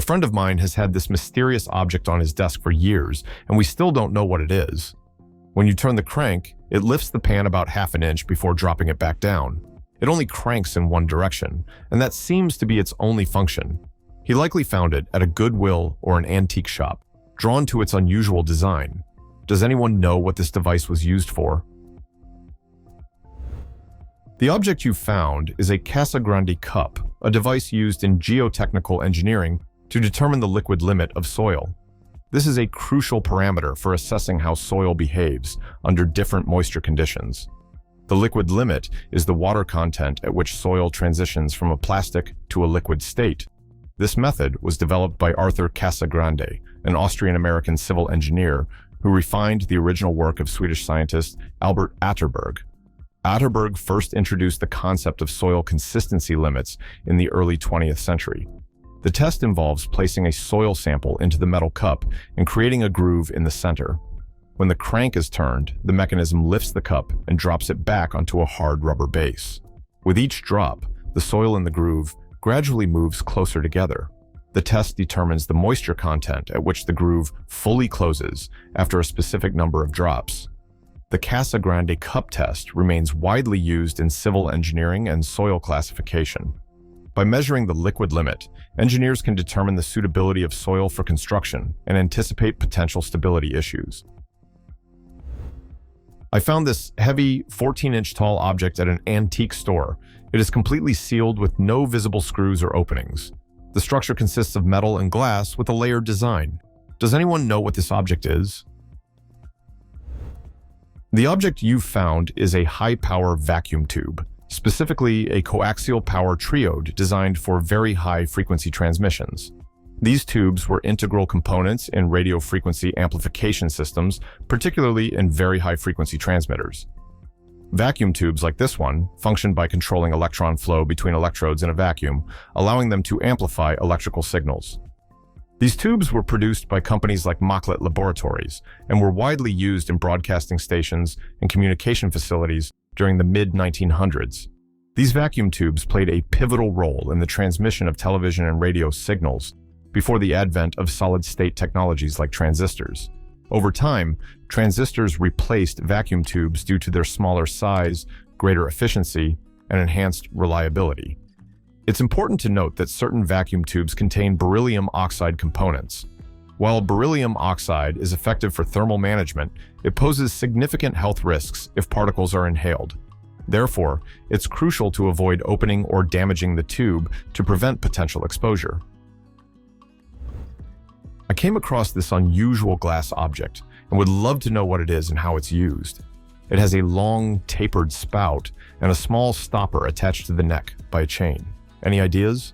friend of mine has had this mysterious object on his desk for years, and we still don't know what it is. When you turn the crank, it lifts the pan about half an inch before dropping it back down. It only cranks in one direction, and that seems to be its only function. He likely found it at a Goodwill or an antique shop, drawn to its unusual design. Does anyone know what this device was used for? The object you found is a Casa Grande cup, a device used in geotechnical engineering to determine the liquid limit of soil. This is a crucial parameter for assessing how soil behaves under different moisture conditions. The liquid limit is the water content at which soil transitions from a plastic to a liquid state. This method was developed by Arthur Casagrande, an Austrian-American civil engineer who refined the original work of Swedish scientist Albert Atterberg. Atterberg first introduced the concept of soil consistency limits in the early 20th century. The test involves placing a soil sample into the metal cup and creating a groove in the center. When the crank is turned, the mechanism lifts the cup and drops it back onto a hard rubber base. With each drop, the soil in the groove gradually moves closer together. The test determines the moisture content at which the groove fully closes after a specific number of drops. The Casa Grande cup test remains widely used in civil engineering and soil classification. By measuring the liquid limit, engineers can determine the suitability of soil for construction and anticipate potential stability issues. I found this heavy, 14-inch tall object at an antique store. It is completely sealed with no visible screws or openings. The structure consists of metal and glass with a layered design. Does anyone know what this object is? The object you found is a high-power vacuum tube, specifically a coaxial power triode designed for very high-frequency transmissions. These tubes were integral components in radio frequency amplification systems, particularly in very high-frequency transmitters. Vacuum tubes like this one function by controlling electron flow between electrodes in a vacuum, allowing them to amplify electrical signals. These tubes were produced by companies like Machlet Laboratories and were widely used in broadcasting stations and communication facilities during the mid-1900s. These vacuum tubes played a pivotal role in the transmission of television and radio signals before the advent of solid-state technologies like transistors. Over time, transistors replaced vacuum tubes due to their smaller size, greater efficiency, and enhanced reliability. It's important to note that certain vacuum tubes contain beryllium oxide components. While beryllium oxide is effective for thermal management, it poses significant health risks if particles are inhaled. Therefore, it's crucial to avoid opening or damaging the tube to prevent potential exposure. I came across this unusual glass object and would love to know what it is and how it's used. It has a long, tapered spout and a small stopper attached to the neck by a chain. Any ideas?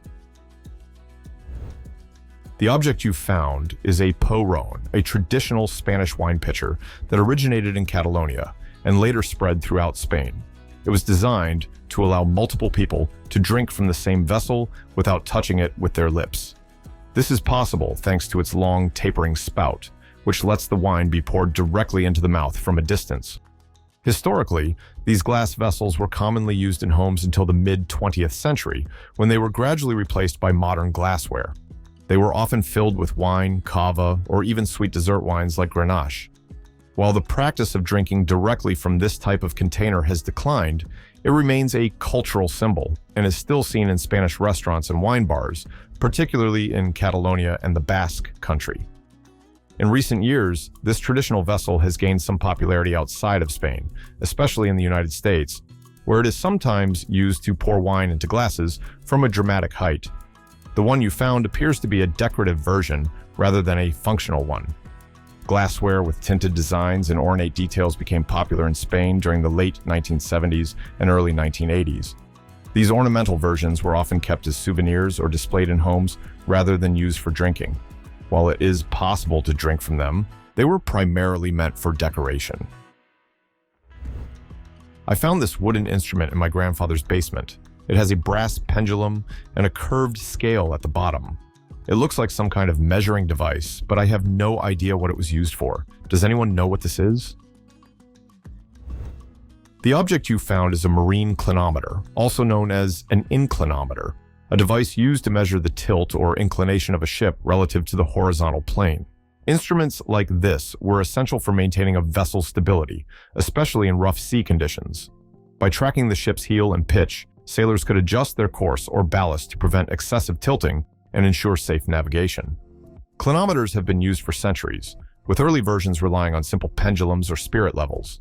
The object you found is a porron, a traditional Spanish wine pitcher that originated in Catalonia and later spread throughout Spain. It was designed to allow multiple people to drink from the same vessel without touching it with their lips. This is possible thanks to its long, tapering spout, which lets the wine be poured directly into the mouth from a distance. Historically, these glass vessels were commonly used in homes until the mid-20th century, when they were gradually replaced by modern glassware. They were often filled with wine, cava, or even sweet dessert wines like Grenache. While the practice of drinking directly from this type of container has declined, it remains a cultural symbol and is still seen in Spanish restaurants and wine bars, particularly in Catalonia and the Basque Country. In recent years, this traditional vessel has gained some popularity outside of Spain, especially in the United States, where it is sometimes used to pour wine into glasses from a dramatic height. The one you found appears to be a decorative version rather than a functional one. Glassware with tinted designs and ornate details became popular in Spain during the late 1970s and early 1980s. These ornamental versions were often kept as souvenirs or displayed in homes rather than used for drinking. While it is possible to drink from them, they were primarily meant for decoration. I found this wooden instrument in my grandfather's basement. It has a brass pendulum and a curved scale at the bottom. It looks like some kind of measuring device, but I have no idea what it was used for. Does anyone know what this is? The object you found is a marine clinometer, also known as an inclinometer. a device used to measure the tilt or inclination of a ship relative to the horizontal plane. Instruments like this were essential for maintaining a vessel's stability, especially in rough sea conditions. By tracking the ship's heel and pitch, sailors could adjust their course or ballast to prevent excessive tilting and ensure safe navigation. Clinometers have been used for centuries, with early versions relying on simple pendulums or spirit levels.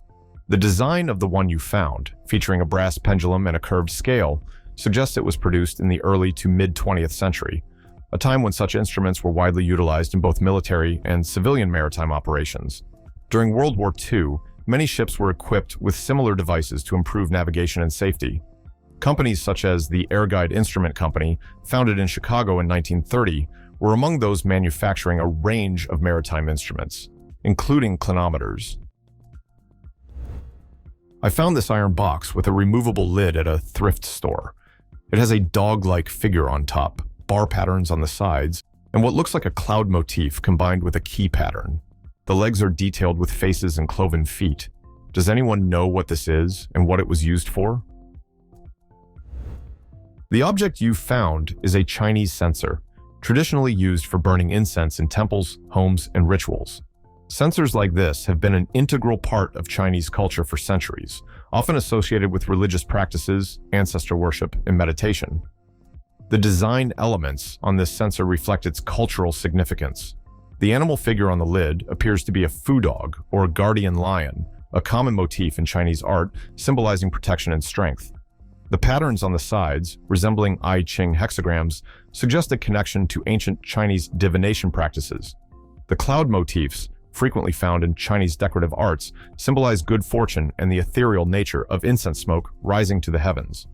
The design of the one you found, featuring a brass pendulum and a curved scale, suggests it was produced in the early to mid-20th century, a time when such instruments were widely utilized in both military and civilian maritime operations. During World War II, many ships were equipped with similar devices to improve navigation and safety. Companies such as the Air Guide Instrument Company, founded in Chicago in 1930, were among those manufacturing a range of maritime instruments, including clinometers. I found this iron box with a removable lid at a thrift store. It has a dog-like figure on top, bar patterns on the sides, and what looks like a cloud motif combined with a key pattern. The legs are detailed with faces and cloven feet. Does anyone know what this is and what it was used for? The object you found is a Chinese censer, traditionally used for burning incense in temples, homes, and rituals. Censers like this have been an integral part of Chinese culture for centuries, often associated with religious practices, ancestor worship, and meditation. The design elements on this censer reflect its cultural significance. The animal figure on the lid appears to be a fu dog, or a guardian lion, a common motif in Chinese art symbolizing protection and strength. The patterns on the sides, resembling I Ching hexagrams, suggest a connection to ancient Chinese divination practices. The cloud motifs, frequently found in Chinese decorative arts, symbolize good fortune and the ethereal nature of incense smoke rising to the heavens.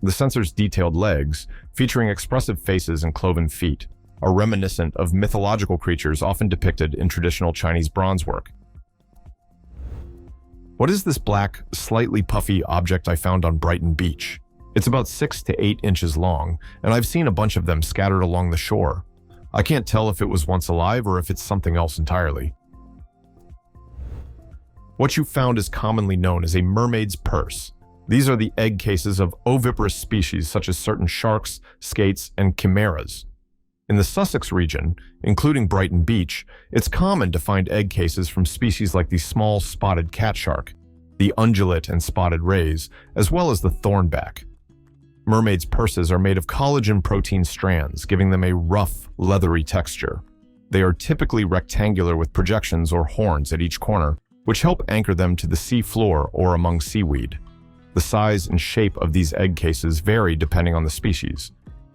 The censer's detailed legs, featuring expressive faces and cloven feet, are reminiscent of mythological creatures often depicted in traditional Chinese bronze work. What is this black, slightly puffy object I found on Brighton Beach? It's about 6 to 8 inches long, and I've seen a bunch of them scattered along the shore. I can't tell if it was once alive or if it's something else entirely. What you found is commonly known as a mermaid's purse. These are the egg cases of oviparous species such as certain sharks, skates, and chimeras. In the Sussex region, including Brighton Beach, it's common to find egg cases from species like the small spotted cat shark, the ungulate and spotted rays, as well as the thornback. Mermaids' purses are made of collagen protein strands, giving them a rough, leathery texture. They are typically rectangular with projections or horns at each corner, which help anchor them to the sea floor or among seaweed. The size and shape of these egg cases vary depending on the species.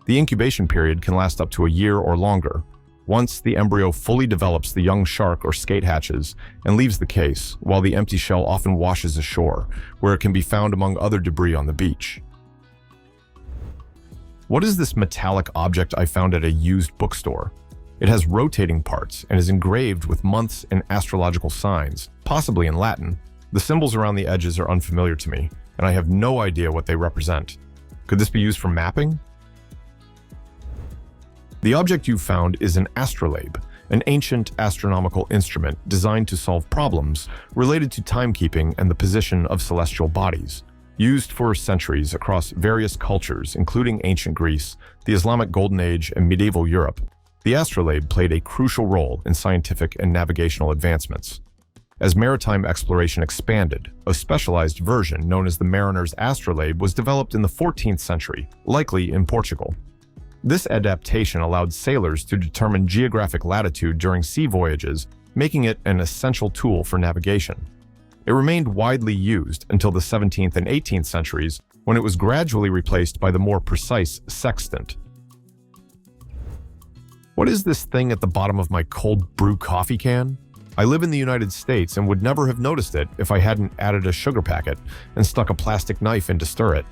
The incubation period can last up to a year or longer. Once the embryo fully develops, the young shark or skate hatches and leaves the case, while the empty shell often washes ashore, where it can be found among other debris on the beach. What is this metallic object I found at a used bookstore? It has rotating parts and is engraved with months and astrological signs, possibly in Latin. The symbols around the edges are unfamiliar to me, and I have no idea what they represent. Could this be used for mapping? The object you found is an astrolabe, an ancient astronomical instrument designed to solve problems related to timekeeping and the position of celestial bodies. Used for centuries across various cultures, including ancient Greece, the Islamic Golden Age, and medieval Europe, the astrolabe played a crucial role in scientific and navigational advancements. As maritime exploration expanded, a specialized version known as the mariner's astrolabe was developed in the 14th century, likely in Portugal. This adaptation allowed sailors to determine geographic latitude during sea voyages, making it an essential tool for navigation. It remained widely used until the 17th and 18th centuries, when it was gradually replaced by the more precise sextant. What is this thing at the bottom of my cold brew coffee can? I live in the United States and would never have noticed it if I hadn't added a sugar packet and stuck a plastic knife in to stir it.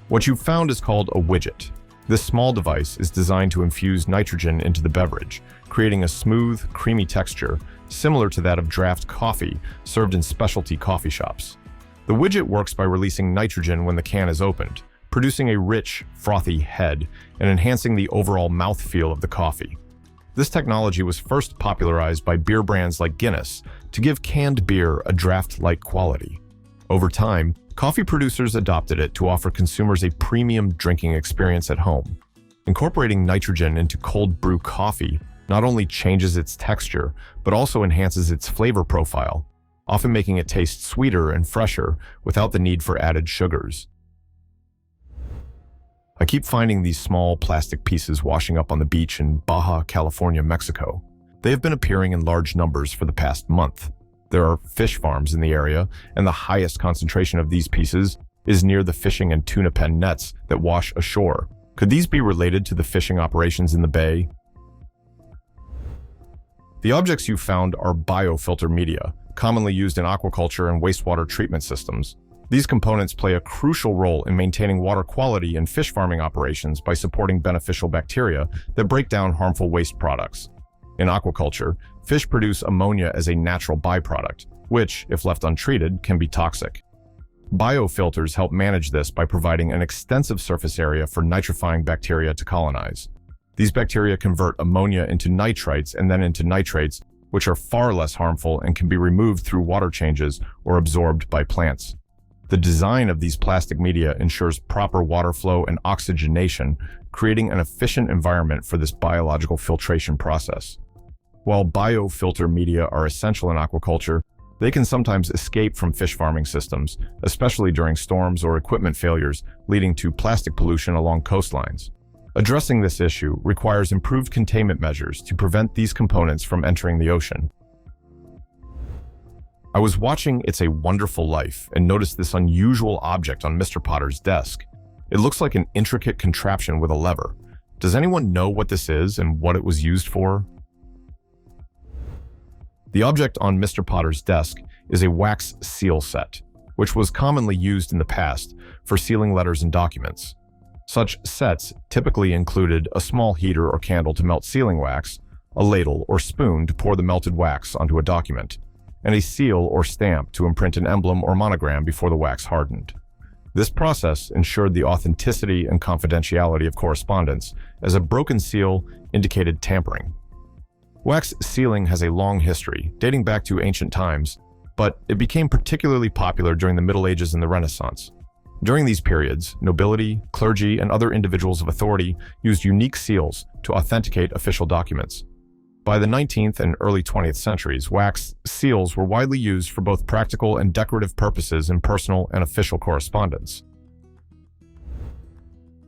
What you've found is called a widget. This small device is designed to infuse nitrogen into the beverage, creating a smooth, creamy texture similar to that of draft coffee served in specialty coffee shops. The widget works by releasing nitrogen when the can is opened, producing a rich, frothy head and enhancing the overall mouthfeel of the coffee. This technology was first popularized by beer brands like Guinness to give canned beer a draft-like quality. Over time, coffee producers adopted it to offer consumers a premium drinking experience at home. Incorporating nitrogen into cold brew coffee not only changes its texture, but also enhances its flavor profile, often making it taste sweeter and fresher without the need for added sugars. I keep finding these small plastic pieces washing up on the beach in Baja California, Mexico. They have been appearing in large numbers for the past month. There are fish farms in the area, and the highest concentration of these pieces is near the fishing and tuna pen nets that wash ashore. Could these be related to the fishing operations in the bay? The objects you found are biofilter media, commonly used in aquaculture and wastewater treatment systems. These components play a crucial role in maintaining water quality in fish farming operations by supporting beneficial bacteria that break down harmful waste products. In aquaculture, fish produce ammonia as a natural byproduct, which, if left untreated, can be toxic. Biofilters help manage this by providing an extensive surface area for nitrifying bacteria to colonize. These bacteria convert ammonia into nitrites and then into nitrates, which are far less harmful and can be removed through water changes or absorbed by plants. The design of these plastic media ensures proper water flow and oxygenation, creating an efficient environment for this biological filtration process. While biofilter media are essential in aquaculture, they can sometimes escape from fish farming systems, especially during storms or equipment failures, leading to plastic pollution along coastlines. Addressing this issue requires improved containment measures to prevent these components from entering the ocean. I was watching It's a Wonderful Life and noticed this unusual object on Mr. Potter's desk. It looks like an intricate contraption with a lever. Does anyone know what this is and what it was used for? The object on Mr. Potter's desk is a wax seal set, which was commonly used in the past for sealing letters and documents. Such sets typically included a small heater or candle to melt sealing wax, a ladle or spoon to pour the melted wax onto a document, and a seal or stamp to imprint an emblem or monogram before the wax hardened. This process ensured the authenticity and confidentiality of correspondence, as a broken seal indicated tampering. Wax sealing has a long history, dating back to ancient times, but it became particularly popular during the Middle Ages and the Renaissance. During these periods, nobility, clergy, and other individuals of authority used unique seals to authenticate official documents. By the 19th and early 20th centuries, wax seals were widely used for both practical and decorative purposes in personal and official correspondence.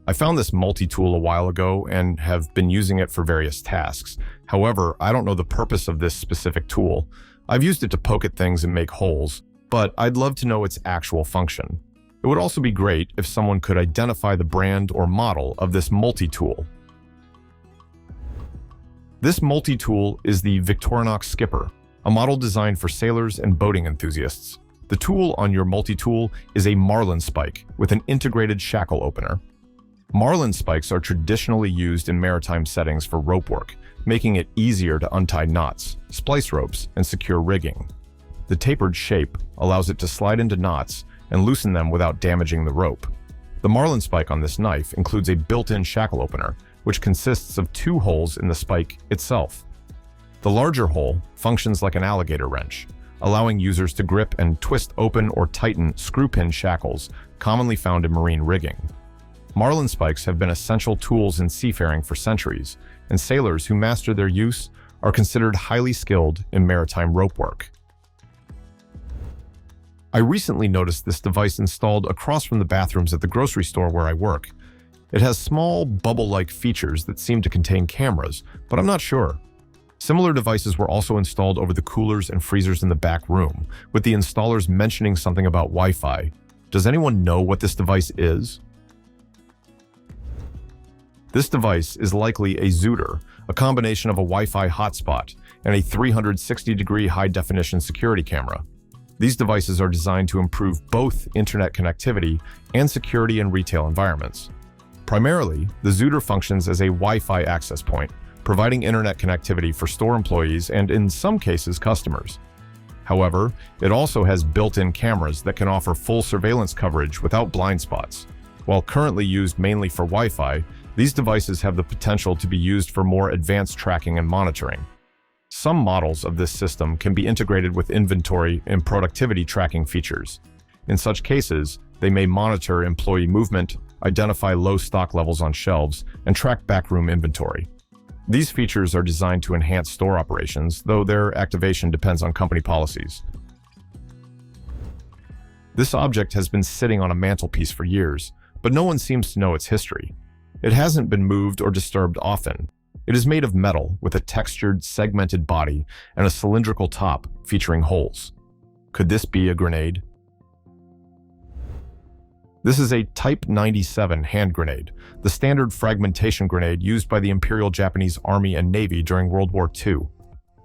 I found this multi-tool a while ago and have been using it for various tasks. However, I don't know the purpose of this specific tool. I've used it to poke at things and make holes, but I'd love to know its actual function. It would also be great if someone could identify the brand or model of this multi-tool. This multi-tool is the Victorinox Skipper, a model designed for sailors and boating enthusiasts. The tool on your multi-tool is a marlin spike with an integrated shackle opener. Marlin spikes are traditionally used in maritime settings for rope work, making it easier to untie knots, splice ropes, and secure rigging. The tapered shape allows it to slide into knots and loosen them without damaging the rope. The marlin spike on this knife includes a built-in shackle opener, which consists of 2 holes in the spike itself. The larger hole functions like an alligator wrench, allowing users to grip and twist open or tighten screw-pin shackles commonly found in marine rigging. Marlin spikes have been essential tools in seafaring for centuries, and sailors who master their use are considered highly skilled in maritime rope work. I recently noticed this device installed across from the bathrooms at the grocery store where I work. It has small, bubble-like features that seem to contain cameras, but I'm not sure. Similar devices were also installed over the coolers and freezers in the back room, with the installers mentioning something about Wi-Fi. Does anyone know what this device is? This device is likely a zooter, a combination of a Wi-Fi hotspot and a 360-degree high-definition security camera. These devices are designed to improve both internet connectivity and security in retail environments. Primarily, the zooter functions as a Wi-Fi access point, providing internet connectivity for store employees and, in some cases, customers. However, it also has built-in cameras that can offer full surveillance coverage without blind spots. While currently used mainly for Wi-Fi, these devices have the potential to be used for more advanced tracking and monitoring. Some models of this system can be integrated with inventory and productivity tracking features. In such cases, they may monitor employee movement, identify low stock levels on shelves, and track backroom inventory. These features are designed to enhance store operations, though their activation depends on company policies. This object has been sitting on a mantelpiece for years, but no one seems to know its history. It hasn't been moved or disturbed often. It is made of metal with a textured, segmented body and a cylindrical top featuring holes. Could this be a grenade? This is a Type 97 hand grenade, the standard fragmentation grenade used by the Imperial Japanese Army and Navy during World War II.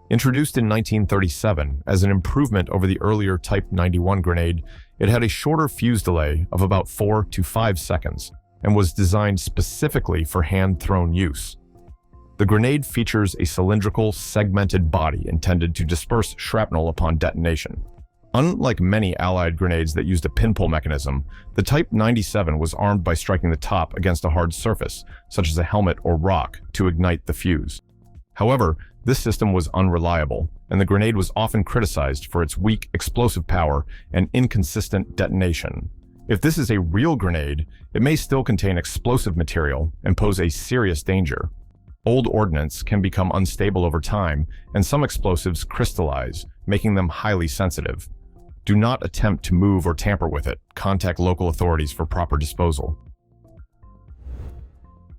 Introduced in 1937 as an improvement over the earlier Type 91 grenade, it had a shorter fuse delay of about 4 to 5 seconds and was designed specifically for hand-thrown use. The grenade features a cylindrical, segmented body intended to disperse shrapnel upon detonation. Unlike many Allied grenades that used a pinpull mechanism, the Type 97 was armed by striking the top against a hard surface, such as a helmet or rock, to ignite the fuse. However, this system was unreliable, and the grenade was often criticized for its weak explosive power and inconsistent detonation. If this is a real grenade, it may still contain explosive material and pose a serious danger. Old ordnance can become unstable over time, and some explosives crystallize, making them highly sensitive. Do not attempt to move or tamper with it. Contact local authorities for proper disposal.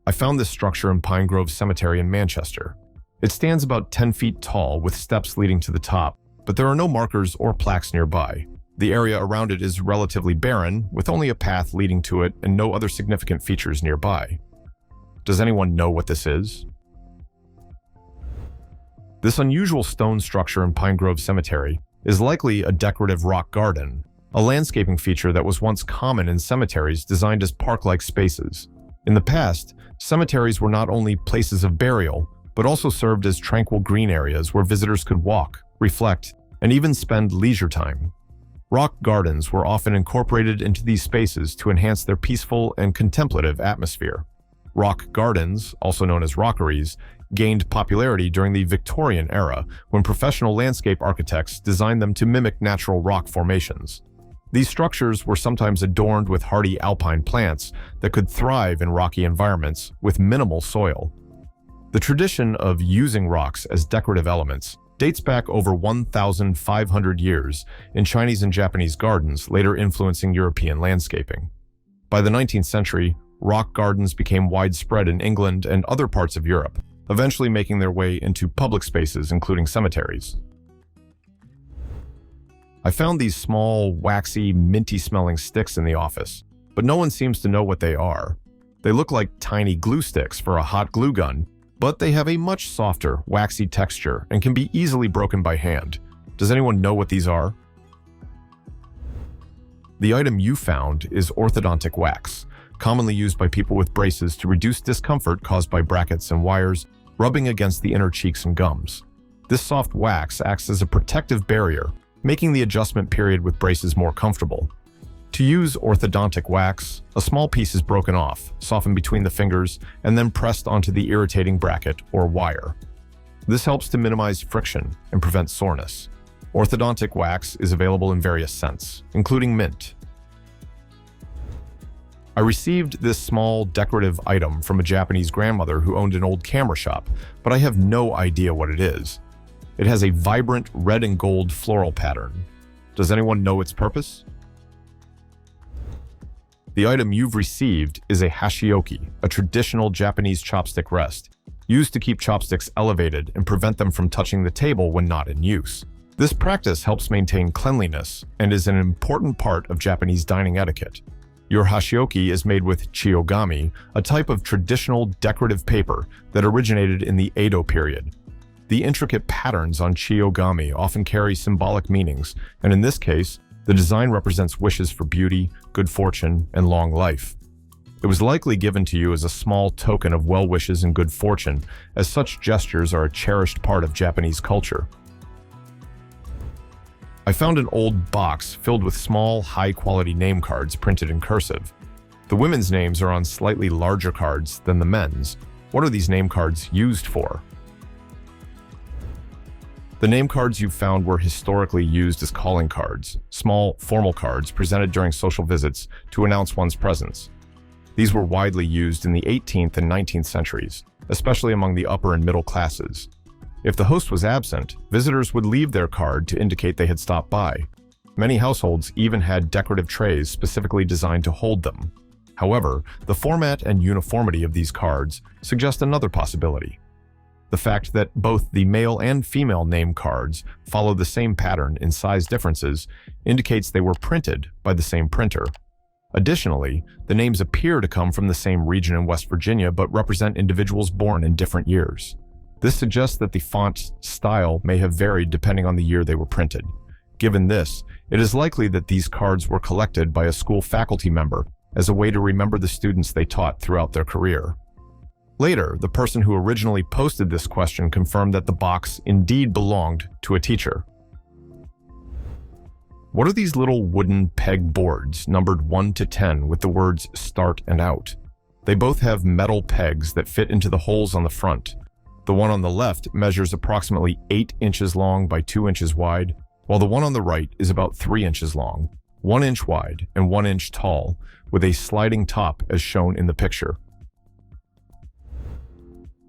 I found this structure in Pine Grove Cemetery in Manchester. It stands about 10 feet tall with steps leading to the top, but there are no markers or plaques nearby. The area around it is relatively barren, with only a path leading to it and no other significant features nearby. Does anyone know what this is? This unusual stone structure in Pine Grove Cemetery is likely a decorative rock garden, a landscaping feature that was once common in cemeteries designed as park-like spaces. In the past, cemeteries were not only places of burial, but also served as tranquil green areas where visitors could walk, reflect, and even spend leisure time. Rock gardens were often incorporated into these spaces to enhance their peaceful and contemplative atmosphere. Rock gardens, also known as rockeries, gained popularity during the Victorian era when professional landscape architects designed them to mimic natural rock formations. These structures were sometimes adorned with hardy alpine plants that could thrive in rocky environments with minimal soil. The tradition of using rocks as decorative elements dates back over 1,500 years in Chinese and Japanese gardens, later influencing European landscaping. By the 19th century, rock gardens became widespread in England and other parts of Europe, eventually making their way into public spaces, including cemeteries. I found these small, waxy, minty-smelling sticks in the office, but no one seems to know what they are. They look like tiny glue sticks for a hot glue gun, but they have a much softer, waxy texture and can be easily broken by hand. Does anyone know what these are? The item you found is orthodontic wax, commonly used by people with braces to reduce discomfort caused by brackets and wires rubbing against the inner cheeks and gums. This soft wax acts as a protective barrier, making the adjustment period with braces more comfortable. To use orthodontic wax, a small piece is broken off, softened between the fingers, and then pressed onto the irritating bracket or wire. This helps to minimize friction and prevent soreness. Orthodontic wax is available in various scents, including mint. I received this small decorative item from a Japanese grandmother who owned an old camera shop, but I have no idea what it is. It has a vibrant red and gold floral pattern. Does anyone know its purpose? The item you've received is a hashioki, a traditional Japanese chopstick rest, used to keep chopsticks elevated and prevent them from touching the table when not in use. This practice helps maintain cleanliness and is an important part of Japanese dining etiquette. Your hashioki is made with chiyogami, a type of traditional decorative paper that originated in the Edo period. The intricate patterns on chiyogami often carry symbolic meanings, and in this case, the design represents wishes for beauty, good fortune, and long life. It was likely given to you as a small token of well wishes and good fortune, as such gestures are a cherished part of Japanese culture. I found an old box filled with small, high-quality name cards printed in cursive. The women's names are on slightly larger cards than the men's. What are these name cards used for? The name cards you found were historically used as calling cards, small, formal cards presented during social visits to announce one's presence. These were widely used in the 18th and 19th centuries, especially among the upper and middle classes. If the host was absent, visitors would leave their card to indicate they had stopped by. Many households even had decorative trays specifically designed to hold them. However, the format and uniformity of these cards suggest another possibility. The fact that both the male and female name cards follow the same pattern in size differences indicates they were printed by the same printer. Additionally, the names appear to come from the same region in West Virginia but represent individuals born in different years. This suggests that the font style may have varied depending on the year they were printed. Given this, it is likely that these cards were collected by a school faculty member as a way to remember the students they taught throughout their career. Later, the person who originally posted this question confirmed that the box indeed belonged to a teacher. What are these little wooden peg boards numbered 1 to 10 with the words start and out? They both have metal pegs that fit into the holes on the front. The one on the left measures approximately 8 inches long by 2 inches wide, while the one on the right is about 3 inches long, 1 inch wide and 1 inch tall, with a sliding top as shown in the picture.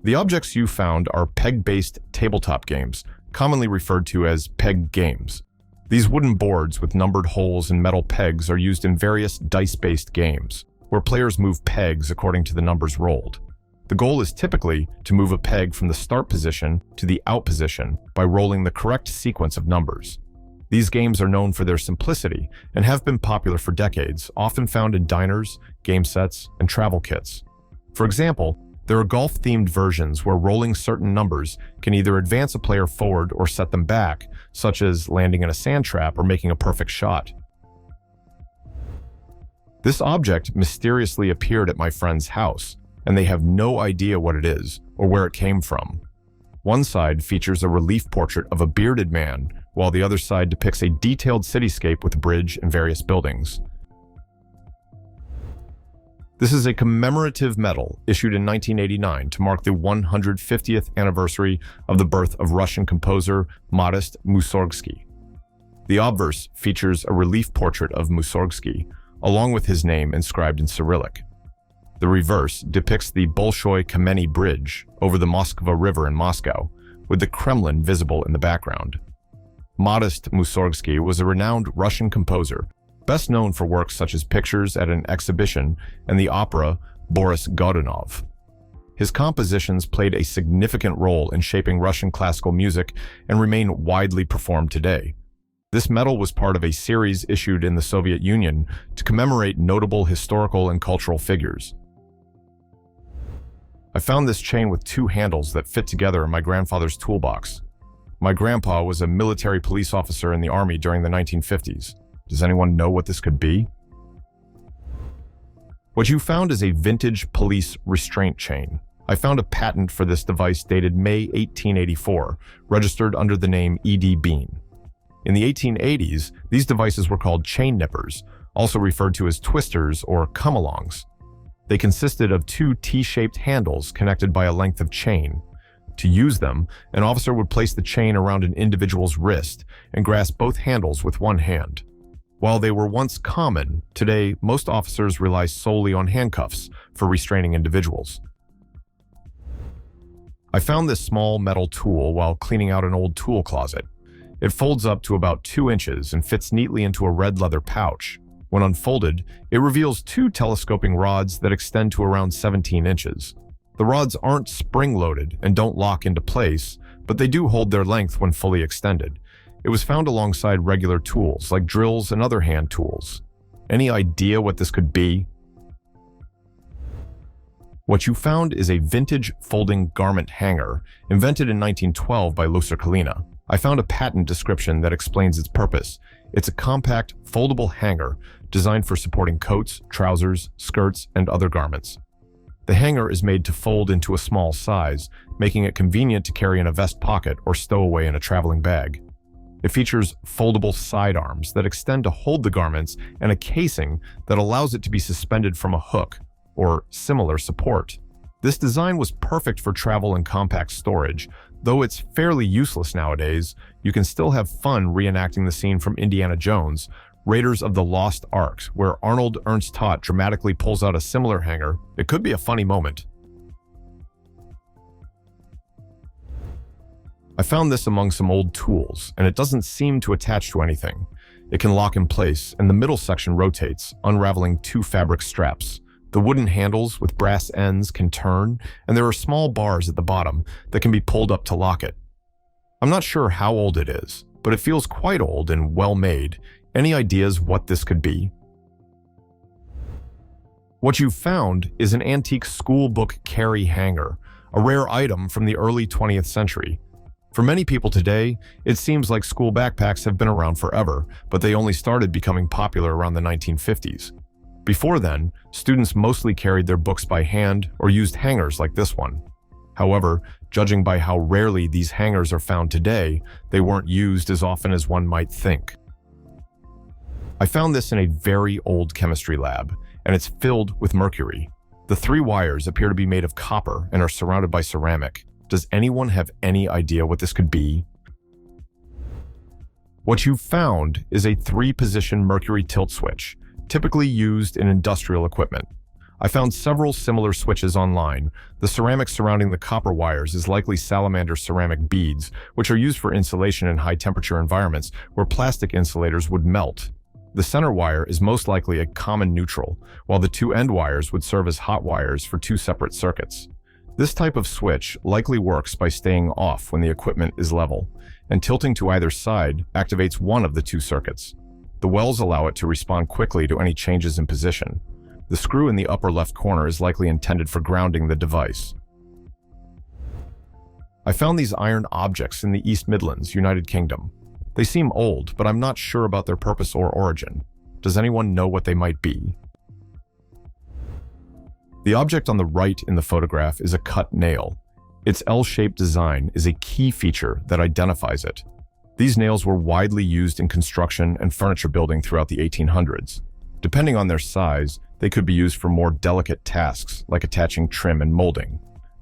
The objects you found are peg-based tabletop games, commonly referred to as peg games. These wooden boards with numbered holes and metal pegs are used in various dice-based games, where players move pegs according to the numbers rolled. The goal is typically to move a peg from the start position to the out position by rolling the correct sequence of numbers. These games are known for their simplicity and have been popular for decades, often found in diners, game sets, and travel kits. For example, there are golf-themed versions where rolling certain numbers can either advance a player forward or set them back, such as landing in a sand trap or making a perfect shot. This object mysteriously appeared at my friend's house, and they have no idea what it is or where it came from. One side features a relief portrait of a bearded man, while the other side depicts a detailed cityscape with a bridge and various buildings. This is a commemorative medal issued in 1989 to mark the 150th anniversary of the birth of Russian composer Modest Mussorgsky. The obverse features a relief portrait of Mussorgsky, along with his name inscribed in Cyrillic. The reverse depicts the Bolshoi Kameny Bridge over the Moskva River in Moscow, with the Kremlin visible in the background. Modest Mussorgsky was a renowned Russian composer, best known for works such as Pictures at an Exhibition and the opera Boris Godunov. His compositions played a significant role in shaping Russian classical music and remain widely performed today. This medal was part of a series issued in the Soviet Union to commemorate notable historical and cultural figures. I found this chain with 2 handles that fit together in my grandfather's toolbox. My grandpa was a military police officer in the Army during the 1950s. Does anyone know what this could be? What you found is a vintage police restraint chain. I found a patent for this device dated May 1884, registered under the name E.D. Bean. In the 1880s, these devices were called chain nippers, also referred to as twisters or come-alongs. They consisted of 2 T-shaped handles connected by a length of chain. To use them, an officer would place the chain around an individual's wrist and grasp both handles with one hand. While they were once common, today most officers rely solely on handcuffs for restraining individuals. I found this small metal tool while cleaning out an old tool closet. It folds up to about 2 inches and fits neatly into a red leather pouch. When unfolded, it reveals 2 telescoping rods that extend to around 17 inches. The rods aren't spring-loaded and don't lock into place, but they do hold their length when fully extended. It was found alongside regular tools like drills and other hand tools. Any idea what this could be? What you found is a vintage folding garment hanger, invented in 1912 by Loser-Kalina. I found a patent description that explains its purpose. It's a compact, foldable hanger designed for supporting coats, trousers, skirts, and other garments. The hanger is made to fold into a small size, making it convenient to carry in a vest pocket or stow away in a traveling bag. It features foldable sidearms that extend to hold the garments and a casing that allows it to be suspended from a hook or similar support. This design was perfect for travel and compact storage, Though it's fairly useless nowadays, you can still have fun reenacting the scene from Indiana Jones, Raiders of the Lost Ark, where Arnold Ernst Todt dramatically pulls out a similar hanger. It could be a funny moment. I found this among some old tools, and it doesn't seem to attach to anything. It can lock in place, and the middle section rotates, unraveling two fabric straps. The wooden handles with brass ends can turn, and there are small bars at the bottom that can be pulled up to lock it. I'm not sure how old it is, but it feels quite old and well made. Any ideas what this could be? What you found is an antique school book carry hanger, a rare item from the early 20th century. For many people today, it seems like school backpacks have been around forever, but they only started becoming popular around the 1950s. Before then, students mostly carried their books by hand or used hangers like this one. However, judging by how rarely these hangers are found today, they weren't used as often as one might think. I found this in a very old chemistry lab, and it's filled with mercury. The three wires appear to be made of copper and are surrounded by ceramic. Does anyone have any idea what this could be? What you found is a 3-position mercury tilt switch, typically used in industrial equipment. I found several similar switches online. The ceramic surrounding the copper wires is likely salamander ceramic beads, which are used for insulation in high-temperature environments where plastic insulators would melt. The center wire is most likely a common neutral, while the two end wires would serve as hot wires for two separate circuits. This type of switch likely works by staying off when the equipment is level, and tilting to either side activates one of the two circuits. The wells allow it to respond quickly to any changes in position. The screw in the upper left corner is likely intended for grounding the device. I found these iron objects in the East Midlands, United Kingdom. They seem old, but I'm not sure about their purpose or origin. Does anyone know what they might be? The object on the right in the photograph is a cut nail. Its L-shaped design is a key feature that identifies it. These nails were widely used in construction and furniture building throughout the 1800s. Depending on their size, they could be used for more delicate tasks like attaching trim and molding.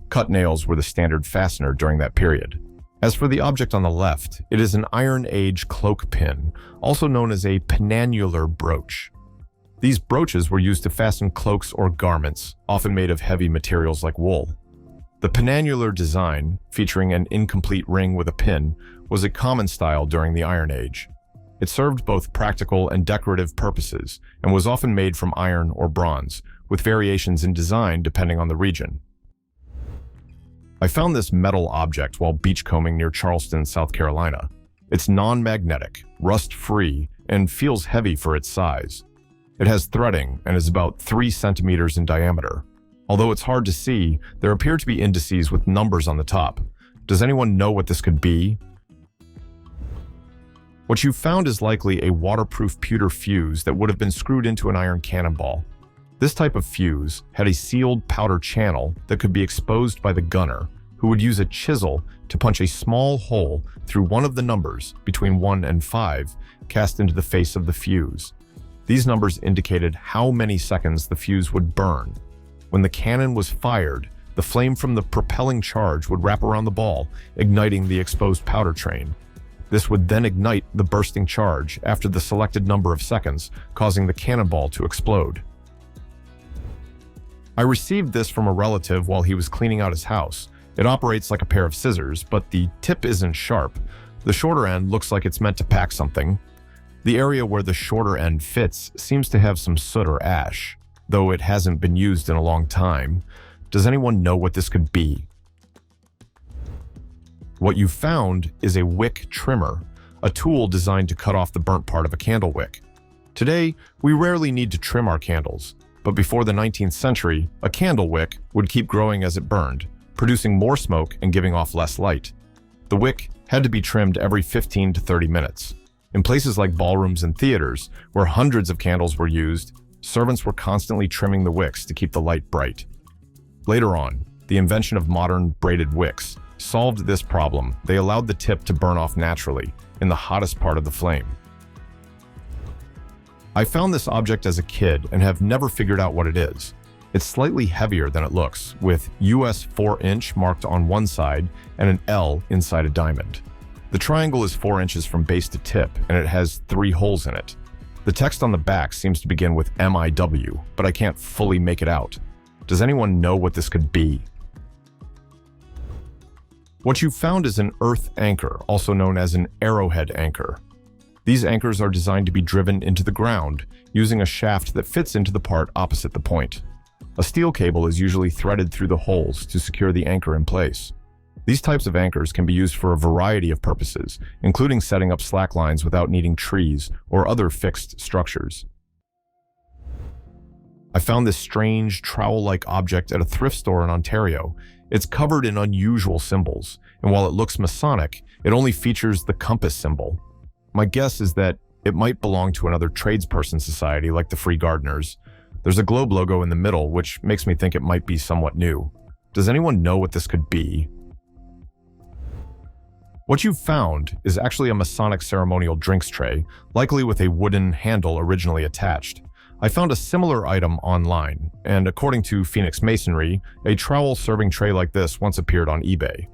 Cut nails were the standard fastener during that period. As for the object on the left, it is an Iron Age cloak pin, also known as a penannular brooch. These brooches were used to fasten cloaks or garments, often made of heavy materials like wool. The penannular design, featuring an incomplete ring with a pin, was a common style during the Iron Age. It served both practical and decorative purposes and was often made from iron or bronze, with variations in design depending on the region. I found this metal object while beachcombing near Charleston, South Carolina. It's non-magnetic, rust-free, and feels heavy for its size. It has threading and is about 3 centimeters in diameter. Although it's hard to see, there appear to be indices with numbers on the top. Does anyone know what this could be? What you found is likely a waterproof pewter fuse that would have been screwed into an iron cannonball. This type of fuse had a sealed powder channel that could be exposed by the gunner, who would use a chisel to punch a small hole through one of the numbers between 1 and 5 cast into the face of the fuse. These numbers indicated how many seconds the fuse would burn. When the cannon was fired, the flame from the propelling charge would wrap around the ball, igniting the exposed powder train. This would then ignite the bursting charge after the selected number of seconds, causing the cannonball to explode. I received this from a relative while he was cleaning out his house. It operates like a pair of scissors, but the tip isn't sharp. The shorter end looks like it's meant to pack something. The area where the shorter end fits seems to have some soot or ash, though it hasn't been used in a long time. Does anyone know what this could be? What you found is a wick trimmer, a tool designed to cut off the burnt part of a candle wick. Today, we rarely need to trim our candles, but before the 19th century, a candle wick would keep growing as it burned, producing more smoke and giving off less light. The wick had to be trimmed every 15 to 30 minutes. In places like ballrooms and theaters, where hundreds of candles were used, servants were constantly trimming the wicks to keep the light bright. Later on, the invention of modern braided wicks solved this problem. They allowed the tip to burn off naturally in the hottest part of the flame. I found this object as a kid and have never figured out what it is. It's slightly heavier than it looks, with US 4-inch marked on one side and an L inside a diamond. The triangle is 4 inches from base to tip, and it has 3 holes in it. The text on the back seems to begin with MIW, but I can't fully make it out. Does anyone know what this could be? What you've found is an earth anchor, also known as an arrowhead anchor. These anchors are designed to be driven into the ground using a shaft that fits into the part opposite the point. A steel cable is usually threaded through the holes to secure the anchor in place. These types of anchors can be used for a variety of purposes, including setting up slack lines without needing trees or other fixed structures. I found this strange, trowel-like object at a thrift store in Ontario. It's covered in unusual symbols, and while it looks Masonic, it only features the compass symbol. My guess is that it might belong to another tradesperson society like the Free Gardeners. There's a globe logo in the middle, which makes me think it might be somewhat new. Does anyone know what this could be? What you've found is actually a Masonic ceremonial drinks tray, likely with a wooden handle originally attached. I found a similar item online, and according to Phoenix Masonry, a trowel serving tray like this once appeared on eBay.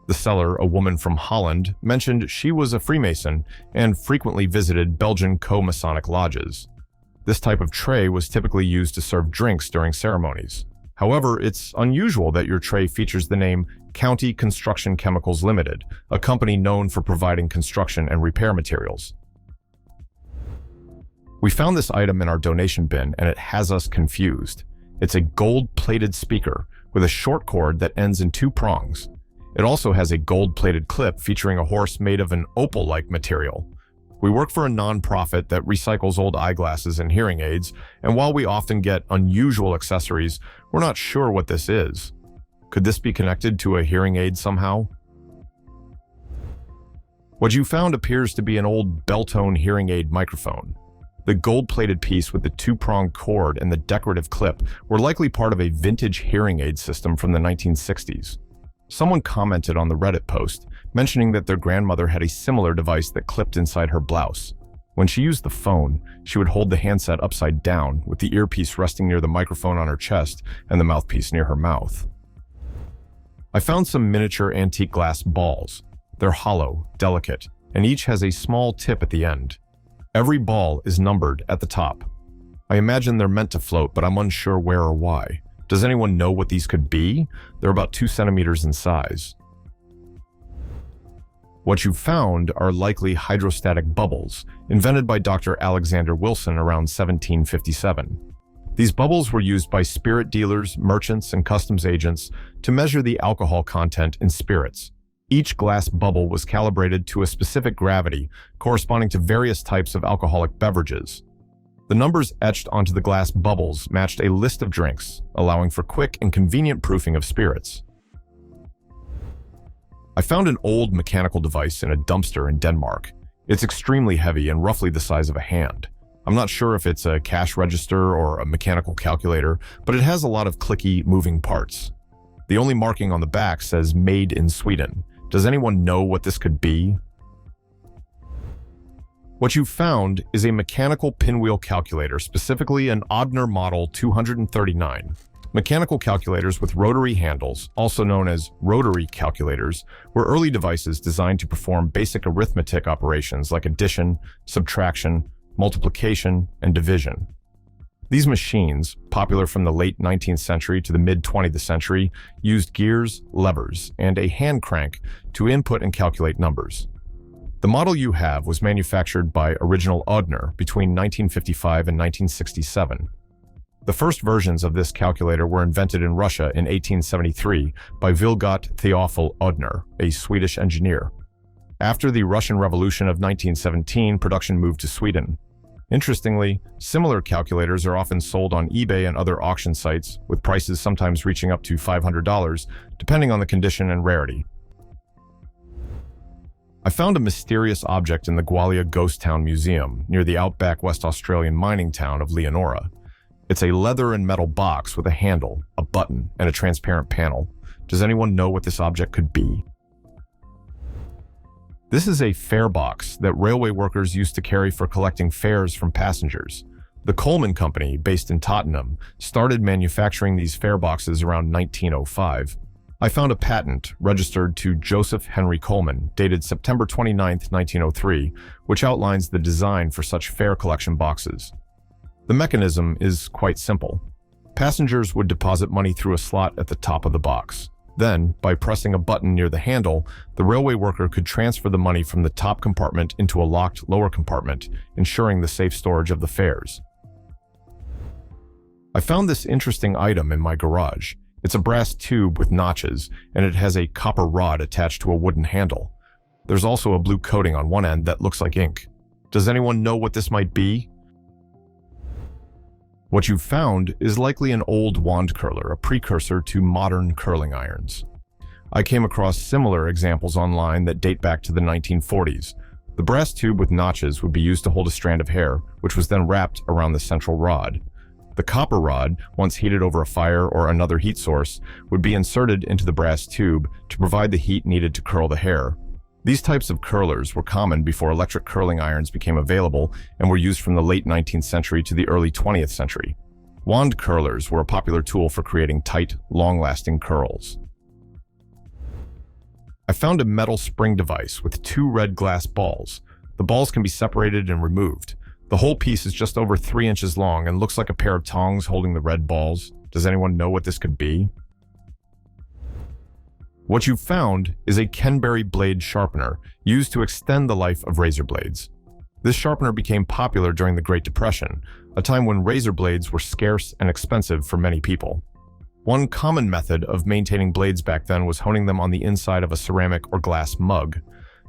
The seller, a woman from Holland, mentioned she was a Freemason and frequently visited Belgian co-Masonic lodges. This type of tray was typically used to serve drinks during ceremonies. However, it's unusual that your tray features the name County Construction Chemicals Limited, a company known for providing construction and repair materials. We found this item in our donation bin, and it has us confused. It's a gold-plated speaker with a short cord that ends in 2 prongs. It also has a gold-plated clip featuring a horse made of an opal-like material. We work for a non-profit that recycles old eyeglasses and hearing aids, and while we often get unusual accessories, we're not sure what this is. Could this be connected to a hearing aid somehow? What you found appears to be an old Beltone hearing aid microphone. The gold-plated piece with the 2-pronged cord and the decorative clip were likely part of a vintage hearing aid system from the 1960s. Someone commented on the Reddit post, mentioning that their grandmother had a similar device that clipped inside her blouse. When she used the phone, she would hold the handset upside down, with the earpiece resting near the microphone on her chest and the mouthpiece near her mouth. I found some miniature antique glass balls. They're hollow, delicate, and each has a small tip at the end. Every ball is numbered at the top. I imagine they're meant to float, but I'm unsure where or why. Does anyone know what these could be? They're about 2 centimeters in size. What you found are likely hydrostatic bubbles, invented by Dr. Alexander Wilson around 1757. These bubbles were used by spirit dealers, merchants, and customs agents to measure the alcohol content in spirits. Each glass bubble was calibrated to a specific gravity, corresponding to various types of alcoholic beverages. The numbers etched onto the glass bubbles matched a list of drinks, allowing for quick and convenient proofing of spirits. I found an old mechanical device in a dumpster in Denmark. It's extremely heavy and roughly the size of a hand. I'm not sure if it's a cash register or a mechanical calculator, but it has a lot of clicky, moving parts. The only marking on the back says "Made in Sweden." Does anyone know what this could be? What you found is a mechanical pinwheel calculator, specifically an Oddner Model 239. Mechanical calculators with rotary handles, also known as rotary calculators, were early devices designed to perform basic arithmetic operations like addition, subtraction, multiplication, and division. These machines, popular from the late 19th century to the mid-20th century, used gears, levers, and a hand crank to input and calculate numbers. The model you have was manufactured by Original Oddner between 1955 and 1967. The first versions of this calculator were invented in Russia in 1873 by Vilgot Theophil Oddner, a Swedish engineer. After the Russian Revolution of 1917, production moved to Sweden. Interestingly, similar calculators are often sold on eBay and other auction sites, with prices sometimes reaching up to $500, depending on the condition and rarity. I found a mysterious object in the Gwalia Ghost Town Museum near the outback West Australian mining town of Leonora. It's a leather and metal box with a handle, a button, and a transparent panel. Does anyone know what this object could be? This is a fare box that railway workers used to carry for collecting fares from passengers. The Coleman Company, based in Tottenham, started manufacturing these fare boxes around 1905. I found a patent registered to Joseph Henry Coleman, dated September 29, 1903, which outlines the design for such fare collection boxes. The mechanism is quite simple. Passengers would deposit money through a slot at the top of the box. Then, by pressing a button near the handle, the railway worker could transfer the money from the top compartment into a locked lower compartment, ensuring the safe storage of the fares. I found this interesting item in my garage. It's a brass tube with notches, and it has a copper rod attached to a wooden handle. There's also a blue coating on one end that looks like ink. Does anyone know what this might be? What you've found is likely an old wand curler, a precursor to modern curling irons. I came across similar examples online that date back to the 1940s. The brass tube with notches would be used to hold a strand of hair, which was then wrapped around the central rod. The copper rod, once heated over a fire or another heat source, would be inserted into the brass tube to provide the heat needed to curl the hair. These types of curlers were common before electric curling irons became available and were used from the late 19th century to the early 20th century. Wand curlers were a popular tool for creating tight, long-lasting curls. I found a metal spring device with two red glass balls. The balls can be separated and removed. The whole piece is just over 3 inches long and looks like a pair of tongs holding the red balls. Does anyone know what this could be? What you've found is a Kenberry blade sharpener used to extend the life of razor blades. This sharpener became popular during the Great Depression, a time when razor blades were scarce and expensive for many people. One common method of maintaining blades back then was honing them on the inside of a ceramic or glass mug.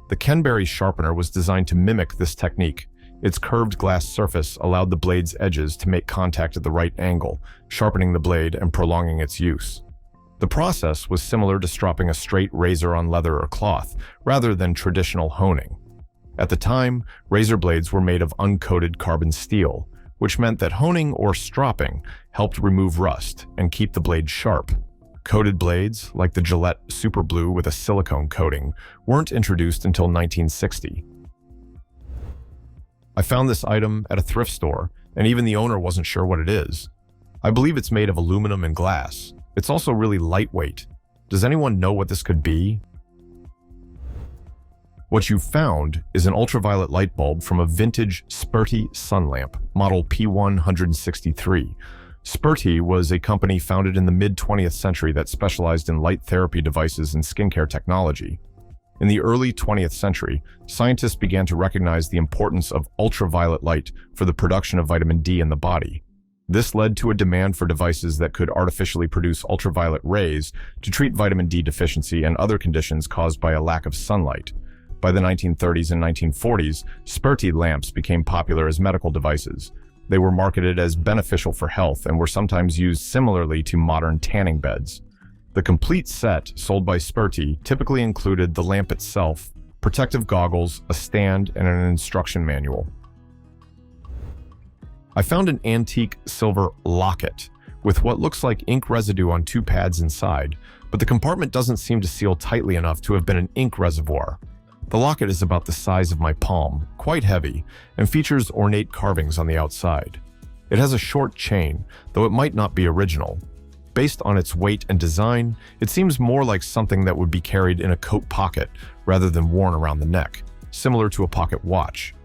The Kenberry sharpener was designed to mimic this technique. Its curved glass surface allowed the blade's edges to make contact at the right angle, sharpening the blade and prolonging its use. The process was similar to stropping a straight razor on leather or cloth, rather than traditional honing. At the time, razor blades were made of uncoated carbon steel, which meant that honing or stropping helped remove rust and keep the blade sharp. Coated blades, like the Gillette Super Blue with a silicone coating, weren't introduced until 1960. I found this item at a thrift store, and even the owner wasn't sure what it is. I believe it's made of aluminum and glass. It's also really lightweight. Does anyone know what this could be? What you found is an ultraviolet light bulb from a vintage Sperti sun lamp, model P163. Sperti was a company founded in the mid-20th century that specialized in light therapy devices and skincare technology. In the early 20th century, scientists began to recognize the importance of ultraviolet light for the production of vitamin D in the body. This led to a demand for devices that could artificially produce ultraviolet rays to treat vitamin D deficiency and other conditions caused by a lack of sunlight. By the 1930s and 1940s, Sperti lamps became popular as medical devices. They were marketed as beneficial for health and were sometimes used similarly to modern tanning beds. The complete set sold by Sperti typically included the lamp itself, protective goggles, a stand, and an instruction manual. I found an antique silver locket with what looks like ink residue on two pads inside, but the compartment doesn't seem to seal tightly enough to have been an ink reservoir. The locket is about the size of my palm, quite heavy, and features ornate carvings on the outside. It has a short chain, though it might not be original. Based on its weight and design, it seems more like something that would be carried in a coat pocket rather than worn around the neck, similar to a pocket watch.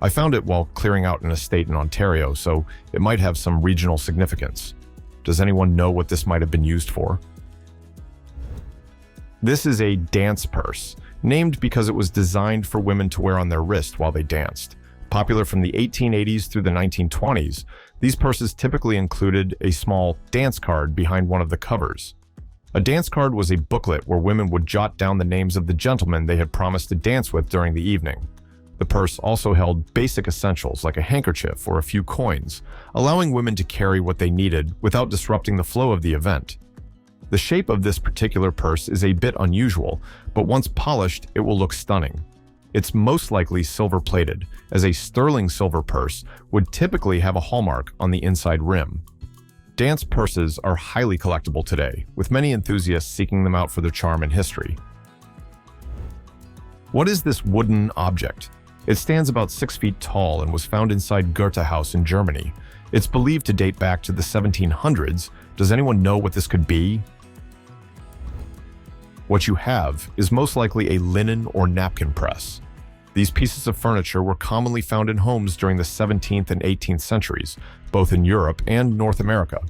I found it while clearing out an estate in Ontario, so it might have some regional significance. Does anyone know what this might have been used for? This is a dance purse, named because it was designed for women to wear on their wrist while they danced. Popular from the 1880s through the 1920s, these purses typically included a small dance card behind one of the covers. A dance card was a booklet where women would jot down the names of the gentlemen they had promised to dance with during the evening. The purse also held basic essentials like a handkerchief or a few coins, allowing women to carry what they needed without disrupting the flow of the event. The shape of this particular purse is a bit unusual, but once polished, it will look stunning. It's most likely silver-plated, as a sterling silver purse would typically have a hallmark on the inside rim. Dance purses are highly collectible today, with many enthusiasts seeking them out for their charm and history. What is this wooden object? It stands about 6 feet tall and was found inside Goethe House in Germany. It's believed to date back to the 1700s. Does anyone know what this could be? What you have is most likely a linen or napkin press. These pieces of furniture were commonly found in homes during the 17th and 18th centuries, both in Europe and North America.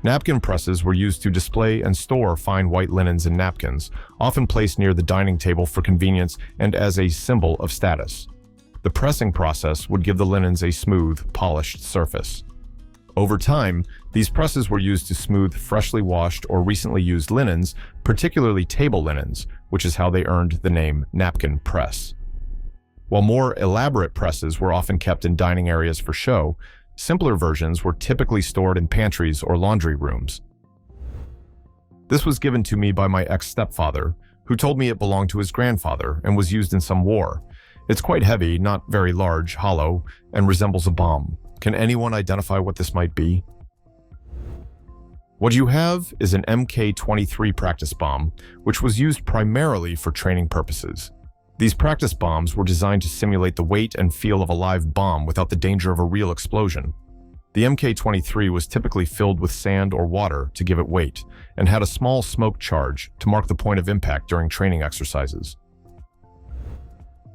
Napkin presses were used to display and store fine white linens and napkins, often placed near the dining table for convenience and as a symbol of status. The pressing process would give the linens a smooth, polished surface. Over time, these presses were used to smooth freshly washed or recently used linens, particularly table linens, which is how they earned the name napkin press. While more elaborate presses were often kept in dining areas for show, simpler versions were typically stored in pantries or laundry rooms. This was given to me by my ex-stepfather, who told me it belonged to his grandfather and was used in some war. It's quite heavy, not very large, hollow, and resembles a bomb. Can anyone identify what this might be? What you have is an Mk-23 practice bomb, which was used primarily for training purposes. These practice bombs were designed to simulate the weight and feel of a live bomb without the danger of a real explosion. The Mk-23 was typically filled with sand or water to give it weight, and had a small smoke charge to mark the point of impact during training exercises.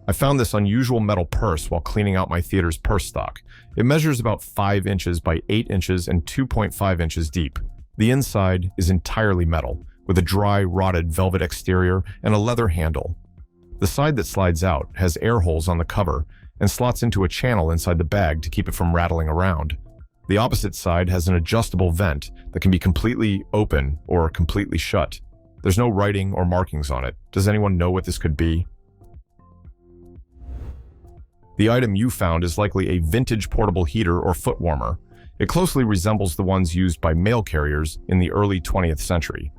I found this unusual metal purse while cleaning out my theater's purse stock. It measures about 5 inches by 8 inches and 2.5 inches deep. The inside is entirely metal, with a dry, rotted velvet exterior and a leather handle. The side that slides out has air holes on the cover and slots into a channel inside the bag to keep it from rattling around. The opposite side has an adjustable vent that can be completely open or completely shut. There's no writing or markings on it. Does anyone know what this could be? The item you found is likely a vintage portable heater or foot warmer. It closely resembles the ones used by mail carriers in the early 20th century.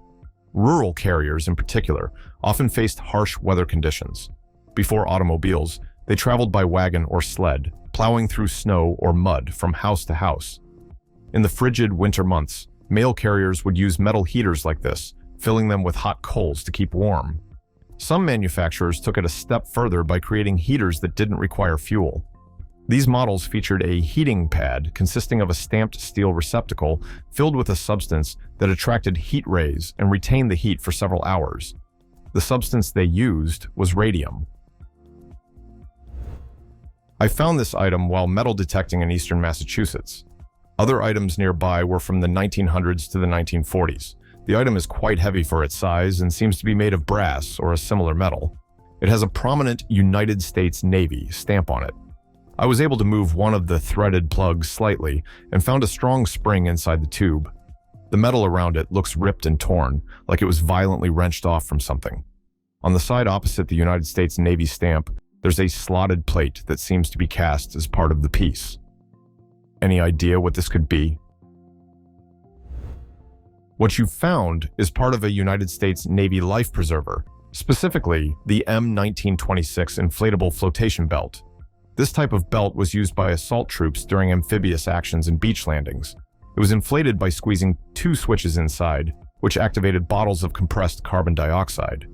Rural carriers, in particular, often faced harsh weather conditions. Before automobiles, they traveled by wagon or sled, plowing through snow or mud from house to house. In the frigid winter months, mail carriers would use metal heaters like this, filling them with hot coals to keep warm. Some manufacturers took it a step further by creating heaters that didn't require fuel. These models featured a heating pad consisting of a stamped steel receptacle filled with a substance that attracted heat rays and retained the heat for several hours. The substance they used was radium. I found this item while metal detecting in eastern Massachusetts. Other items nearby were from the 1900s to the 1940s. The item is quite heavy for its size and seems to be made of brass or a similar metal. It has a prominent United States Navy stamp on it. I was able to move one of the threaded plugs slightly and found a strong spring inside the tube. The metal around it looks ripped and torn, like it was violently wrenched off from something. On the side opposite the United States Navy stamp, there's a slotted plate that seems to be cast as part of the piece. Any idea what this could be? What you found is part of a United States Navy life preserver, specifically the M1926 inflatable flotation belt. This type of belt was used by assault troops during amphibious actions and beach landings. It was inflated by squeezing 2 switches inside, which activated bottles of compressed carbon dioxide.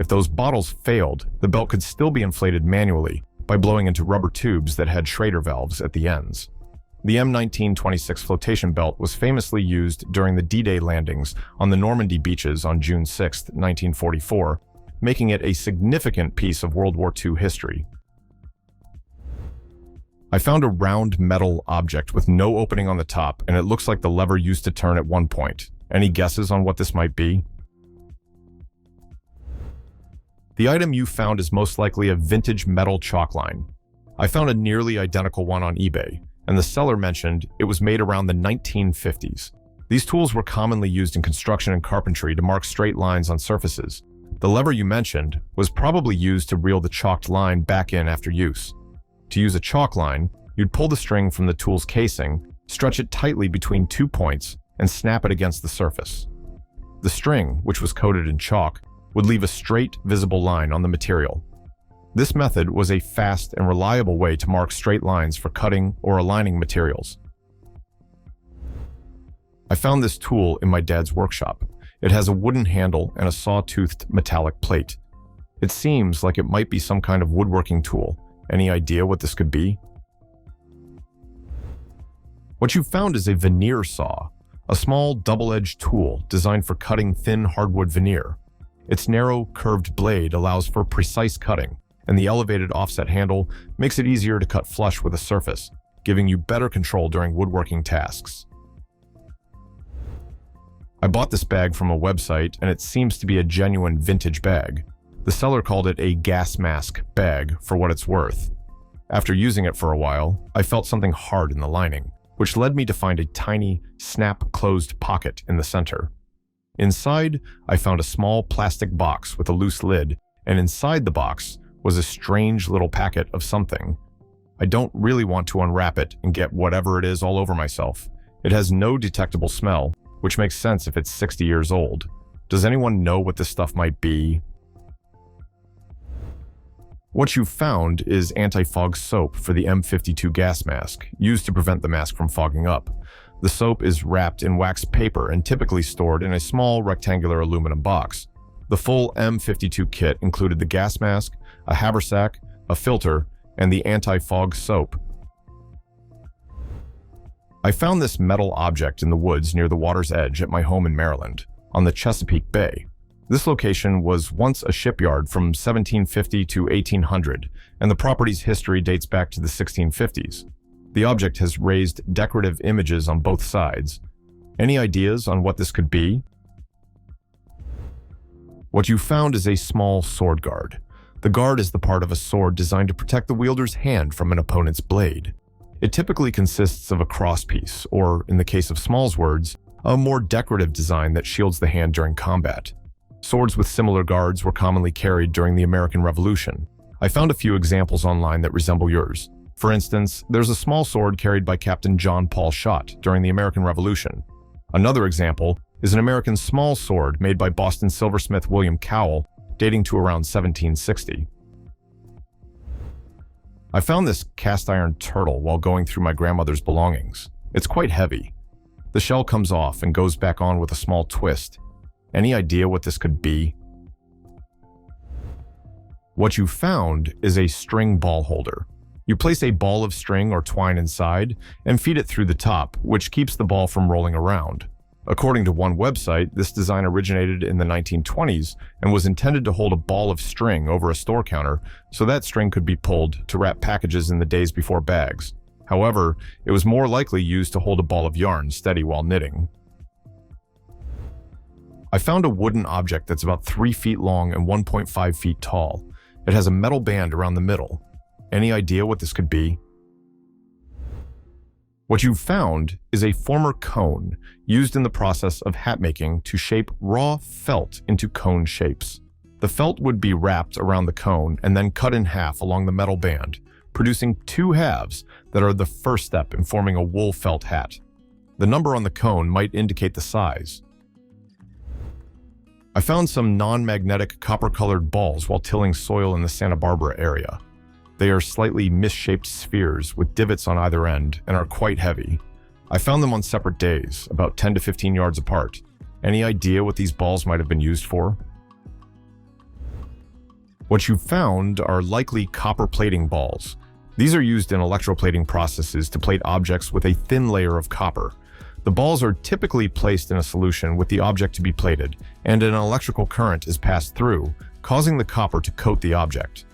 If those bottles failed, the belt could still be inflated manually by blowing into rubber tubes that had Schrader valves at the ends. The M1926 flotation belt was famously used during the D-Day landings on the Normandy beaches on June 6, 1944, making it a significant piece of World War II history. I found a round metal object with no opening on the top, and it looks like the lever used to turn at one point. Any guesses on what this might be? The item you found is most likely a vintage metal chalk line. I found a nearly identical one on eBay, and the seller mentioned it was made around the 1950s. These tools were commonly used in construction and carpentry to mark straight lines on surfaces. The lever you mentioned was probably used to reel the chalked line back in after use. To use a chalk line, you'd pull the string from the tool's casing, stretch it tightly between 2 points, and snap it against the surface. The string, which was coated in chalk, would leave a straight, visible line on the material. This method was a fast and reliable way to mark straight lines for cutting or aligning materials. I found this tool in my dad's workshop. It has a wooden handle and a saw-toothed metallic plate. It seems like it might be some kind of woodworking tool, Any idea what this could be? What you found is a veneer saw, a small double-edged tool designed for cutting thin hardwood veneer. Its narrow, curved blade allows for precise cutting, and the elevated offset handle makes it easier to cut flush with a surface, giving you better control during woodworking tasks. I bought this bag from a website, and it seems to be a genuine vintage bag. The seller called it a gas mask bag for what it's worth. After using it for a while, I felt something hard in the lining, which led me to find a tiny, snap-closed pocket in the center. Inside, I found a small plastic box with a loose lid, and inside the box was a strange little packet of something. I don't really want to unwrap it and get whatever it is all over myself. It has no detectable smell, which makes sense if it's 60 years old. Does anyone know what this stuff might be? What you found is anti-fog soap for the M52 gas mask, used to prevent the mask from fogging up. The soap is wrapped in wax paper and typically stored in a small rectangular aluminum box. The full M52 kit included the gas mask, a haversack, a filter, and the anti-fog soap. I found this metal object in the woods near the water's edge at my home in Maryland, on the Chesapeake Bay. This location was once a shipyard from 1750 to 1800, and the property's history dates back to the 1650s. The object has raised decorative images on both sides. Any ideas on what this could be? What you found is a small sword guard. The guard is the part of a sword designed to protect the wielder's hand from an opponent's blade. It typically consists of a crosspiece, or, in the case of small swords, a more decorative design that shields the hand during combat. Swords with similar guards were commonly carried during the American Revolution. I found a few examples online that resemble yours. For instance, there's a small sword carried by Captain John Paul Shott during the American Revolution. Another example is an American small sword made by Boston silversmith William Cowell, dating to around 1760. I found this cast iron turtle while going through my grandmother's belongings. It's quite heavy. The shell comes off and goes back on with a small twist. Any idea what this could be? What you found is a string ball holder. You place a ball of string or twine inside and feed it through the top, which keeps the ball from rolling around. According to one website, this design originated in the 1920s and was intended to hold a ball of string over a store counter so that string could be pulled to wrap packages in the days before bags. However, it was more likely used to hold a ball of yarn steady while knitting. I found a wooden object that's about 3 feet long and 1.5 feet tall. It has a metal band around the middle. Any idea what this could be? What you found is a former cone used in the process of hat making to shape raw felt into cone shapes. The felt would be wrapped around the cone and then cut in half along the metal band, producing 2 halves that are the first step in forming a wool felt hat. The number on the cone might indicate the size. I found some non-magnetic copper-colored balls while tilling soil in the Santa Barbara area. They are slightly misshaped spheres with divots on either end and are quite heavy. I found them on separate days, about 10 to 15 yards apart. Any idea what these balls might have been used for? What you found are likely copper plating balls. These are used in electroplating processes to plate objects with a thin layer of copper. The balls are typically placed in a solution with the object to be plated, and an electrical current is passed through, causing the copper to coat the object.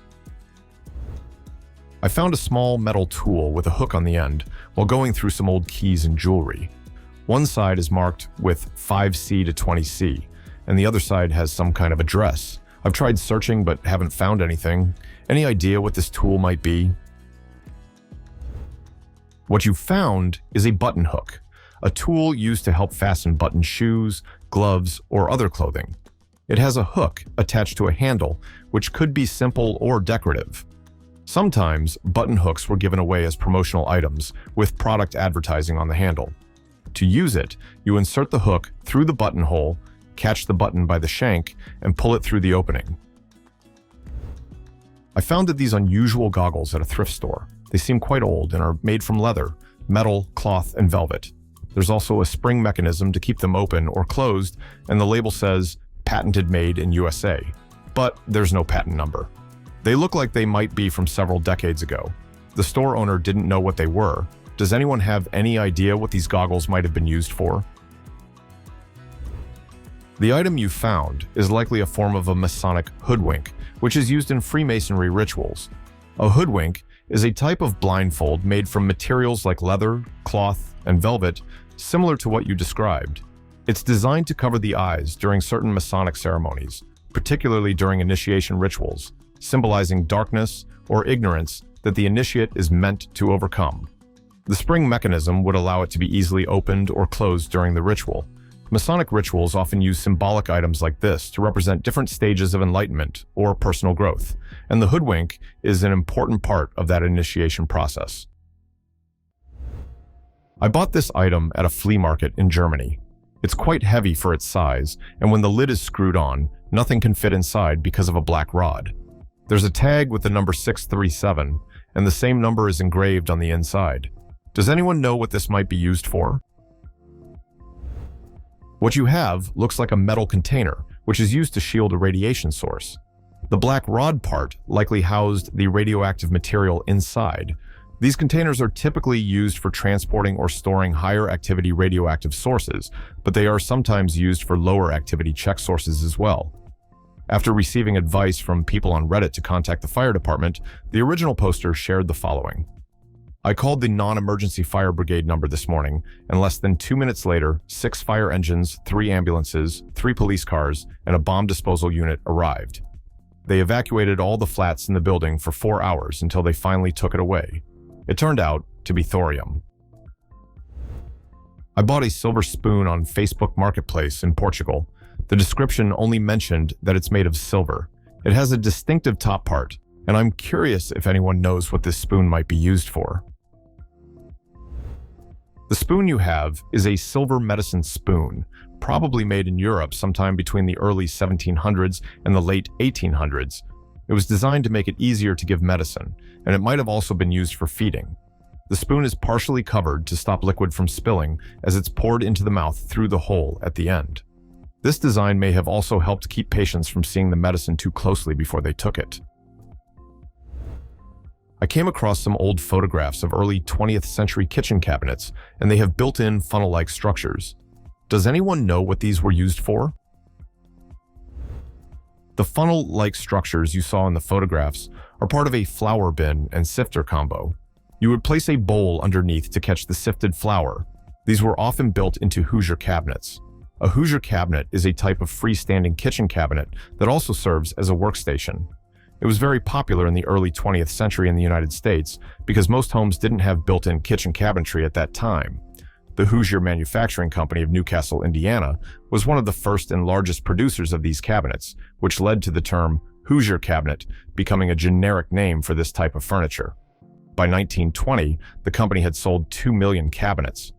I found a small metal tool with a hook on the end while going through some old keys and jewelry. One side is marked with 5C to 20C, and the other side has some kind of address. I've tried searching but haven't found anything. Any idea what this tool might be? What you found is a button hook, a tool used to help fasten button shoes, gloves, or other clothing. It has a hook attached to a handle, which could be simple or decorative. Sometimes, button hooks were given away as promotional items with product advertising on the handle. To use it, you insert the hook through the buttonhole, catch the button by the shank, and pull it through the opening. I found that these unusual goggles at a thrift store. They seem quite old and are made from leather, metal, cloth, and velvet. There's also a spring mechanism to keep them open or closed, and the label says, "Patented made in USA," but there's no patent number. They look like they might be from several decades ago. The store owner didn't know what they were. Does anyone have any idea what these goggles might have been used for? The item you found is likely a form of a Masonic hoodwink, which is used in Freemasonry rituals. A hoodwink is a type of blindfold made from materials like leather, cloth, and velvet, similar to what you described. It's designed to cover the eyes during certain Masonic ceremonies, particularly during initiation rituals, symbolizing darkness or ignorance that the initiate is meant to overcome. The spring mechanism would allow it to be easily opened or closed during the ritual. Masonic rituals often use symbolic items like this to represent different stages of enlightenment or personal growth, and the hoodwink is an important part of that initiation process. I bought this item at a flea market in Germany. It's quite heavy for its size, and when the lid is screwed on, nothing can fit inside because of a black rod. There's a tag with the number 637, and the same number is engraved on the inside. Does anyone know what this might be used for? What you have looks like a metal container, which is used to shield a radiation source. The black rod part likely housed the radioactive material inside. These containers are typically used for transporting or storing higher activity radioactive sources, but they are sometimes used for lower activity check sources as well. After receiving advice from people on Reddit to contact the fire department, the original poster shared the following. I called the non-emergency fire brigade number this morning, and less than 2 minutes later, 6 fire engines, 3 ambulances, 3 police cars, and a bomb disposal unit arrived. They evacuated all the flats in the building for 4 hours until they finally took it away. It turned out to be thorium. I bought a silver spoon on Facebook Marketplace in Portugal. The description only mentioned that it's made of silver. It has a distinctive top part, and I'm curious if anyone knows what this spoon might be used for. The spoon you have is a silver medicine spoon, probably made in Europe sometime between the early 1700s and the late 1800s. It was designed to make it easier to give medicine, and it might have also been used for feeding. The spoon is partially covered to stop liquid from spilling as it's poured into the mouth through the hole at the end. This design may have also helped keep patients from seeing the medicine too closely before they took it. I came across some old photographs of early 20th century kitchen cabinets, and they have built-in funnel-like structures. Does anyone know what these were used for? The funnel-like structures you saw in the photographs are part of a flour bin and sifter combo. You would place a bowl underneath to catch the sifted flour. These were often built into Hoosier cabinets. A Hoosier cabinet is a type of freestanding kitchen cabinet that also serves as a workstation. It was very popular in the early 20th century in the United States because most homes didn't have built-in kitchen cabinetry at that time. The Hoosier Manufacturing Company of Newcastle, Indiana, was one of the first and largest producers of these cabinets, which led to the term Hoosier cabinet becoming a generic name for this type of furniture. By 1920, the company had sold 2 million cabinets.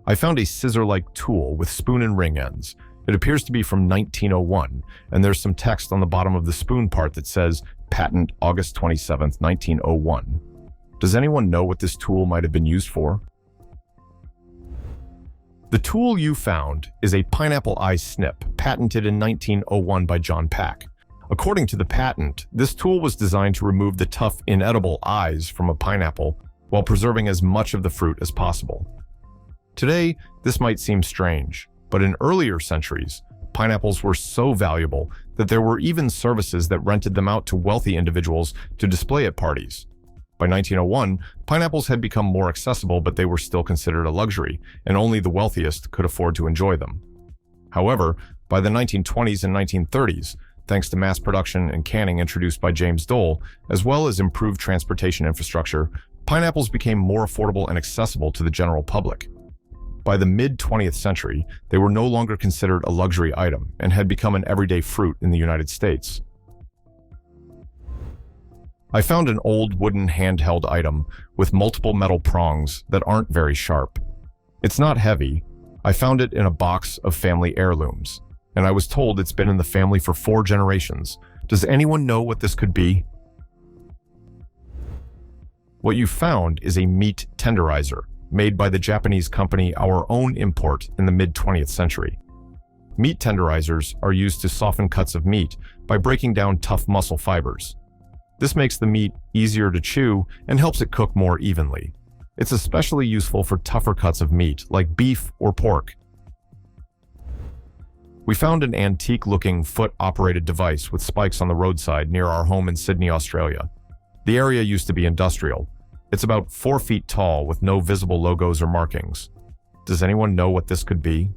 I found a scissor-like tool with spoon and ring ends. It appears to be from 1901, and there's some text on the bottom of the spoon part that says, Patent August 27, 1901. Does anyone know what this tool might have been used for? The tool you found is a pineapple eye snip, patented in 1901 by John Pack. According to the patent, this tool was designed to remove the tough, inedible eyes from a pineapple while preserving as much of the fruit as possible. Today, this might seem strange, but in earlier centuries, pineapples were so valuable that there were even services that rented them out to wealthy individuals to display at parties. By 1901, pineapples had become more accessible, but they were still considered a luxury, and only the wealthiest could afford to enjoy them. However, by the 1920s and 1930s, thanks to mass production and canning introduced by James Dole, as well as improved transportation infrastructure, pineapples became more affordable and accessible to the general public. By the mid-20th century, they were no longer considered a luxury item and had become an everyday fruit in the United States. I found an old wooden handheld item with multiple metal prongs that aren't very sharp. It's not heavy. I found it in a box of family heirlooms, and I was told it's been in the family for 4 generations. Does anyone know what this could be? What you found is a meat tenderizer, made by the Japanese company Our Own Import in the mid-20th century. Meat tenderizers are used to soften cuts of meat by breaking down tough muscle fibers. This makes the meat easier to chew and helps it cook more evenly. It's especially useful for tougher cuts of meat, like beef or pork. We found an antique-looking foot-operated device with spikes on the roadside near our home in Sydney, Australia. The area used to be industrial. It's about 4 feet tall with no visible logos or markings. Does anyone know what this could be?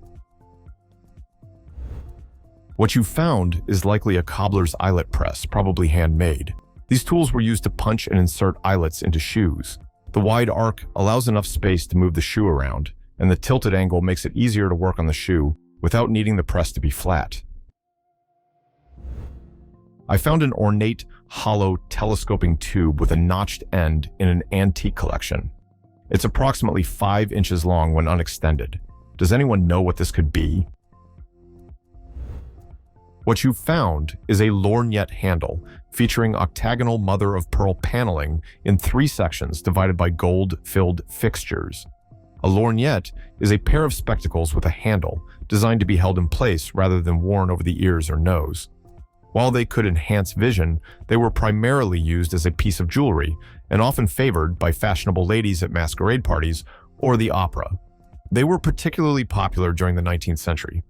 What you found is likely a cobbler's eyelet press, probably handmade. These tools were used to punch and insert eyelets into shoes. The wide arc allows enough space to move the shoe around, and the tilted angle makes it easier to work on the shoe without needing the press to be flat. I found an ornate, hollow, telescoping tube with a notched end in an antique collection. It's approximately 5 inches long when unextended. Does anyone know what this could be? What you found is a lorgnette handle featuring octagonal mother-of-pearl paneling in 3 sections divided by gold-filled fixtures. A lorgnette is a pair of spectacles with a handle designed to be held in place rather than worn over the ears or nose. While they could enhance vision, they were primarily used as a piece of jewelry and often favored by fashionable ladies at masquerade parties or the opera. They were particularly popular during the 19th century.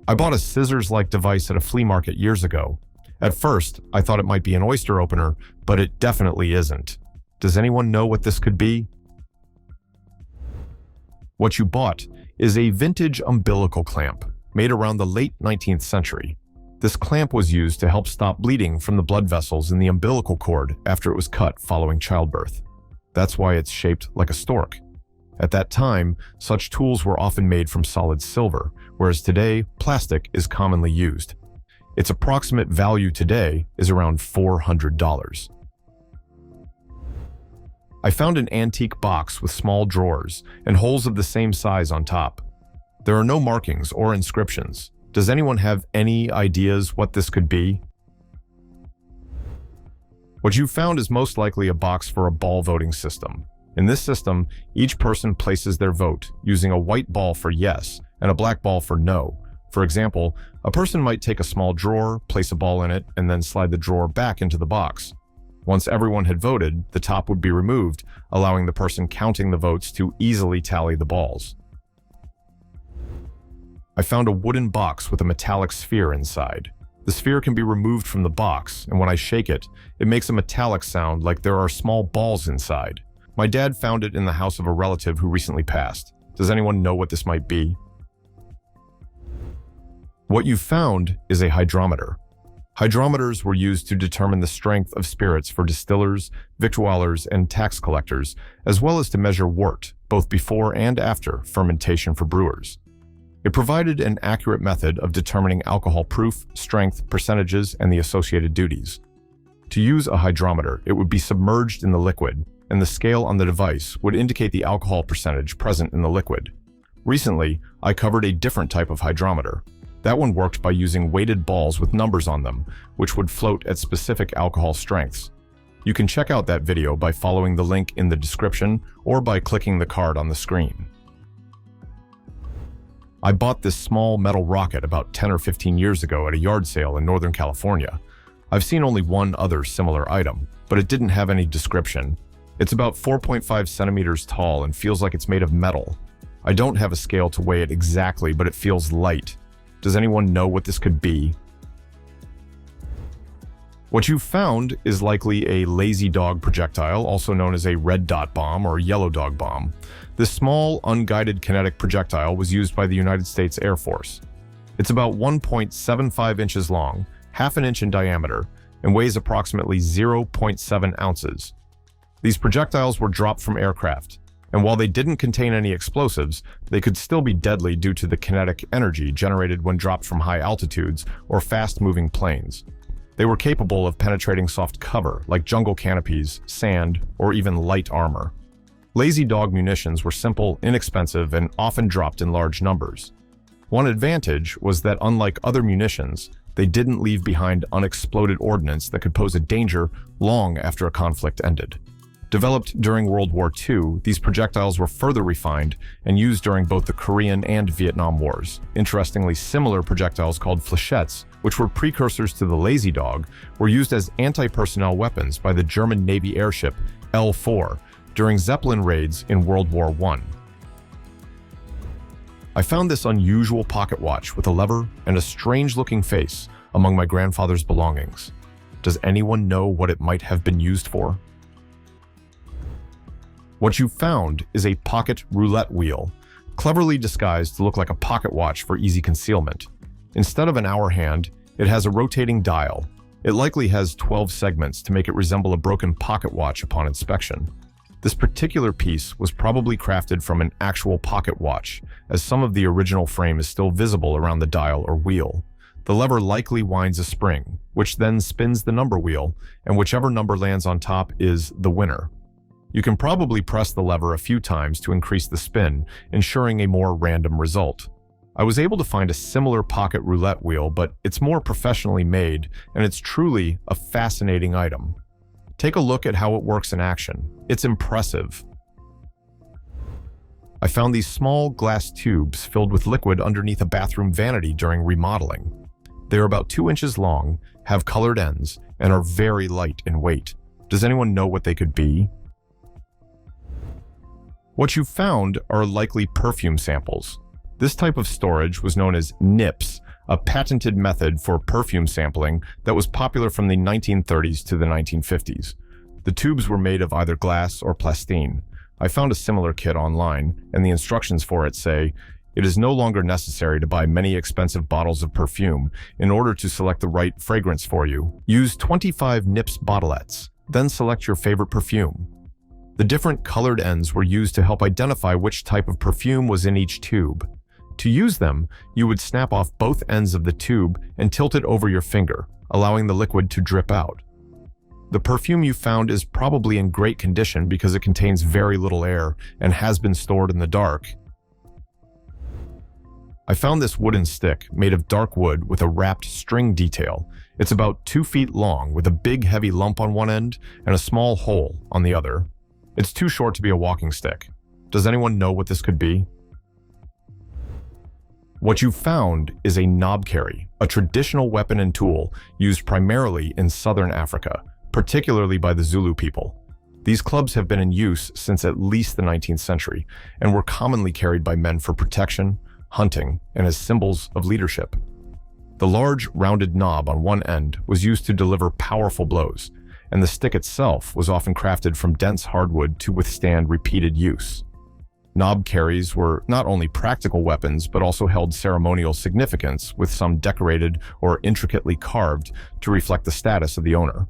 I bought a scissors-like device at a flea market years ago. At first, I thought it might be an oyster opener, but it definitely isn't. Does anyone know what this could be? What you bought is a vintage umbilical clamp made around the late 19th century. This clamp was used to help stop bleeding from the blood vessels in the umbilical cord after it was cut following childbirth. That's why it's shaped like a stork. At that time, such tools were often made from solid silver, whereas today, plastic is commonly used. Its approximate value today is around $400. I found an antique box with small drawers and holes of the same size on top. There are no markings or inscriptions. Does anyone have any ideas what this could be? What you found is most likely a box for a ball voting system. In this system, each person places their vote using a white ball for yes and a black ball for no. For example, a person might take a small drawer, place a ball in it, and then slide the drawer back into the box. Once everyone had voted, the top would be removed, allowing the person counting the votes to easily tally the balls. I found a wooden box with a metallic sphere inside. The sphere can be removed from the box, and when I shake it, it makes a metallic sound like there are small balls inside. My dad found it in the house of a relative who recently passed. Does anyone know what this might be? What you found is a hydrometer. Hydrometers were used to determine the strength of spirits for distillers, victuallers, and tax collectors, as well as to measure wort, both before and after fermentation for brewers. It provided an accurate method of determining alcohol proof, strength, percentages, and the associated duties. To use a hydrometer, it would be submerged in the liquid, and the scale on the device would indicate the alcohol percentage present in the liquid. Recently, I covered a different type of hydrometer. That one worked by using weighted balls with numbers on them, which would float at specific alcohol strengths. You can check out that video by following the link in the description or by clicking the card on the screen. I bought this small metal rocket about 10 or 15 years ago at a yard sale in Northern California. I've seen only one other similar item, but it didn't have any description. It's about 4.5 centimeters tall and feels like it's made of metal. I don't have a scale to weigh it exactly, but it feels light. Does anyone know what this could be? What you found is likely a lazy dog projectile, also known as a red dot bomb or yellow dog bomb. This small, unguided kinetic projectile was used by the United States Air Force. It's about 1.75 inches long, half an inch in diameter, and weighs approximately 0.7 ounces. These projectiles were dropped from aircraft, and while they didn't contain any explosives, they could still be deadly due to the kinetic energy generated when dropped from high altitudes or fast-moving planes. They were capable of penetrating soft cover, like jungle canopies, sand, or even light armor. Lazy dog munitions were simple, inexpensive, and often dropped in large numbers. One advantage was that unlike other munitions, they didn't leave behind unexploded ordnance that could pose a danger long after a conflict ended. Developed during World War II, these projectiles were further refined and used during both the Korean and Vietnam Wars. Interestingly, similar projectiles called flechettes, which were precursors to the lazy dog, were used as anti-personnel weapons by the German Navy airship L-4 during Zeppelin raids in World War I. I found this unusual pocket watch with a lever and a strange-looking face among my grandfather's belongings. Does anyone know what it might have been used for? What you found is a pocket roulette wheel, cleverly disguised to look like a pocket watch for easy concealment. Instead of an hour hand, it has a rotating dial. It likely has 12 segments to make it resemble a broken pocket watch upon inspection. This particular piece was probably crafted from an actual pocket watch, as some of the original frame is still visible around the dial or wheel. The lever likely winds a spring, which then spins the number wheel, and whichever number lands on top is the winner. You can probably press the lever a few times to increase the spin, ensuring a more random result. I was able to find a similar pocket roulette wheel, but it's more professionally made, and it's truly a fascinating item. Take a look at how it works in action. It's impressive. I found these small glass tubes filled with liquid underneath a bathroom vanity during remodeling. They are about 2 inches long, have colored ends, and are very light in weight. Does anyone know what they could be? What you found are likely perfume samples. This type of storage was known as nips, a patented method for perfume sampling that was popular from the 1930s to the 1950s. The tubes were made of either glass or plastine. I found a similar kit online, and the instructions for it say, "It is no longer necessary to buy many expensive bottles of perfume in order to select the right fragrance for you. Use 25 nips bottlettes, then select your favorite perfume." The different colored ends were used to help identify which type of perfume was in each tube. To use them, you would snap off both ends of the tube and tilt it over your finger, allowing the liquid to drip out. The perfume you found is probably in great condition because it contains very little air and has been stored in the dark. I found this wooden stick made of dark wood with a wrapped string detail. It's about 2 feet long with a big heavy lump on one end and a small hole on the other. It's too short to be a walking stick. Does anyone know what this could be? What you found is a knob carry, a traditional weapon and tool used primarily in southern Africa, particularly by the Zulu people. These clubs have been in use since at least the 19th century and were commonly carried by men for protection, hunting, and as symbols of leadership. The large, rounded knob on one end was used to deliver powerful blows, and the stick itself was often crafted from dense hardwood to withstand repeated use. Knob carries were not only practical weapons, but also held ceremonial significance, with some decorated or intricately carved to reflect the status of the owner.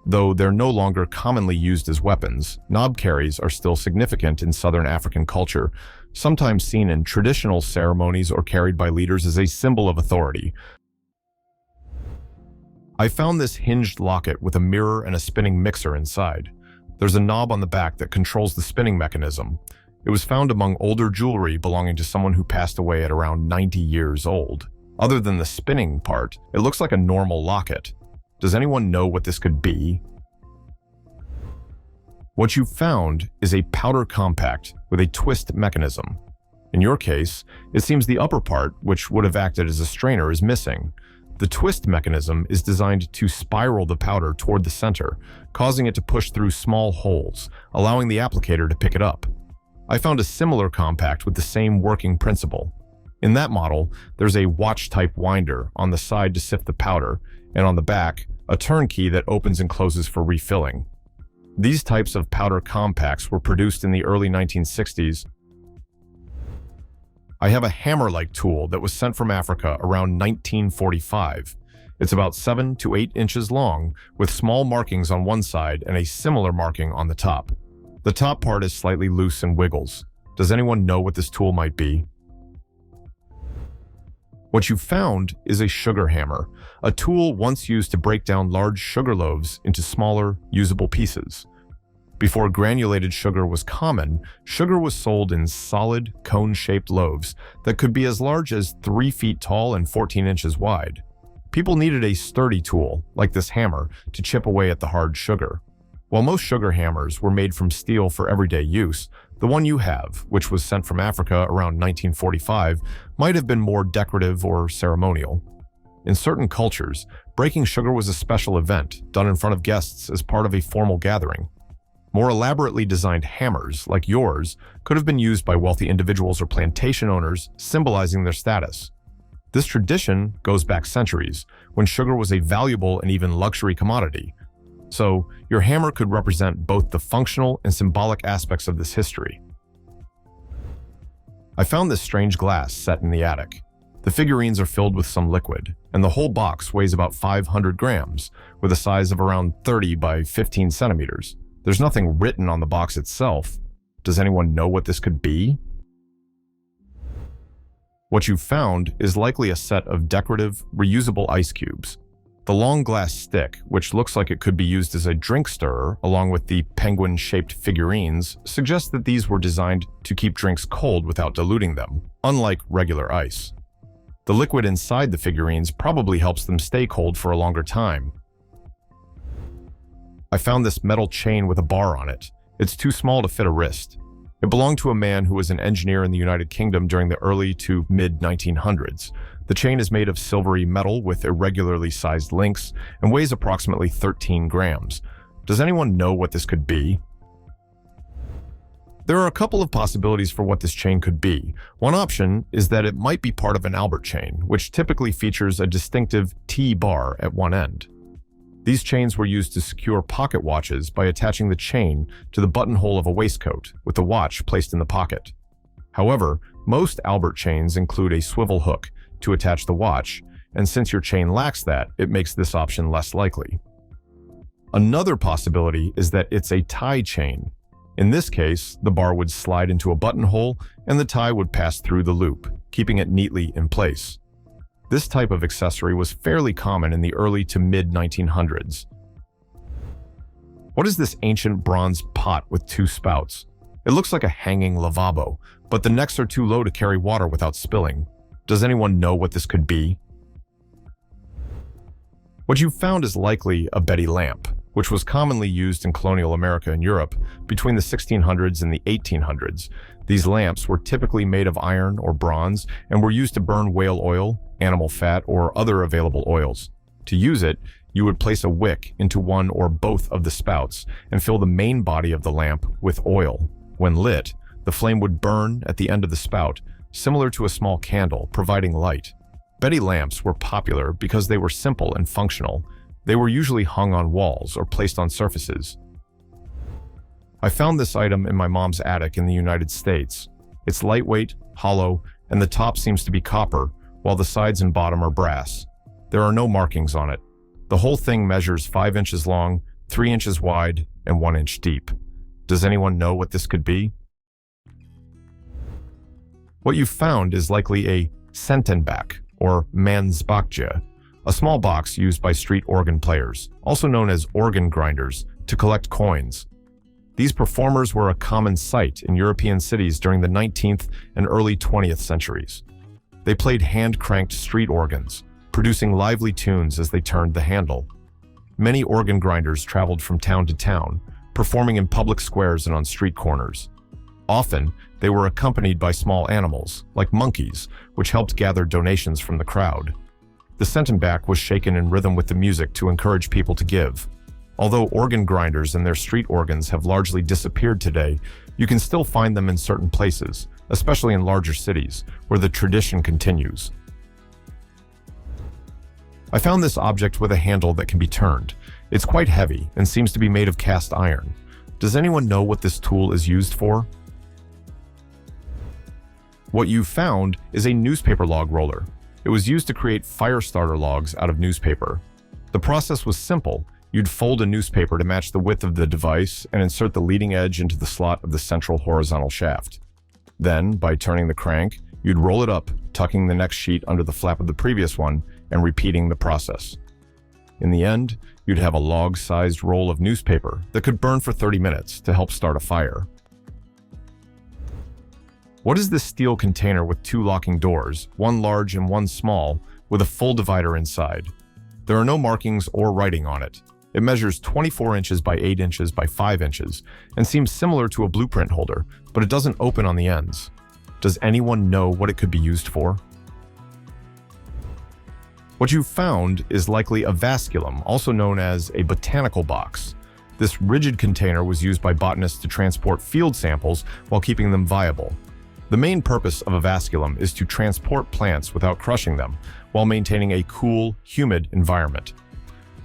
Though they're no longer commonly used as weapons, knob carries are still significant in Southern African culture, sometimes seen in traditional ceremonies or carried by leaders as a symbol of authority. I found this hinged locket with a mirror and a spinning mixer inside. There's a knob on the back that controls the spinning mechanism. It was found among older jewelry belonging to someone who passed away at around 90 years old. Other than the spinning part, it looks like a normal locket. Does anyone know what this could be? What you found is a powder compact with a twist mechanism. In your case, it seems the upper part, which would have acted as a strainer, is missing. The twist mechanism is designed to spiral the powder toward the center, causing it to push through small holes, allowing the applicator to pick it up. I found a similar compact with the same working principle. In that model, there's a watch-type winder on the side to sift the powder, and on the back, a turnkey that opens and closes for refilling. These types of powder compacts were produced in the early 1960s. I have a hammer-like tool that was sent from Africa around 1945. It's about 7 to 8 inches long, with small markings on one side and a similar marking on the top. The top part is slightly loose and wiggles. Does anyone know what this tool might be? What you found is a sugar hammer, a tool once used to break down large sugar loaves into smaller, usable pieces. Before granulated sugar was common, sugar was sold in solid, cone-shaped loaves that could be as large as 3 feet tall and 14 inches wide. People needed a sturdy tool, like this hammer, to chip away at the hard sugar. While most sugar hammers were made from steel for everyday use, the one you have, which was sent from Africa around 1945, might have been more decorative or ceremonial. In certain cultures, breaking sugar was a special event done in front of guests as part of a formal gathering. More elaborately designed hammers, like yours, could have been used by wealthy individuals or plantation owners, symbolizing their status. This tradition goes back centuries, when sugar was a valuable and even luxury commodity. So, your hammer could represent both the functional and symbolic aspects of this history. I found this strange glass set in the attic. The figurines are filled with some liquid, and the whole box weighs about 500 grams, with a size of around 30 by 15 centimeters. There's nothing written on the box itself. Does anyone know what this could be? What you found is likely a set of decorative, reusable ice cubes. The long glass stick, which looks like it could be used as a drink stirrer, along with the penguin-shaped figurines, suggests that these were designed to keep drinks cold without diluting them, unlike regular ice. The liquid inside the figurines probably helps them stay cold for a longer time. I found this metal chain with a bar on it. It's too small to fit a wrist. It belonged to a man who was an engineer in the United Kingdom during the early to mid-1900s. The chain is made of silvery metal with irregularly sized links and weighs approximately 13 grams. Does anyone know what this could be? There are a couple of possibilities for what this chain could be. One option is that it might be part of an Albert chain, which typically features a distinctive T-bar at one end. These chains were used to secure pocket watches by attaching the chain to the buttonhole of a waistcoat, with the watch placed in the pocket. However, most Albert chains include a swivel hook to attach the watch, and since your chain lacks that, it makes this option less likely. Another possibility is that it's a tie chain. In this case, the bar would slide into a buttonhole and the tie would pass through the loop, keeping it neatly in place. This type of accessory was fairly common in the early to mid-1900s. What is this ancient bronze pot with two spouts? It looks like a hanging lavabo, but the necks are too low to carry water without spilling. Does anyone know what this could be? What you found is likely a Betty lamp, which was commonly used in colonial America and Europe between the 1600s and the 1800s. These lamps were typically made of iron or bronze and were used to burn whale oil, animal fat, or other available oils. To use it, you would place a wick into one or both of the spouts and fill the main body of the lamp with oil. When lit, the flame would burn at the end of the spout, similar to a small candle, providing light. Betty lamps were popular because they were simple and functional. They were usually hung on walls or placed on surfaces. I found this item in my mom's attic in the United States. It's lightweight, hollow, and the top seems to be copper, while the sides and bottom are brass. There are no markings on it. The whole thing measures 5 inches long, 3 inches wide, and 1 inch deep. Does anyone know what this could be? What you found is likely a centenbak, or mansbachje, a small box used by street organ players, also known as organ grinders, to collect coins. These performers were a common sight in European cities during the 19th and early 20th centuries. They played hand-cranked street organs, producing lively tunes as they turned the handle. Many organ grinders traveled from town to town, performing in public squares and on street corners. Often, they were accompanied by small animals, like monkeys, which helped gather donations from the crowd. The centenbak was shaken in rhythm with the music to encourage people to give. Although organ grinders and their street organs have largely disappeared today, you can still find them in certain places, especially in larger cities, where the tradition continues. I found this object with a handle that can be turned. It's quite heavy and seems to be made of cast iron. Does anyone know what this tool is used for? What you found is a newspaper log roller. It was used to create fire starter logs out of newspaper. The process was simple. You'd fold a newspaper to match the width of the device and insert the leading edge into the slot of the central horizontal shaft. Then, by turning the crank, you'd roll it up, tucking the next sheet under the flap of the previous one and repeating the process. In the end, you'd have a log-sized roll of newspaper that could burn for 30 minutes to help start a fire. What is this steel container with 2 locking doors, one large and one small, with a full divider inside? There are no markings or writing on it. It measures 24 inches by 8 inches by 5 inches and seems similar to a blueprint holder, but it doesn't open on the ends. Does anyone know what it could be used for? What you found is likely a vasculum, also known as a botanical box. This rigid container was used by botanists to transport field samples while keeping them viable. The main purpose of a vasculum is to transport plants without crushing them, while maintaining a cool, humid environment.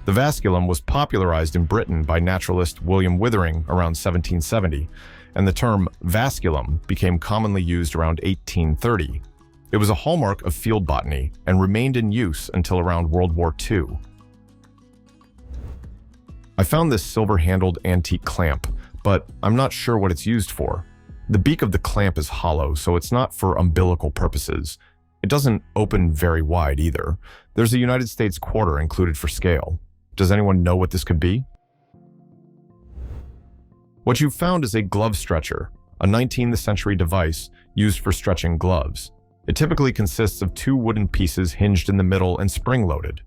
The vasculum was popularized in Britain by naturalist William Withering around 1770, and the term vasculum became commonly used around 1830. It was a hallmark of field botany and remained in use until around World War II. I found this silver-handled antique clamp, but I'm not sure what it's used for. The beak of the clamp is hollow, so it's not for umbilical purposes. It doesn't open very wide either. There's a United States quarter included for scale. Does anyone know what this could be? What you found is a glove stretcher, a 19th century device used for stretching gloves. It typically consists of 2 wooden pieces hinged in the middle and spring-loaded.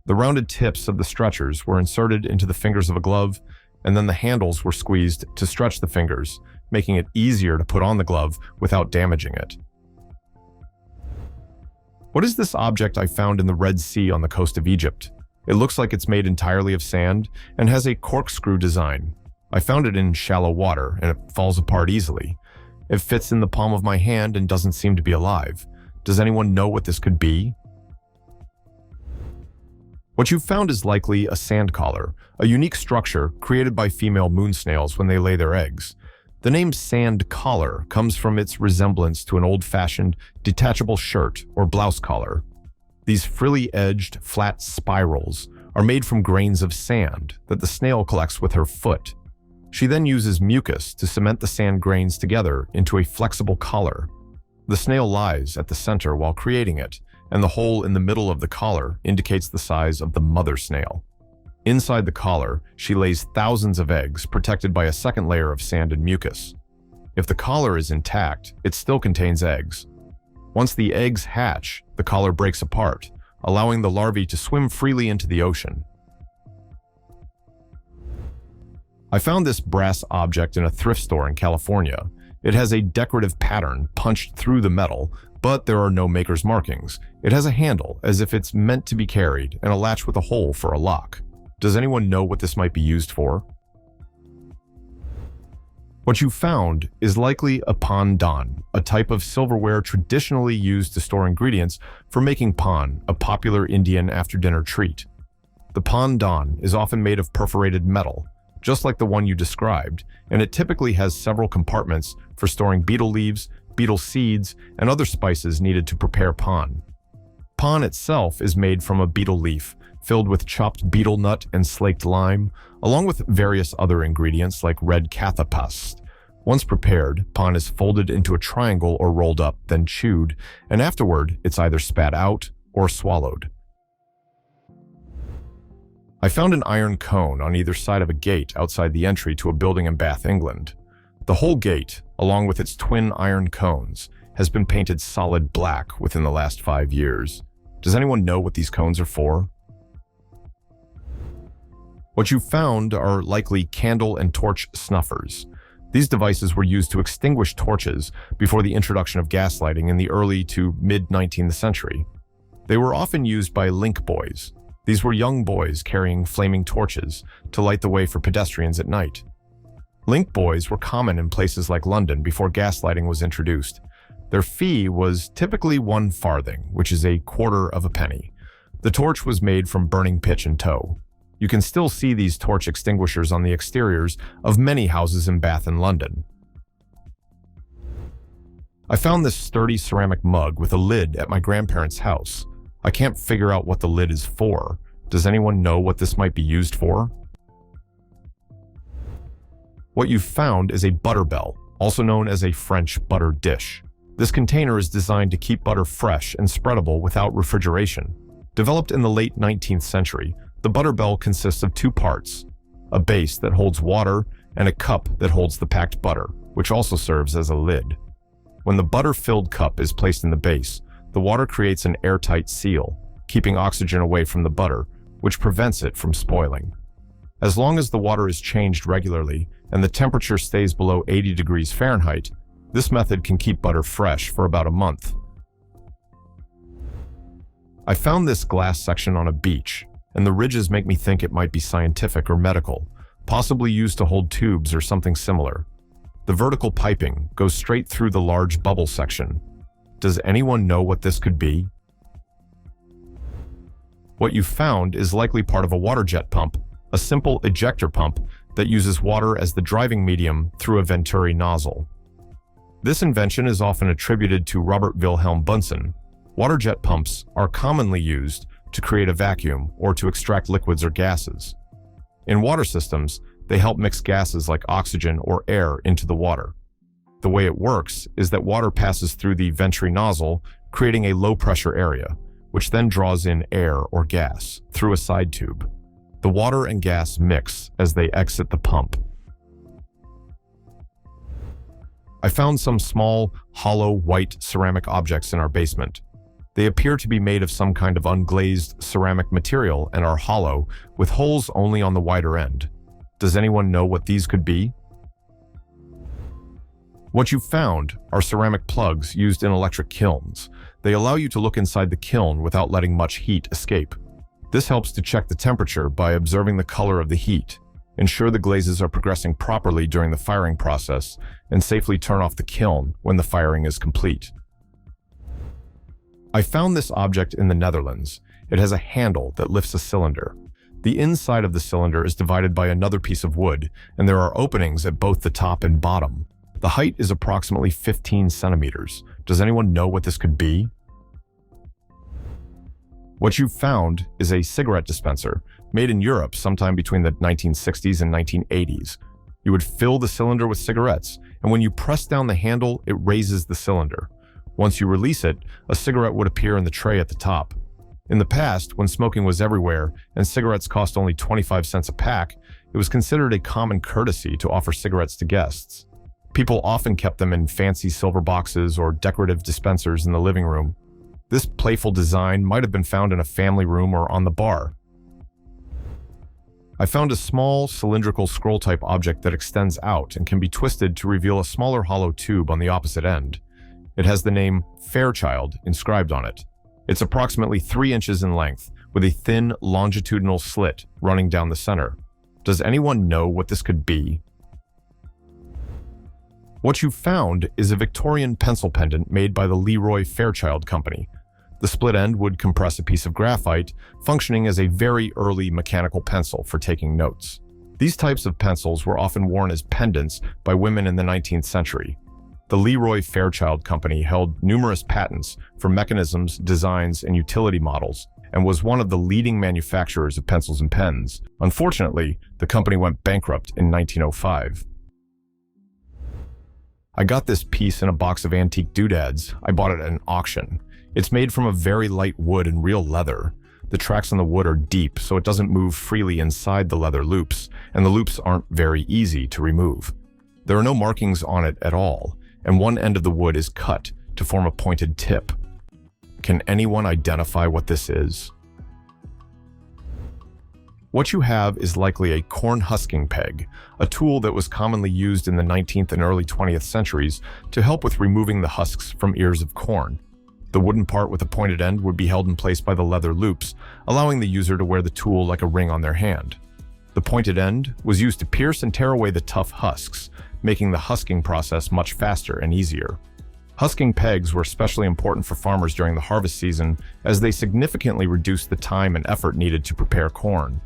The rounded tips of the stretchers were inserted into the fingers of a glove, and then the handles were squeezed to stretch the fingers, making it easier to put on the glove without damaging it. What is this object I found in the Red Sea on the coast of Egypt? It looks like it's made entirely of sand and has a corkscrew design. I found it in shallow water, and it falls apart easily. It fits in the palm of my hand and doesn't seem to be alive. Does anyone know what this could be? What you found is likely a sand collar, a unique structure created by female moon snails when they lay their eggs. The name sand collar comes from its resemblance to an old-fashioned detachable shirt or blouse collar. These frilly-edged, flat spirals are made from grains of sand that the snail collects with her foot. She then uses mucus to cement the sand grains together into a flexible collar. The snail lies at the center while creating it, and the hole in the middle of the collar indicates the size of the mother snail. Inside the collar, she lays thousands of eggs protected by a second layer of sand and mucus. If the collar is intact, it still contains eggs. Once the eggs hatch, the collar breaks apart, allowing the larvae to swim freely into the ocean. I found this brass object in a thrift store in California. It has a decorative pattern punched through the metal, but there are no maker's markings. It has a handle, as if it's meant to be carried, and a latch with a hole for a lock. Does anyone know what this might be used for? What you found is likely a pan dan, a type of silverware traditionally used to store ingredients for making pan, a popular Indian after-dinner treat. The pan dan is often made of perforated metal, just like the one you described, and it typically has several compartments for storing betel leaves, betel seeds, and other spices needed to prepare pan. Pan itself is made from a betel leaf, filled with chopped betel nut and slaked lime, along with various other ingredients like red katha past. Once prepared, pan is folded into a triangle or rolled up, then chewed, and afterward it's either spat out or swallowed. I found an iron cone on either side of a gate outside the entry to a building in Bath, England. The whole gate, along with its twin iron cones, has been painted solid black within the last 5 years. Does anyone know what these cones are for? What you found are likely candle and torch snuffers. These devices were used to extinguish torches before the introduction of gaslighting in the early to mid-19th century. They were often used by link boys. These were young boys carrying flaming torches to light the way for pedestrians at night. Link boys were common in places like London before gaslighting was introduced. Their fee was typically 1 farthing, which is a quarter of a penny. The torch was made from burning pitch and tow. You can still see these torch extinguishers on the exteriors of many houses in Bath and London. I found this sturdy ceramic mug with a lid at my grandparents' house. I can't figure out what the lid is for. Does anyone know what this might be used for? What you've found is a butter bell, also known as a French butter dish. This container is designed to keep butter fresh and spreadable without refrigeration. Developed in the late 19th century, the butter bell consists of 2 parts, a base that holds water and a cup that holds the packed butter, which also serves as a lid. When the butter-filled cup is placed in the base, the water creates an airtight seal, keeping oxygen away from the butter, which prevents it from spoiling. As long as the water is changed regularly and the temperature stays below 80 degrees Fahrenheit, this method can keep butter fresh for about a month. I found this glass section on a beach, and the ridges make me think it might be scientific or medical, possibly used to hold tubes or something similar. The vertical piping goes straight through the large bubble section. Does anyone know what this could be? What you found is likely part of a water jet pump, a simple ejector pump that uses water as the driving medium through a Venturi nozzle. This invention is often attributed to Robert Wilhelm Bunsen. Water jet pumps are commonly used to create a vacuum or to extract liquids or gases. In water systems, they help mix gases like oxygen or air into the water. The way it works is that water passes through the Venturi nozzle, creating a low-pressure area, which then draws in air or gas through a side tube. The water and gas mix as they exit the pump. I found some small, hollow, white ceramic objects in our basement. They appear to be made of some kind of unglazed ceramic material and are hollow, with holes only on the wider end. Does anyone know what these could be? What you found are ceramic plugs used in electric kilns. They allow you to look inside the kiln without letting much heat escape. This helps to check the temperature by observing the color of the heat, ensure the glazes are progressing properly during the firing process, and safely turn off the kiln when the firing is complete. I found this object in the Netherlands. It has a handle that lifts a cylinder. The inside of the cylinder is divided by another piece of wood, and there are openings at both the top and bottom. The height is approximately 15 centimeters. Does anyone know what this could be? What you found is a cigarette dispenser, made in Europe sometime between the 1960s and 1980s. You would fill the cylinder with cigarettes, and when you press down the handle, it raises the cylinder. Once you release it, a cigarette would appear in the tray at the top. In the past, when smoking was everywhere and cigarettes cost only 25 cents a pack, it was considered a common courtesy to offer cigarettes to guests. People often kept them in fancy silver boxes or decorative dispensers in the living room. This playful design might have been found in a family room or on the bar. I found a small, cylindrical scroll-type object that extends out and can be twisted to reveal a smaller hollow tube on the opposite end. It has the name Fairchild inscribed on it. It's approximately 3 inches in length, with a thin, longitudinal slit running down the center. Does anyone know what this could be? What you found is a Victorian pencil pendant made by the Leroy Fairchild Company. The split end would compress a piece of graphite, functioning as a very early mechanical pencil for taking notes. These types of pencils were often worn as pendants by women in the 19th century. The Leroy Fairchild Company held numerous patents for mechanisms, designs, and utility models, and was one of the leading manufacturers of pencils and pens. Unfortunately, the company went bankrupt in 1905. I got this piece in a box of antique doodads. I bought it at an auction. It's made from a very light wood and real leather. The tracks on the wood are deep, so it doesn't move freely inside the leather loops, and the loops aren't very easy to remove. There are no markings on it at all, and one end of the wood is cut to form a pointed tip. Can anyone identify what this is? What you have is likely a corn husking peg, a tool that was commonly used in the 19th and early 20th centuries to help with removing the husks from ears of corn. The wooden part with a pointed end would be held in place by the leather loops, allowing the user to wear the tool like a ring on their hand. The pointed end was used to pierce and tear away the tough husks, making the husking process much faster and easier. Husking pegs were especially important for farmers during the harvest season, as they significantly reduced the time and effort needed to prepare corn.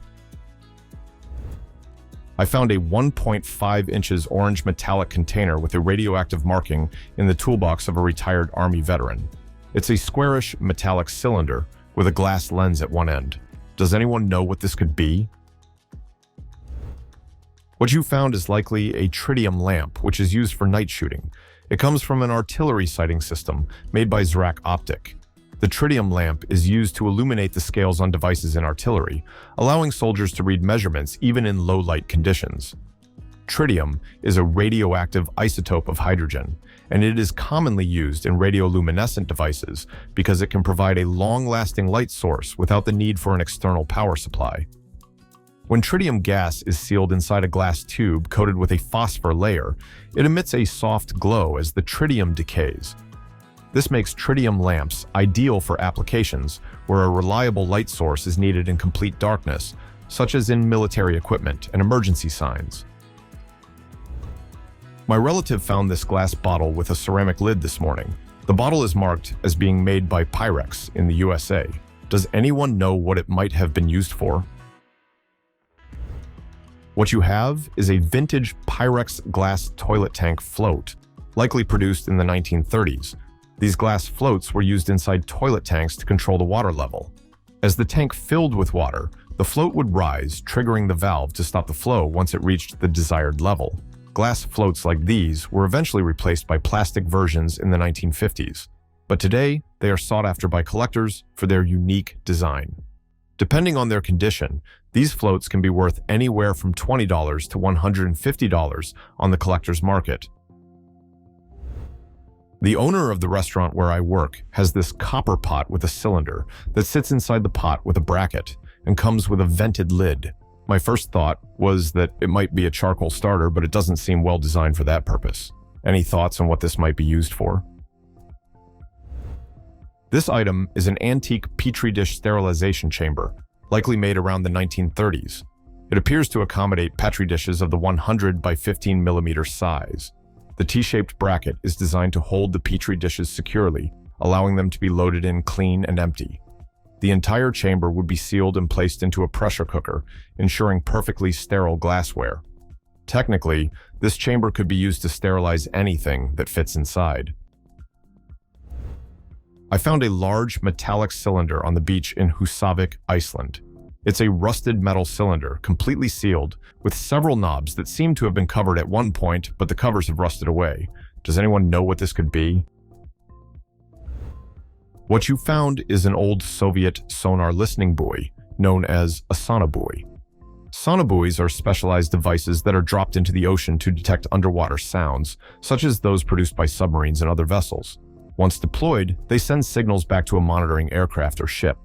I found a 1.5 inches orange metallic container with a radioactive marking in the toolbox of a retired Army veteran. It's a squarish metallic cylinder with a glass lens at one end. Does anyone know what this could be? What you found is likely a tritium lamp, which is used for night shooting. It comes from an artillery sighting system made by Zrak Optic. The tritium lamp is used to illuminate the scales on devices in artillery, allowing soldiers to read measurements even in low light conditions. Tritium is a radioactive isotope of hydrogen, and it is commonly used in radioluminescent devices because it can provide a long-lasting light source without the need for an external power supply. When tritium gas is sealed inside a glass tube coated with a phosphor layer, it emits a soft glow as the tritium decays. This makes tritium lamps ideal for applications where a reliable light source is needed in complete darkness, such as in military equipment and emergency signs. My relative found this glass bottle with a ceramic lid this morning. The bottle is marked as being made by Pyrex in the USA. Does anyone know what it might have been used for? What you have is a vintage Pyrex glass toilet tank float, likely produced in the 1930s. These glass floats were used inside toilet tanks to control the water level. As the tank filled with water, the float would rise, triggering the valve to stop the flow once it reached the desired level. Glass floats like these were eventually replaced by plastic versions in the 1950s, but today they are sought after by collectors for their unique design. Depending on their condition, these floats can be worth anywhere from $20 to $150 on the collector's market. The owner of the restaurant where I work has this copper pot with a cylinder that sits inside the pot with a bracket and comes with a vented lid. My first thought was that it might be a charcoal starter, but it doesn't seem well designed for that purpose. Any thoughts on what this might be used for? This item is an antique petri dish sterilization chamber, likely made around the 1930s. It appears to accommodate petri dishes of the 100 by 15 millimeter size. The T-shaped bracket is designed to hold the petri dishes securely, allowing them to be loaded in clean and empty. The entire chamber would be sealed and placed into a pressure cooker, ensuring perfectly sterile glassware. Technically, this chamber could be used to sterilize anything that fits inside. I found a large metallic cylinder on the beach in Husavik, Iceland. It's a rusted metal cylinder, completely sealed, with several knobs that seem to have been covered at one point, but the covers have rusted away. Does anyone know what this could be? What you found is an old Soviet sonar listening buoy, known as a sonobuoy. Sonobuoys are specialized devices that are dropped into the ocean to detect underwater sounds, such as those produced by submarines and other vessels. Once deployed, they send signals back to a monitoring aircraft or ship.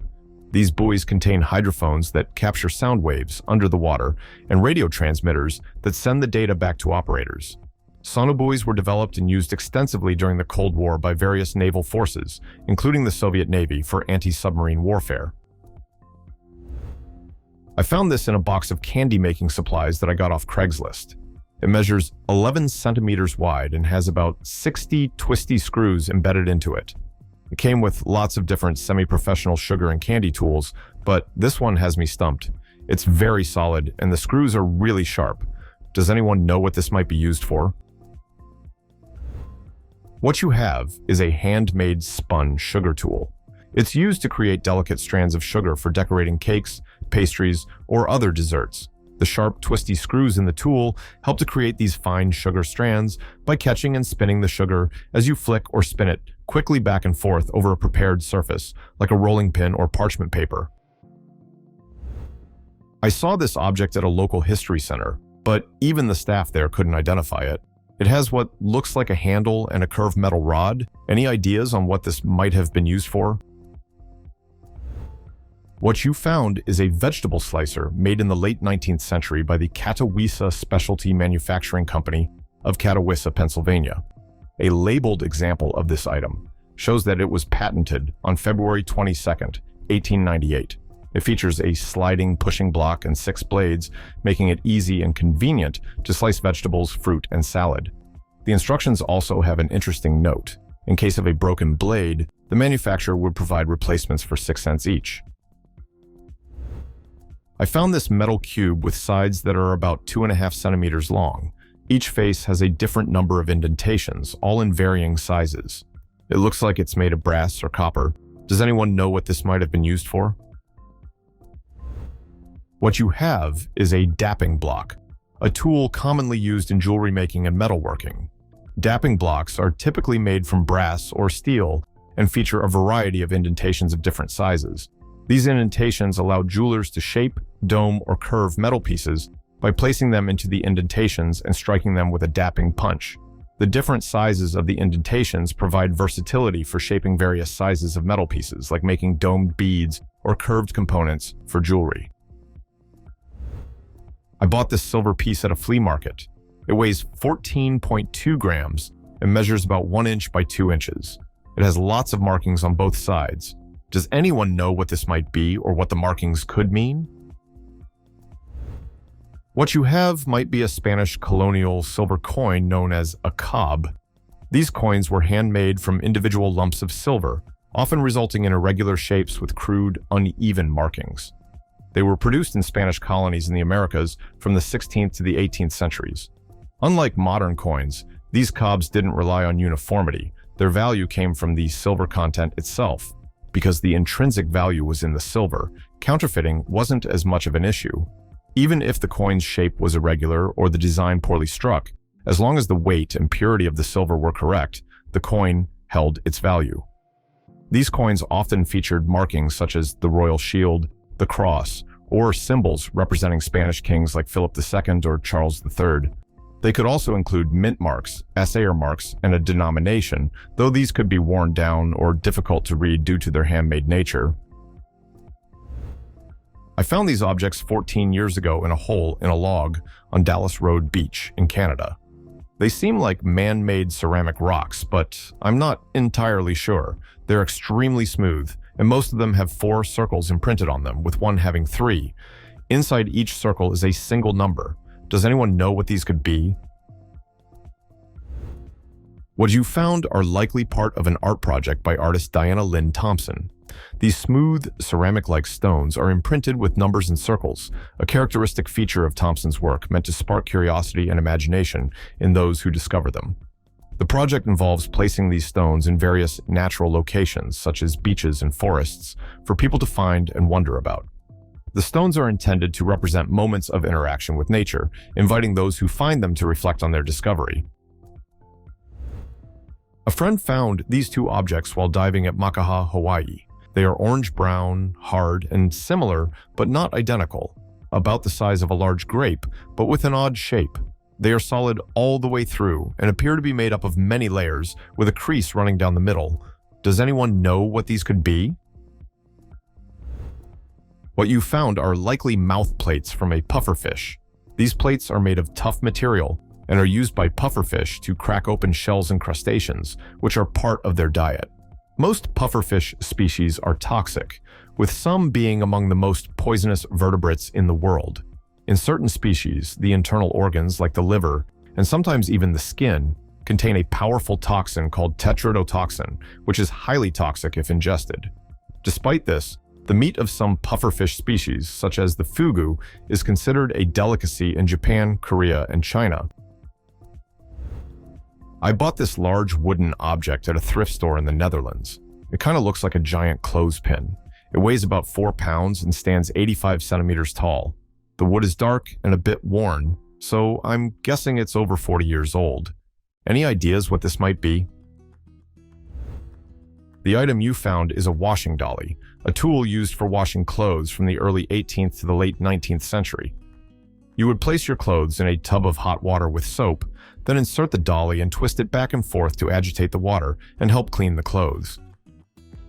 These buoys contain hydrophones that capture sound waves under the water and radio transmitters that send the data back to operators. Sonobuoys were developed and used extensively during the Cold War by various naval forces, including the Soviet Navy, for anti-submarine warfare. I found this in a box of candy-making supplies that I got off Craigslist. It measures 11 centimeters wide and has about 60 twisty screws embedded into it. It came with lots of different semi-professional sugar and candy tools, but this one has me stumped. It's very solid and the screws are really sharp. Does anyone know what this might be used for? What you have is a handmade spun sugar tool. It's used to create delicate strands of sugar for decorating cakes, pastries, or other desserts. The sharp, twisty screws in the tool help to create these fine sugar strands by catching and spinning the sugar as you flick or spin it quickly back and forth over a prepared surface, like a rolling pin or parchment paper. I saw this object at a local history center, but even the staff there couldn't identify it. It has what looks like a handle and a curved metal rod. Any ideas on what this might have been used for? What you found is a vegetable slicer made in the late 19th century by the Katowice Specialty Manufacturing Company of Katowice, Pennsylvania. A labeled example of this item shows that it was patented on February 22, 1898. It features a sliding pushing block and 6 blades, making it easy and convenient to slice vegetables, fruit, and salad. The instructions also have an interesting note. In case of a broken blade, the manufacturer would provide replacements for 6 cents each. I found this metal cube with sides that are about 2.5 centimeters long. Each face has a different number of indentations, all in varying sizes. It looks like it's made of brass or copper. Does anyone know what this might have been used for? What you have is a dapping block, a tool commonly used in jewelry making and metalworking. Dapping blocks are typically made from brass or steel and feature a variety of indentations of different sizes. These indentations allow jewelers to shape, dome, or curve metal pieces by placing them into the indentations and striking them with a dapping punch. The different sizes of the indentations provide versatility for shaping various sizes of metal pieces, like making domed beads or curved components for jewelry. I bought this silver piece at a flea market. It weighs 14.2 grams and measures about 1 inch by 2 inches. It has lots of markings on both sides. Does anyone know what this might be or what the markings could mean? What you have might be a Spanish colonial silver coin known as a cob. These coins were handmade from individual lumps of silver, often resulting in irregular shapes with crude, uneven markings. They were produced in Spanish colonies in the Americas from the 16th to the 18th centuries. Unlike modern coins, these cobs didn't rely on uniformity. Their value came from the silver content itself. Because the intrinsic value was in the silver, counterfeiting wasn't as much of an issue. Even if the coin's shape was irregular or the design poorly struck, as long as the weight and purity of the silver were correct, the coin held its value. These coins often featured markings such as the royal shield, the cross, or symbols representing Spanish kings like Philip II or Charles III. They could also include mint marks, assayer marks, and a denomination, though these could be worn down or difficult to read due to their handmade nature. I found these objects 14 years ago in a hole in a log on Dallas Road Beach in Canada. They seem like man-made ceramic rocks, but I'm not entirely sure. They're extremely smooth, and most of them have 4 circles imprinted on them, with one having 3. Inside each circle is a single number. Does anyone know what these could be? What you found are likely part of an art project by artist Diana Lynn Thompson. These smooth, ceramic-like stones are imprinted with numbers and circles, a characteristic feature of Thompson's work meant to spark curiosity and imagination in those who discover them. The project involves placing these stones in various natural locations, such as beaches and forests, for people to find and wonder about. The stones are intended to represent moments of interaction with nature, inviting those who find them to reflect on their discovery. A friend found these 2 objects while diving at Makaha, Hawaii. They are orange-brown, hard, and similar, but not identical, about the size of a large grape, but with an odd shape. They are solid all the way through and appear to be made up of many layers, with a crease running down the middle. Does anyone know what these could be? What you found are likely mouth plates from a pufferfish. These plates are made of tough material and are used by pufferfish to crack open shells and crustaceans, which are part of their diet. Most pufferfish species are toxic, with some being among the most poisonous vertebrates in the world. In certain species, the internal organs, like the liver, and sometimes even the skin, contain a powerful toxin called tetrodotoxin, which is highly toxic if ingested. Despite this, the meat of some pufferfish species, such as the fugu, is considered a delicacy in Japan, Korea, and China. I bought this large wooden object at a thrift store in the Netherlands. It kind of looks like a giant clothespin. It weighs about 4 pounds and stands 85 centimeters tall. The wood is dark and a bit worn, so I'm guessing it's over 40 years old. Any ideas what this might be? The item you found is a washing dolly, a tool used for washing clothes from the early 18th to the late 19th century. You would place your clothes in a tub of hot water with soap, then insert the dolly and twist it back and forth to agitate the water and help clean the clothes.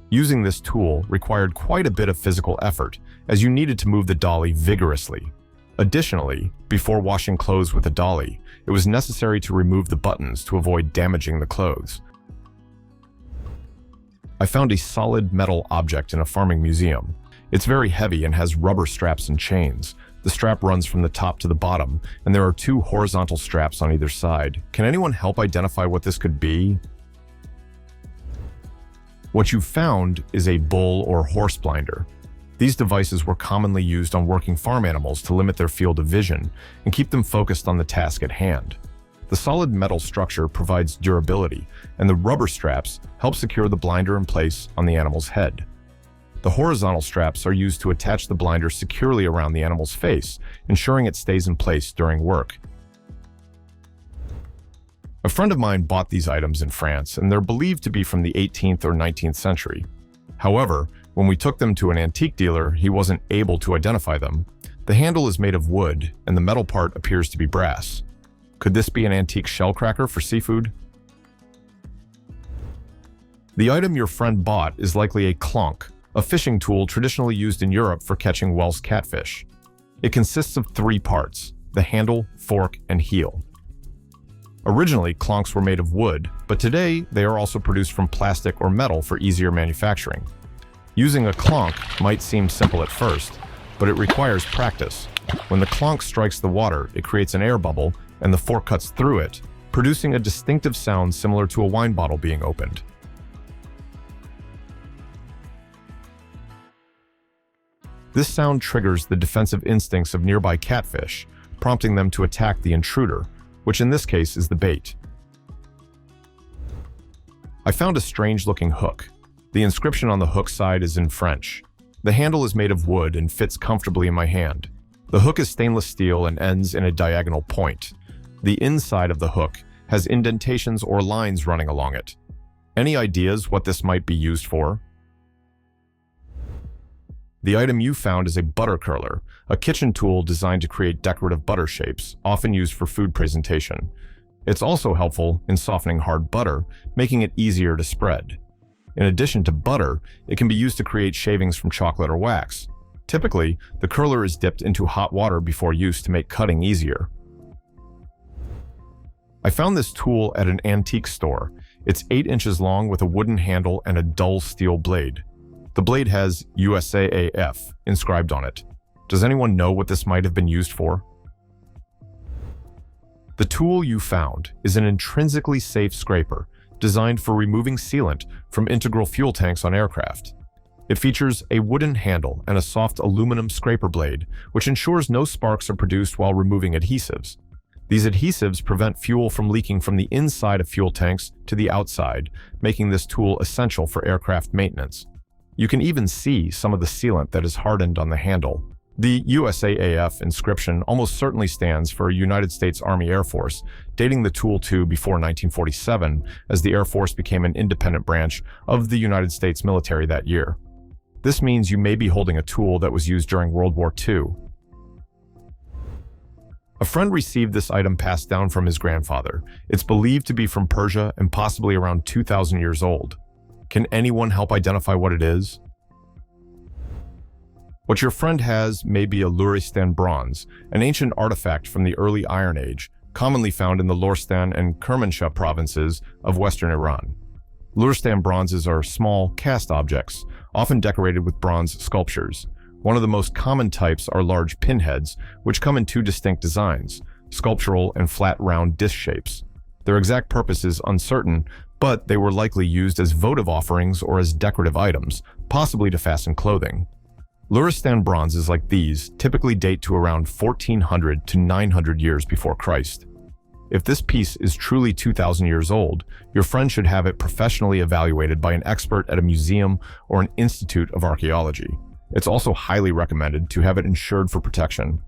Using this tool required quite a bit of physical effort, as you needed to move the dolly vigorously. Additionally, before washing clothes with a dolly, it was necessary to remove the buttons to avoid damaging the clothes. I found a solid metal object in a farming museum. It's very heavy and has rubber straps and chains. The strap runs from the top to the bottom, and there are 2 horizontal straps on either side. Can anyone help identify what this could be? What you found is a bull or horse blinder. These devices were commonly used on working farm animals to limit their field of vision and keep them focused on the task at hand. The solid metal structure provides durability, and the rubber straps help secure the blinder in place on the animal's head. The horizontal straps are used to attach the blinder securely around the animal's face, ensuring it stays in place during work. A friend of mine bought these items in France, and they're believed to be from the 18th or 19th century. However, when we took them to an antique dealer, he wasn't able to identify them. The handle is made of wood, and the metal part appears to be brass. Could this be an antique shell cracker for seafood? The item your friend bought is likely a clonk, a fishing tool traditionally used in Europe for catching Welsh catfish. It consists of 3 parts: the handle, fork, and heel. Originally, clonks were made of wood, but today they are also produced from plastic or metal for easier manufacturing. Using a clonk might seem simple at first, but it requires practice. When the clonk strikes the water, it creates an air bubble, and the fork cuts through it, producing a distinctive sound similar to a wine bottle being opened. This sound triggers the defensive instincts of nearby catfish, prompting them to attack the intruder, which in this case is the bait. I found a strange-looking hook. The inscription on the hook side is in French. The handle is made of wood and fits comfortably in my hand. The hook is stainless steel and ends in a diagonal point. The inside of the hook has indentations or lines running along it. Any ideas what this might be used for? The item you found is a butter curler, a kitchen tool designed to create decorative butter shapes, often used for food presentation. It's also helpful in softening hard butter, making it easier to spread. In addition to butter, it can be used to create shavings from chocolate or wax. Typically, the curler is dipped into hot water before use to make cutting easier. I found this tool at an antique store. It's 8 inches long with a wooden handle and a dull steel blade. The blade has USAAF inscribed on it. Does anyone know what this might have been used for? The tool you found is an intrinsically safe scraper designed for removing sealant from integral fuel tanks on aircraft. It features a wooden handle and a soft aluminum scraper blade, which ensures no sparks are produced while removing adhesives. These adhesives prevent fuel from leaking from the inside of fuel tanks to the outside, making this tool essential for aircraft maintenance. You can even see some of the sealant that is hardened on the handle. The USAAF inscription almost certainly stands for United States Army Air Force, dating the tool to before 1947, as the Air Force became an independent branch of the United States military that year. This means you may be holding a tool that was used during World War II. A friend received this item passed down from his grandfather. It's believed to be from Persia and possibly around 2,000 years old. Can anyone help identify what it is? What your friend has may be a Luristan bronze, an ancient artifact from the early Iron Age, commonly found in the Lorestan and Kermanshah provinces of western Iran. Luristan bronzes are small, cast objects, often decorated with bronze sculptures. One of the most common types are large pinheads, which come in 2 distinct designs, sculptural and flat round disc shapes. Their exact purpose is uncertain, but they were likely used as votive offerings or as decorative items, possibly to fasten clothing. Luristan bronzes like these typically date to around 1400 to 900 years before Christ. If this piece is truly 2,000 years old, your friend should have it professionally evaluated by an expert at a museum or an institute of archaeology. It's also highly recommended to have it insured for protection.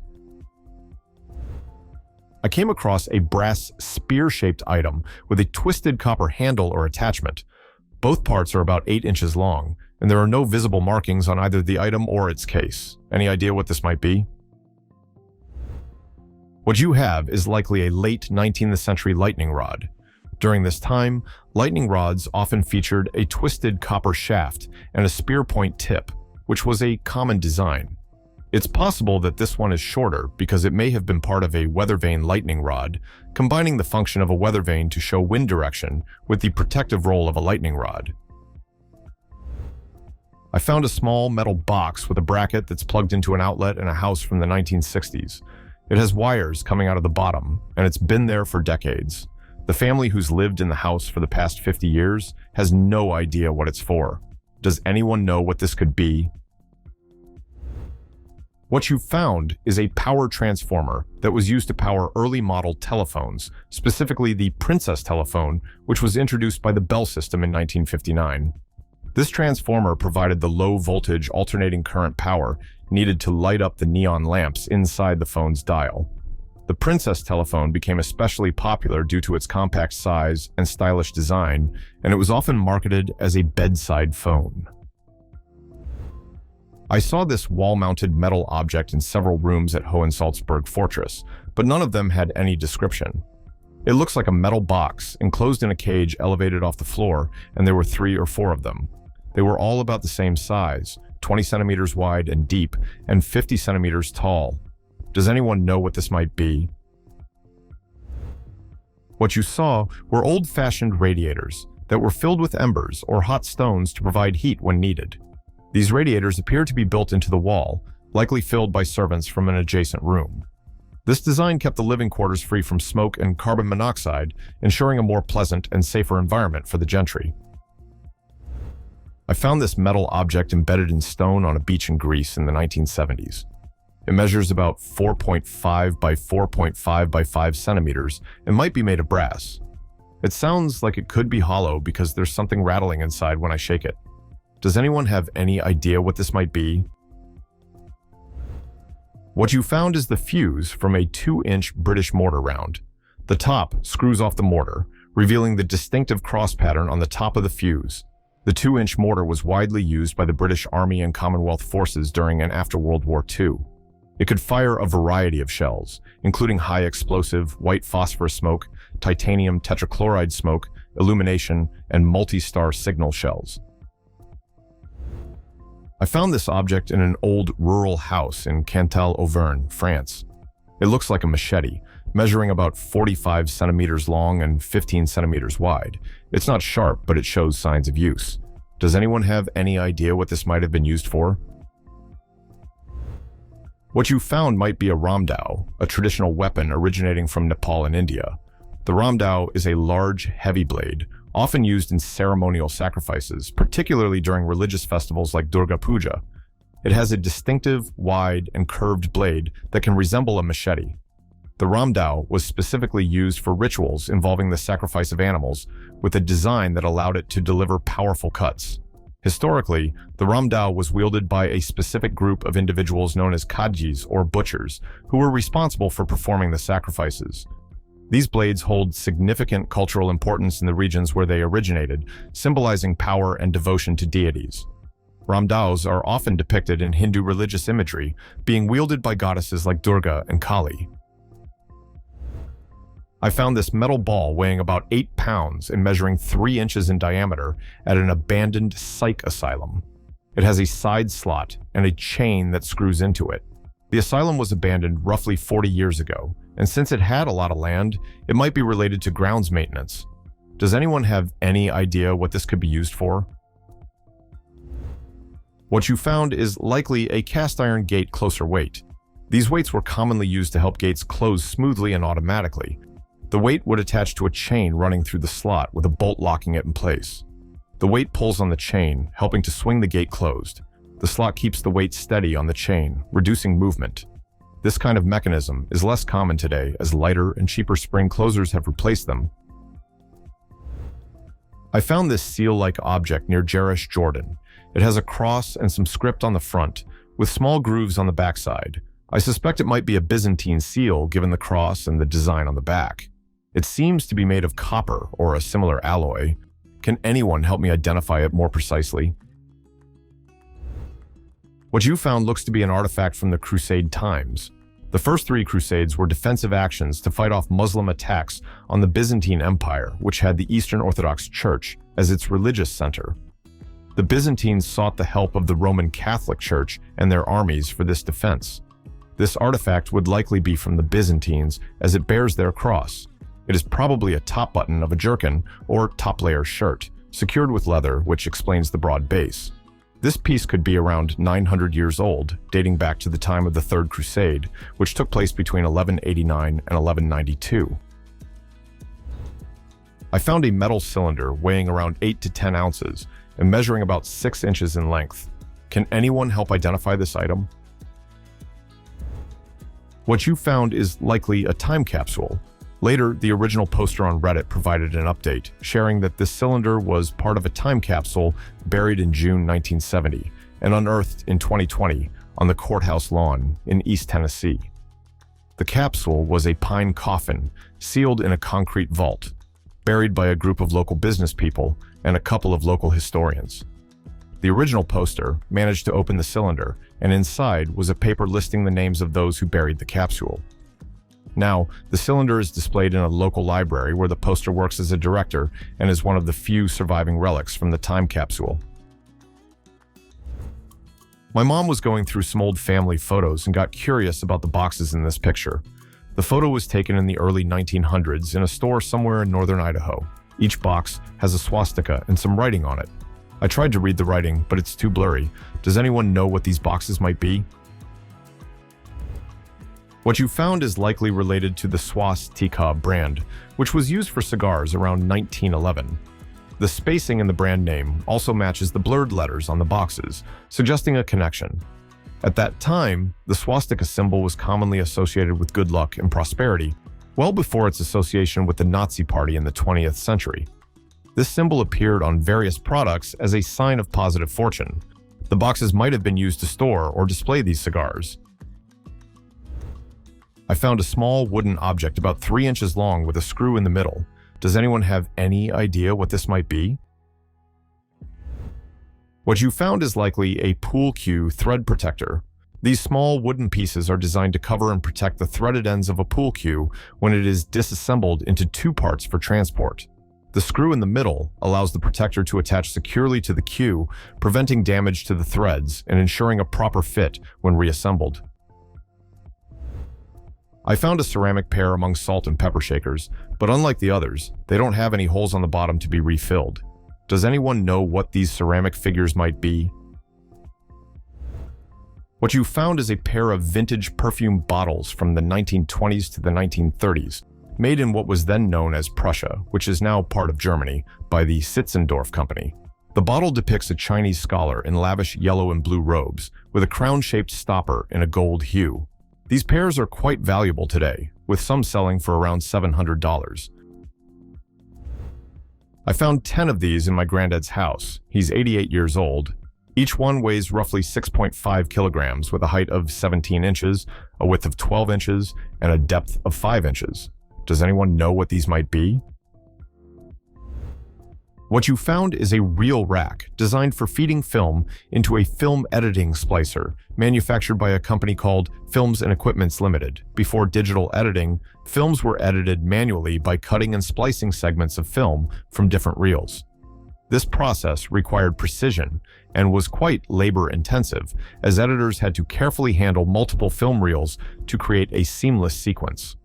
I came across a brass spear-shaped item with a twisted copper handle or attachment. Both parts are about 8 inches long, and there are no visible markings on either the item or its case. Any idea what this might be? What you have is likely a late 19th century lightning rod. During this time, lightning rods often featured a twisted copper shaft and a spear point tip, which was a common design. It's possible that this one is shorter because it may have been part of a weather vane lightning rod, combining the function of a weather vane to show wind direction with the protective role of a lightning rod. I found a small metal box with a bracket that's plugged into an outlet in a house from the 1960s. It has wires coming out of the bottom, and it's been there for decades. The family who's lived in the house for the past 50 years has no idea what it's for. Does anyone know what this could be? What you found is a power transformer that was used to power early model telephones, specifically the Princess telephone, which was introduced by the Bell system in 1959. This transformer provided the low voltage alternating current power needed to light up the neon lamps inside the phone's dial. The Princess telephone became especially popular due to its compact size and stylish design, and it was often marketed as a bedside phone. I saw this wall-mounted metal object in several rooms at Hohensalzburg Fortress, but none of them had any description. It looks like a metal box, enclosed in a cage elevated off the floor, and there were 3 or 4 of them. They were all about the same size, 20 centimeters wide and deep, and 50 centimeters tall. Does anyone know what this might be? What you saw were old-fashioned radiators that were filled with embers or hot stones to provide heat when needed. These radiators appear to be built into the wall, likely filled by servants from an adjacent room. This design kept the living quarters free from smoke and carbon monoxide, ensuring a more pleasant and safer environment for the gentry. I found this metal object embedded in stone on a beach in Greece in the 1970s. It measures about 4.5 by 4.5 by 5 centimeters and might be made of brass. It sounds like it could be hollow because there's something rattling inside when I shake it. Does anyone have any idea what this might be? What you found is the fuse from a 2-inch British mortar round. The top screws off the mortar, revealing the distinctive cross pattern on the top of the fuse. The 2-inch mortar was widely used by the British Army and Commonwealth forces during and after World War II. It could fire a variety of shells, including high explosive, white phosphorus smoke, titanium tetrachloride smoke, illumination, and multi-star signal shells. I found this object in an old rural house in Cantal, Auvergne, France. It looks like a machete, measuring about 45 centimeters long and 15 centimeters wide. It's not sharp, but it shows signs of use. Does anyone have any idea what this might have been used for? What you found might be a ramdao, a traditional weapon originating from Nepal and India. The ramdao is a large, heavy blade, often used in ceremonial sacrifices, particularly during religious festivals like Durga Puja. It has a distinctive, wide, and curved blade that can resemble a machete. The ramdao was specifically used for rituals involving the sacrifice of animals, with a design that allowed it to deliver powerful cuts. Historically, the ramdao was wielded by a specific group of individuals known as kajis or butchers, who were responsible for performing the sacrifices. These blades hold significant cultural importance in the regions where they originated, symbolizing power and devotion to deities. Ramdaos are often depicted in Hindu religious imagery, being wielded by goddesses like Durga and Kali. I found this metal ball weighing about 8 pounds and measuring 3 inches in diameter at an abandoned psych asylum. It has a side slot and a chain that screws into it. The asylum was abandoned roughly 40 years ago, and since it had a lot of land, it might be related to grounds maintenance. Does anyone have any idea what this could be used for? What you found is likely a cast iron gate closer weight. These weights were commonly used to help gates close smoothly and automatically. The weight would attach to a chain running through the slot with a bolt locking it in place. The weight pulls on the chain, helping to swing the gate closed. The slot keeps the weight steady on the chain, reducing movement. This kind of mechanism is less common today as lighter and cheaper spring closers have replaced them. I found this seal-like object near Jerish, Jordan. It has a cross and some script on the front, with small grooves on the backside. I suspect it might be a Byzantine seal given the cross and the design on the back. It seems to be made of copper or a similar alloy. Can anyone help me identify it more precisely? What you found looks to be an artifact from the Crusade times. The first 3 crusades were defensive actions to fight off Muslim attacks on the Byzantine Empire, which had the Eastern Orthodox Church as its religious center. The Byzantines sought the help of the Roman Catholic Church and their armies for this defense. This artifact would likely be from the Byzantines as it bears their cross. It is probably a top button of a jerkin or top layer shirt, secured with leather, which explains the broad base. This piece could be around 900 years old, dating back to the time of the Third Crusade, which took place between 1189 and 1192. I found a metal cylinder weighing around 8 to 10 ounces and measuring about 6 inches in length. Can anyone help identify this item? What you found is likely a time capsule. Later, the original poster on Reddit provided an update, sharing that this cylinder was part of a time capsule buried in June 1970 and unearthed in 2020 on the courthouse lawn in East Tennessee. The capsule was a pine coffin sealed in a concrete vault, buried by a group of local business people and a couple of local historians. The original poster managed to open the cylinder, and inside was a paper listing the names of those who buried the capsule. Now, the cylinder is displayed in a local library where the poster works as a director and is one of the few surviving relics from the time capsule. My mom was going through some old family photos and got curious about the boxes in this picture. The photo was taken in the early 1900s in a store somewhere in northern Idaho. Each box has a swastika and some writing on it. I tried to read the writing, but it's too blurry. Does anyone know what these boxes might be? What you found is likely related to the swastika brand, which was used for cigars around 1911. The spacing in the brand name also matches the blurred letters on the boxes, suggesting a connection. At that time, the swastika symbol was commonly associated with good luck and prosperity, well before its association with the Nazi Party in the 20th century. This symbol appeared on various products as a sign of positive fortune. The boxes might have been used to store or display these cigars. I found a small wooden object about 3 inches long with a screw in the middle. Does anyone have any idea what this might be? What you found is likely a pool cue thread protector. These small wooden pieces are designed to cover and protect the threaded ends of a pool cue when it is disassembled into 2 parts for transport. The screw in the middle allows the protector to attach securely to the cue, preventing damage to the threads and ensuring a proper fit when reassembled. I found a ceramic pair among salt and pepper shakers, but unlike the others, they don't have any holes on the bottom to be refilled. Does anyone know what these ceramic figures might be? What you found is a pair of vintage perfume bottles from the 1920s to the 1930s, made in what was then known as Prussia, which is now part of Germany, by the Sitzendorf Company. The bottle depicts a Chinese scholar in lavish yellow and blue robes, with a crown-shaped stopper in a gold hue. These pairs are quite valuable today, with some selling for around $700. I found 10 of these in my granddad's house. He's 88 years old. Each one weighs roughly 6.5 kilograms with a height of 17 inches, a width of 12 inches, and a depth of 5 inches. Does anyone know what these might be? What you found is a reel rack designed for feeding film into a film editing splicer manufactured by a company called Films and Equipments Limited. Before digital editing, films were edited manually by cutting and splicing segments of film from different reels. This process required precision and was quite labor-intensive, as editors had to carefully handle multiple film reels to create a seamless sequence.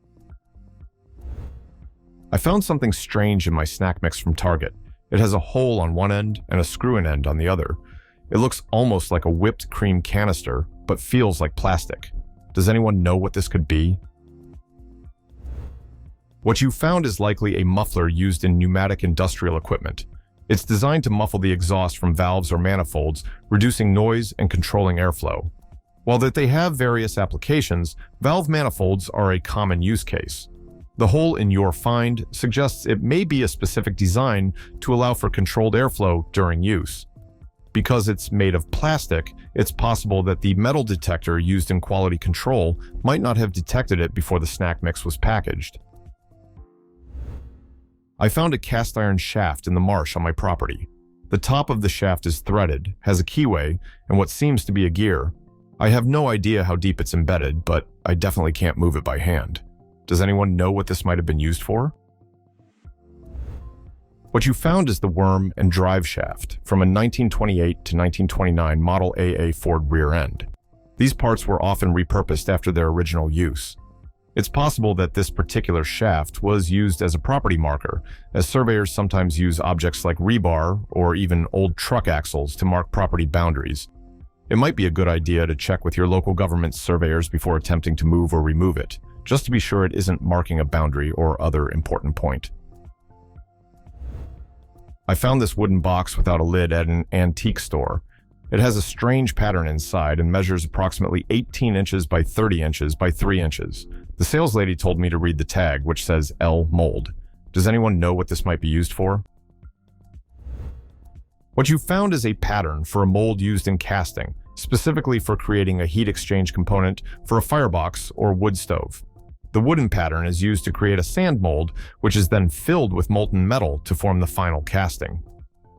I found something strange in my snack mix from Target. It has a hole on one end and a screw-in end on the other. It looks almost like a whipped cream canister, but feels like plastic. Does anyone know what this could be? What you found is likely a muffler used in pneumatic industrial equipment. It's designed to muffle the exhaust from valves or manifolds, reducing noise and controlling airflow. While that they have various applications, valve manifolds are a common use case. The hole in your find suggests it may be a specific design to allow for controlled airflow during use. Because it's made of plastic, it's possible that the metal detector used in quality control might not have detected it before the snack mix was packaged. I found a cast iron shaft in the marsh on my property. The top of the shaft is threaded, has a keyway, and what seems to be a gear. I have no idea how deep it's embedded, but I definitely can't move it by hand. Does anyone know what this might have been used for? What you found is the worm and drive shaft from a 1928 to 1929 Model AA Ford rear end. These parts were often repurposed after their original use. It's possible that this particular shaft was used as a property marker, as surveyors sometimes use objects like rebar or even old truck axles to mark property boundaries. It might be a good idea to check with your local government surveyors before attempting to move or remove it, just to be sure it isn't marking a boundary or other important point. I found this wooden box without a lid at an antique store. It has a strange pattern inside and measures approximately 18 inches by 30 inches by 3 inches. The sales lady told me to read the tag, which says L mold. Does anyone know what this might be used for? What you found is a pattern for a mold used in casting, specifically for creating a heat exchange component for a firebox or wood stove. The wooden pattern is used to create a sand mold, which is then filled with molten metal to form the final casting.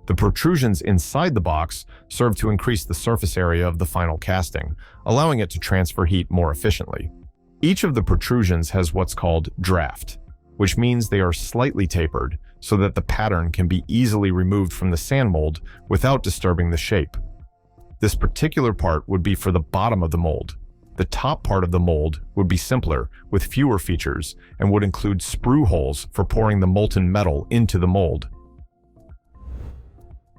The protrusions inside the box serve to increase the surface area of the final casting, allowing it to transfer heat more efficiently. Each of the protrusions has what's called draft, which means they are slightly tapered so that the pattern can be easily removed from the sand mold without disturbing the shape. This particular part would be for the bottom of the mold. The top part of the mold would be simpler, with fewer features, and would include sprue holes for pouring the molten metal into the mold.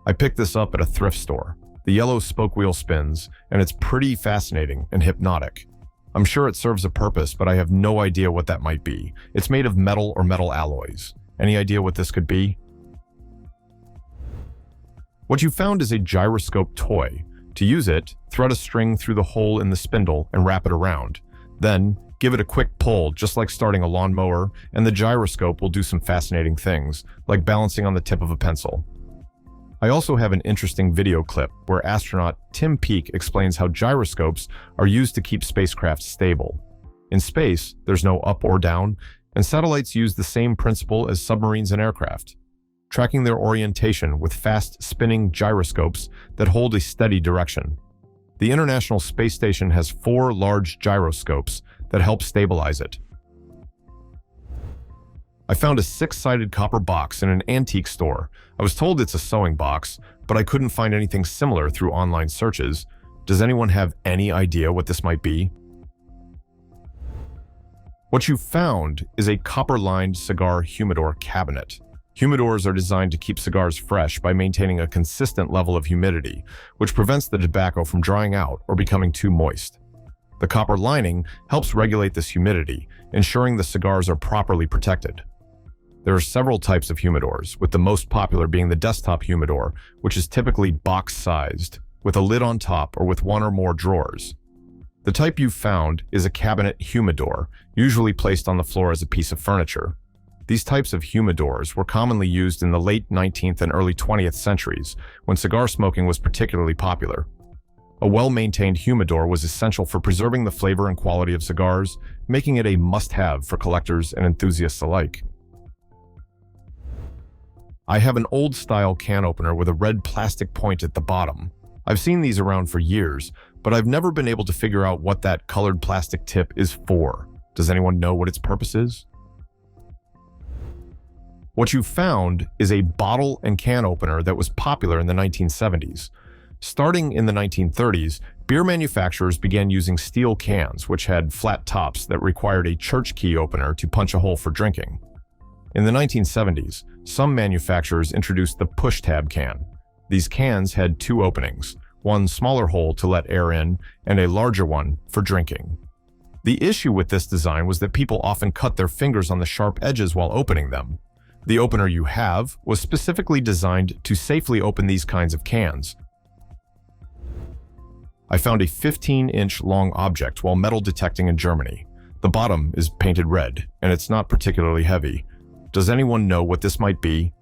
I picked this up at a thrift store. The yellow spoke wheel spins, and it's pretty fascinating and hypnotic. I'm sure it serves a purpose, but I have no idea what that might be. It's made of metal or metal alloys. Any idea what this could be? What you found is a gyroscope toy. To use it, thread a string through the hole in the spindle and wrap it around. Then, give it a quick pull, just like starting a lawnmower, and the gyroscope will do some fascinating things, like balancing on the tip of a pencil. I also have an interesting video clip where astronaut Tim Peake explains how gyroscopes are used to keep spacecraft stable. In space, there's no up or down, and satellites use the same principle as submarines and aircraft, tracking their orientation with fast spinning gyroscopes that hold a steady direction. The International Space Station has 4 large gyroscopes that help stabilize it. I found a 6-sided copper box in an antique store. I was told it's a sewing box, but I couldn't find anything similar through online searches. Does anyone have any idea what this might be? What you found is a copper-lined cigar humidor cabinet. Humidors are designed to keep cigars fresh by maintaining a consistent level of humidity, which prevents the tobacco from drying out or becoming too moist. The copper lining helps regulate this humidity, ensuring the cigars are properly protected. There are several types of humidors, with the most popular being the desktop humidor, which is typically box-sized, with a lid on top or with 1 or more drawers. The type you found is a cabinet humidor, usually placed on the floor as a piece of furniture. These types of humidors were commonly used in the late 19th and early 20th centuries, when cigar smoking was particularly popular. A well-maintained humidor was essential for preserving the flavor and quality of cigars, making it a must-have for collectors and enthusiasts alike. I have an old-style can opener with a red plastic point at the bottom. I've seen these around for years, but I've never been able to figure out what that colored plastic tip is for. Does anyone know what its purpose is? What you found is a bottle and can opener that was popular in the 1970s. Starting in the 1930s, beer manufacturers began using steel cans, which had flat tops that required a church key opener to punch a hole for drinking. In the 1970s, some manufacturers introduced the push-tab can. These cans had 2 openings, one smaller hole to let air in and a larger one for drinking. The issue with this design was that people often cut their fingers on the sharp edges while opening them. The opener you have was specifically designed to safely open these kinds of cans. I found a 15-inch long object while metal detecting in Germany. The bottom is painted red, and it's not particularly heavy. Does anyone know what this might be?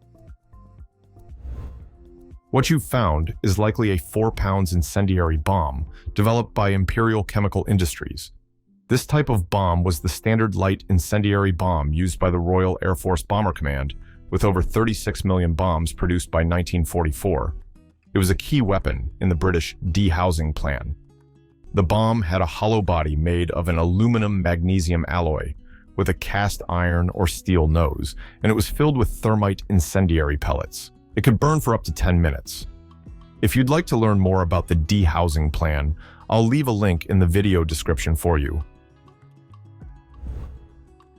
What you found is likely a 4 pounds incendiary bomb developed by Imperial Chemical Industries. This type of bomb was the standard light incendiary bomb used by the Royal Air Force Bomber Command, with over 36 million bombs produced by 1944. It was a key weapon in the British dehousing plan. The bomb had a hollow body made of an aluminum-magnesium alloy, with a cast iron or steel nose, and it was filled with thermite incendiary pellets. It could burn for up to 10 minutes. If you'd like to learn more about the dehousing plan, I'll leave a link in the video description for you.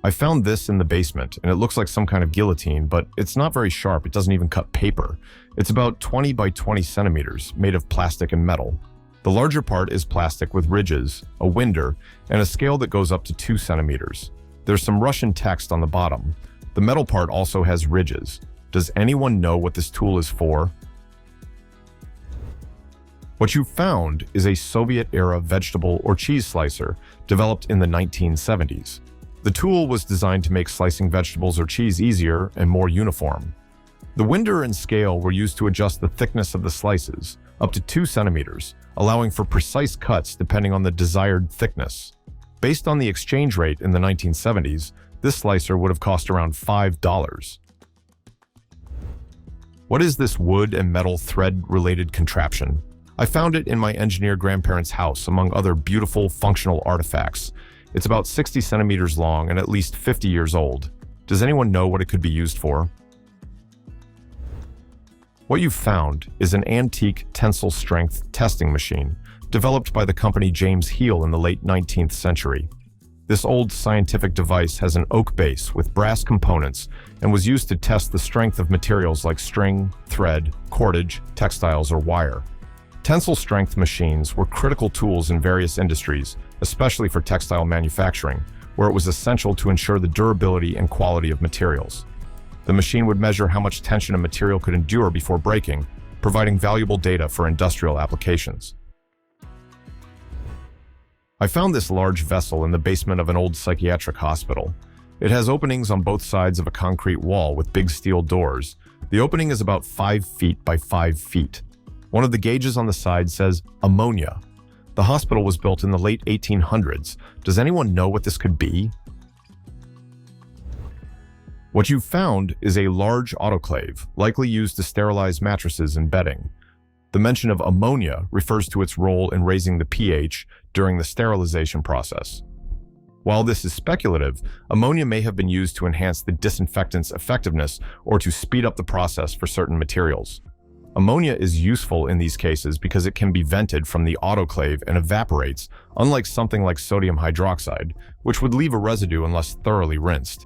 I found this in the basement, and it looks like some kind of guillotine, but it's not very sharp. It doesn't even cut paper. It's about 20 by 20 centimeters, made of plastic and metal. The larger part is plastic with ridges, a winder, and a scale that goes up to 2 centimeters. There's some Russian text on the bottom. The metal part also has ridges. Does anyone know what this tool is for? What you found is a Soviet-era vegetable or cheese slicer developed in the 1970s. The tool was designed to make slicing vegetables or cheese easier and more uniform. The winder and scale were used to adjust the thickness of the slices, up to 2 centimeters, allowing for precise cuts depending on the desired thickness. Based on the exchange rate in the 1970s, this slicer would have cost around $5. What is this wood and metal thread-related contraption? I found it in my engineer grandparents' house, among other beautiful, functional artifacts. It's about 60 centimeters long and at least 50 years old. Does anyone know what it could be used for? What you found is an antique tensile strength testing machine developed by the company James Heel in the late 19th century. This old scientific device has an oak base with brass components and was used to test the strength of materials like string, thread, cordage, textiles, or wire. Tensile strength machines were critical tools in various industries, especially for textile manufacturing, where it was essential to ensure the durability and quality of materials. The machine would measure how much tension a material could endure before breaking, providing valuable data for industrial applications. I found this large vessel in the basement of an old psychiatric hospital. It has openings on both sides of a concrete wall with big steel doors. The opening is about 5 feet by 5 feet. One of the gauges on the side says ammonia. The hospital was built in the late 1800s. Does anyone know what this could be? What you found is a large autoclave, likely used to sterilize mattresses and bedding. The mention of ammonia refers to its role in raising the pH during the sterilization process. While this is speculative, ammonia may have been used to enhance the disinfectant's effectiveness or to speed up the process for certain materials. Ammonia is useful in these cases because it can be vented from the autoclave and evaporates, unlike something like sodium hydroxide, which would leave a residue unless thoroughly rinsed.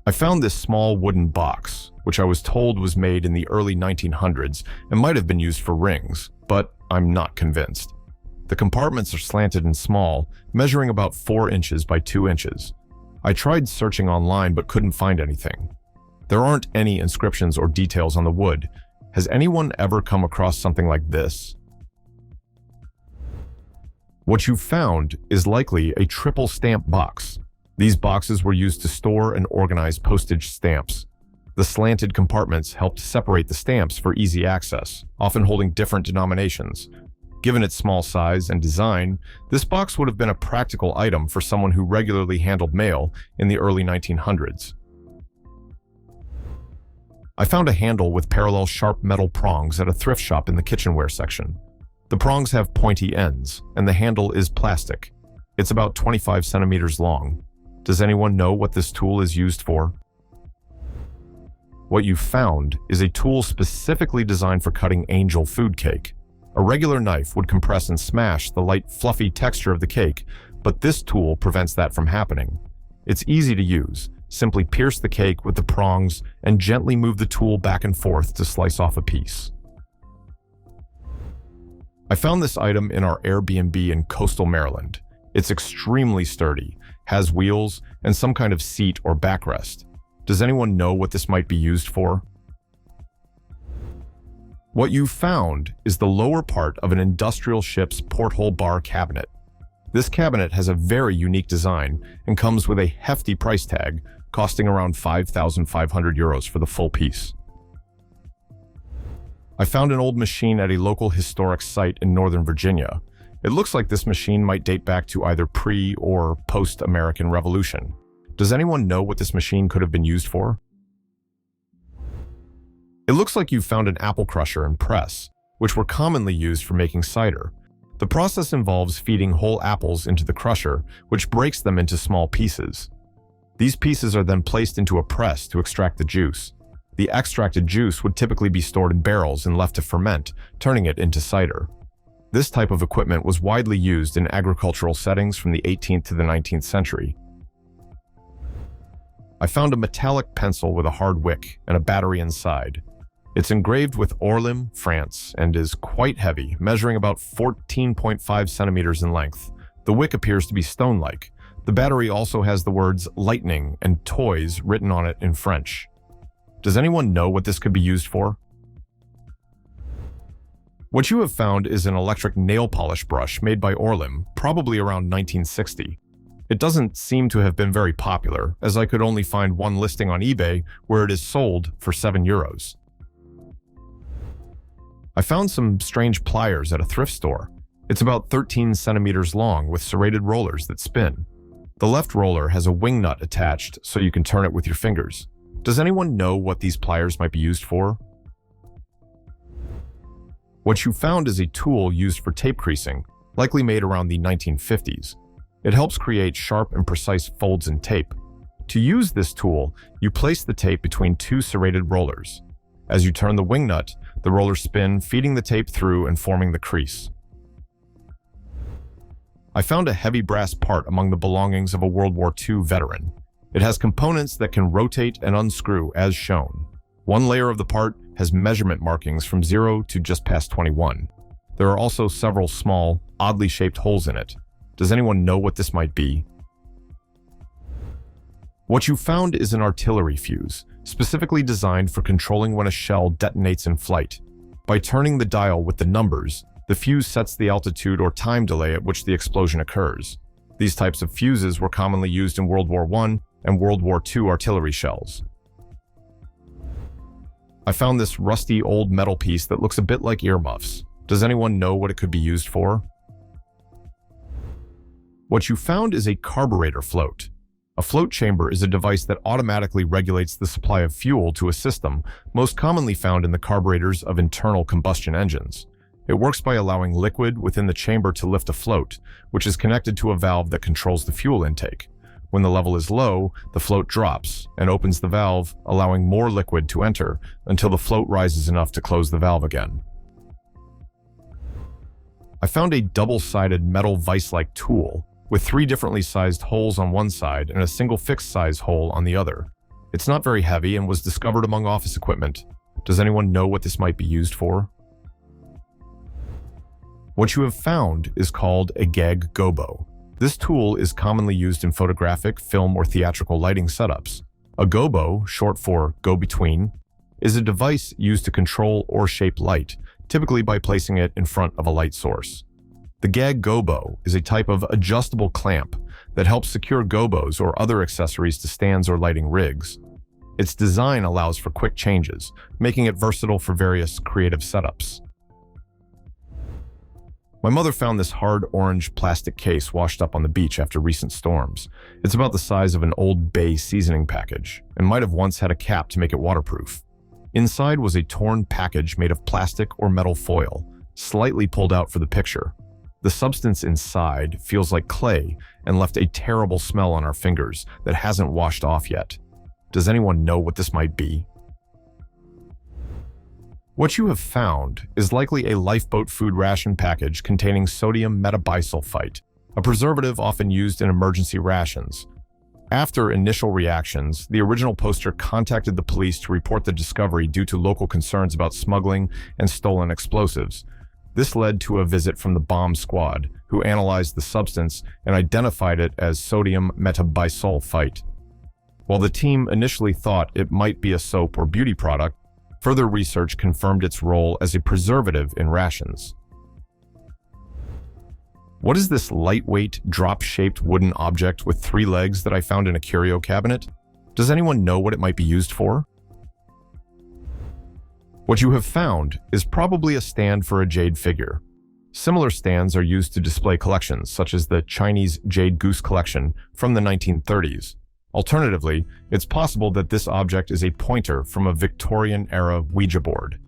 I found this small wooden box, which I was told was made in the early 1900s and might have been used for rings, but I'm not convinced. The compartments are slanted and small, measuring about 4 inches by 2 inches. I tried searching online but couldn't find anything. There aren't any inscriptions or details on the wood. Has anyone ever come across something like this? What you found is likely a triple stamp box. These boxes were used to store and organize postage stamps. The slanted compartments helped separate the stamps for easy access, often holding different denominations. Given its small size and design, this box would have been a practical item for someone who regularly handled mail in the early 1900s. I found a handle with parallel sharp metal prongs at a thrift shop in the kitchenware section. The prongs have pointy ends, and the handle is plastic. It's about 25 centimeters long. Does anyone know what this tool is used for? What you found is a tool specifically designed for cutting angel food cake. A regular knife would compress and smash the light, fluffy texture of the cake, but this tool prevents that from happening. It's easy to use. Simply pierce the cake with the prongs and gently move the tool back and forth to slice off a piece. I found this item in our Airbnb in coastal Maryland. It's extremely sturdy, has wheels, and some kind of seat or backrest. Does anyone know what this might be used for? What you found is the lower part of an industrial ship's porthole bar cabinet. This cabinet has a very unique design and comes with a hefty price tag, costing around 5,500 euros for the full piece. I found an old machine at a local historic site in Northern Virginia. It looks like this machine might date back to either pre- or post-American Revolution. Does anyone know what this machine could have been used for? It looks like you found an apple crusher and press, which were commonly used for making cider. The process involves feeding whole apples into the crusher, which breaks them into small pieces. These pieces are then placed into a press to extract the juice. The extracted juice would typically be stored in barrels and left to ferment, turning it into cider. This type of equipment was widely used in agricultural settings from the 18th to the 19th century. I found a metallic pencil with a hard wick and a battery inside. It's engraved with Orlim, France, and is quite heavy, measuring about 14.5 centimeters in length. The wick appears to be stone-like. The battery also has the words lightning and toys written on it in French. Does anyone know what this could be used for? What you have found is an electric nail polish brush made by Orlim, probably around 1960. It doesn't seem to have been very popular, as I could only find one listing on eBay where it is sold for 7 euros. I found some strange pliers at a thrift store. It's about 13 centimeters long with serrated rollers that spin. The left roller has a wing nut attached so you can turn it with your fingers. Does anyone know what these pliers might be used for? What you found is a tool used for tape creasing, likely made around the 1950s. It helps create sharp and precise folds in tape. To use this tool, you place the tape between 2 serrated rollers. As you turn the wing nut, the rollers spin, feeding the tape through and forming the crease. I found a heavy brass part among the belongings of a World War II veteran. It has components that can rotate and unscrew as shown. One layer of the part has measurement markings from 0 to just past 21. There are also several small, oddly shaped holes in it. Does anyone know what this might be? What you found is an artillery fuse, specifically designed for controlling when a shell detonates in flight. By turning the dial with the numbers, the fuse sets the altitude or time delay at which the explosion occurs. These types of fuses were commonly used in World War I and World War II artillery shells. I found this rusty old metal piece that looks a bit like earmuffs. Does anyone know what it could be used for? What you found is a carburetor float. A float chamber is a device that automatically regulates the supply of fuel to a system, most commonly found in the carburetors of internal combustion engines. It works by allowing liquid within the chamber to lift a float, which is connected to a valve that controls the fuel intake. When the level is low, the float drops and opens the valve, allowing more liquid to enter until the float rises enough to close the valve again. I found a double-sided metal vise-like tool with 3 differently sized holes on one side and a single fixed-size hole on the other. It's not very heavy and was discovered among office equipment. Does anyone know what this might be used for? What you have found is called a gag gobo. This tool is commonly used in photographic, film, or theatrical lighting setups. A gobo, short for go-between, is a device used to control or shape light, typically by placing it in front of a light source. The gag gobo is a type of adjustable clamp that helps secure gobos or other accessories to stands or lighting rigs. Its design allows for quick changes, making it versatile for various creative setups. My mother found this hard orange plastic case washed up on the beach after recent storms. It's about the size of an Old Bay seasoning package and might have once had a cap to make it waterproof. Inside was a torn package made of plastic or metal foil, slightly pulled out for the picture. The substance inside feels like clay and left a terrible smell on our fingers that hasn't washed off yet. Does anyone know what this might be? What you have found is likely a lifeboat food ration package containing sodium metabisulfite, a preservative often used in emergency rations. After initial reactions, the original poster contacted the police to report the discovery due to local concerns about smuggling and stolen explosives. This led to a visit from the bomb squad, who analyzed the substance and identified it as sodium metabisulfite. While the team initially thought it might be a soap or beauty product, further research confirmed its role as a preservative in rations. What is this lightweight, drop-shaped wooden object with 3 legs that I found in a curio cabinet? Does anyone know what it might be used for? What you have found is probably a stand for a jade figure. Similar stands are used to display collections, such as the Chinese Jade Goose collection from the 1930s. Alternatively, it's possible that this object is a pointer from a Victorian-era Ouija board.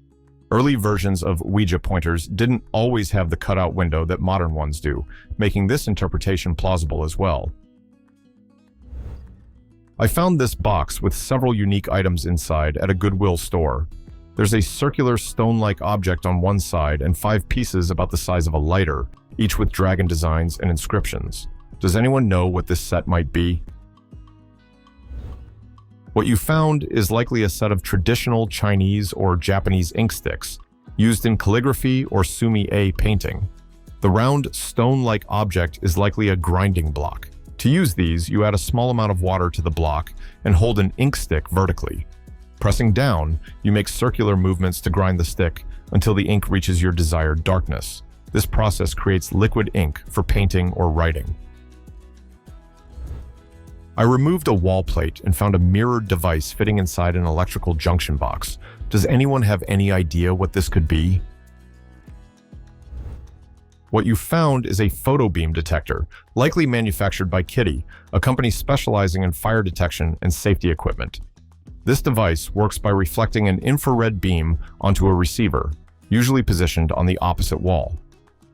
Early versions of Ouija pointers didn't always have the cutout window that modern ones do, making this interpretation plausible as well. I found this box with several unique items inside at a Goodwill store. There's a circular stone-like object on one side and 5 pieces about the size of a lighter, each with dragon designs and inscriptions. Does anyone know what this set might be? What you found is likely a set of traditional Chinese or Japanese ink sticks used in calligraphy or sumi-e painting. The round stone-like object is likely a grinding block. To use these, you add a small amount of water to the block and hold an ink stick vertically. Pressing down, you make circular movements to grind the stick until the ink reaches your desired darkness. This process creates liquid ink for painting or writing. I removed a wall plate and found a mirrored device fitting inside an electrical junction box. Does anyone have any idea what this could be? What you found is a photo beam detector, likely manufactured by Kitty, a company specializing in fire detection and safety equipment. This device works by reflecting an infrared beam onto a receiver, usually positioned on the opposite wall.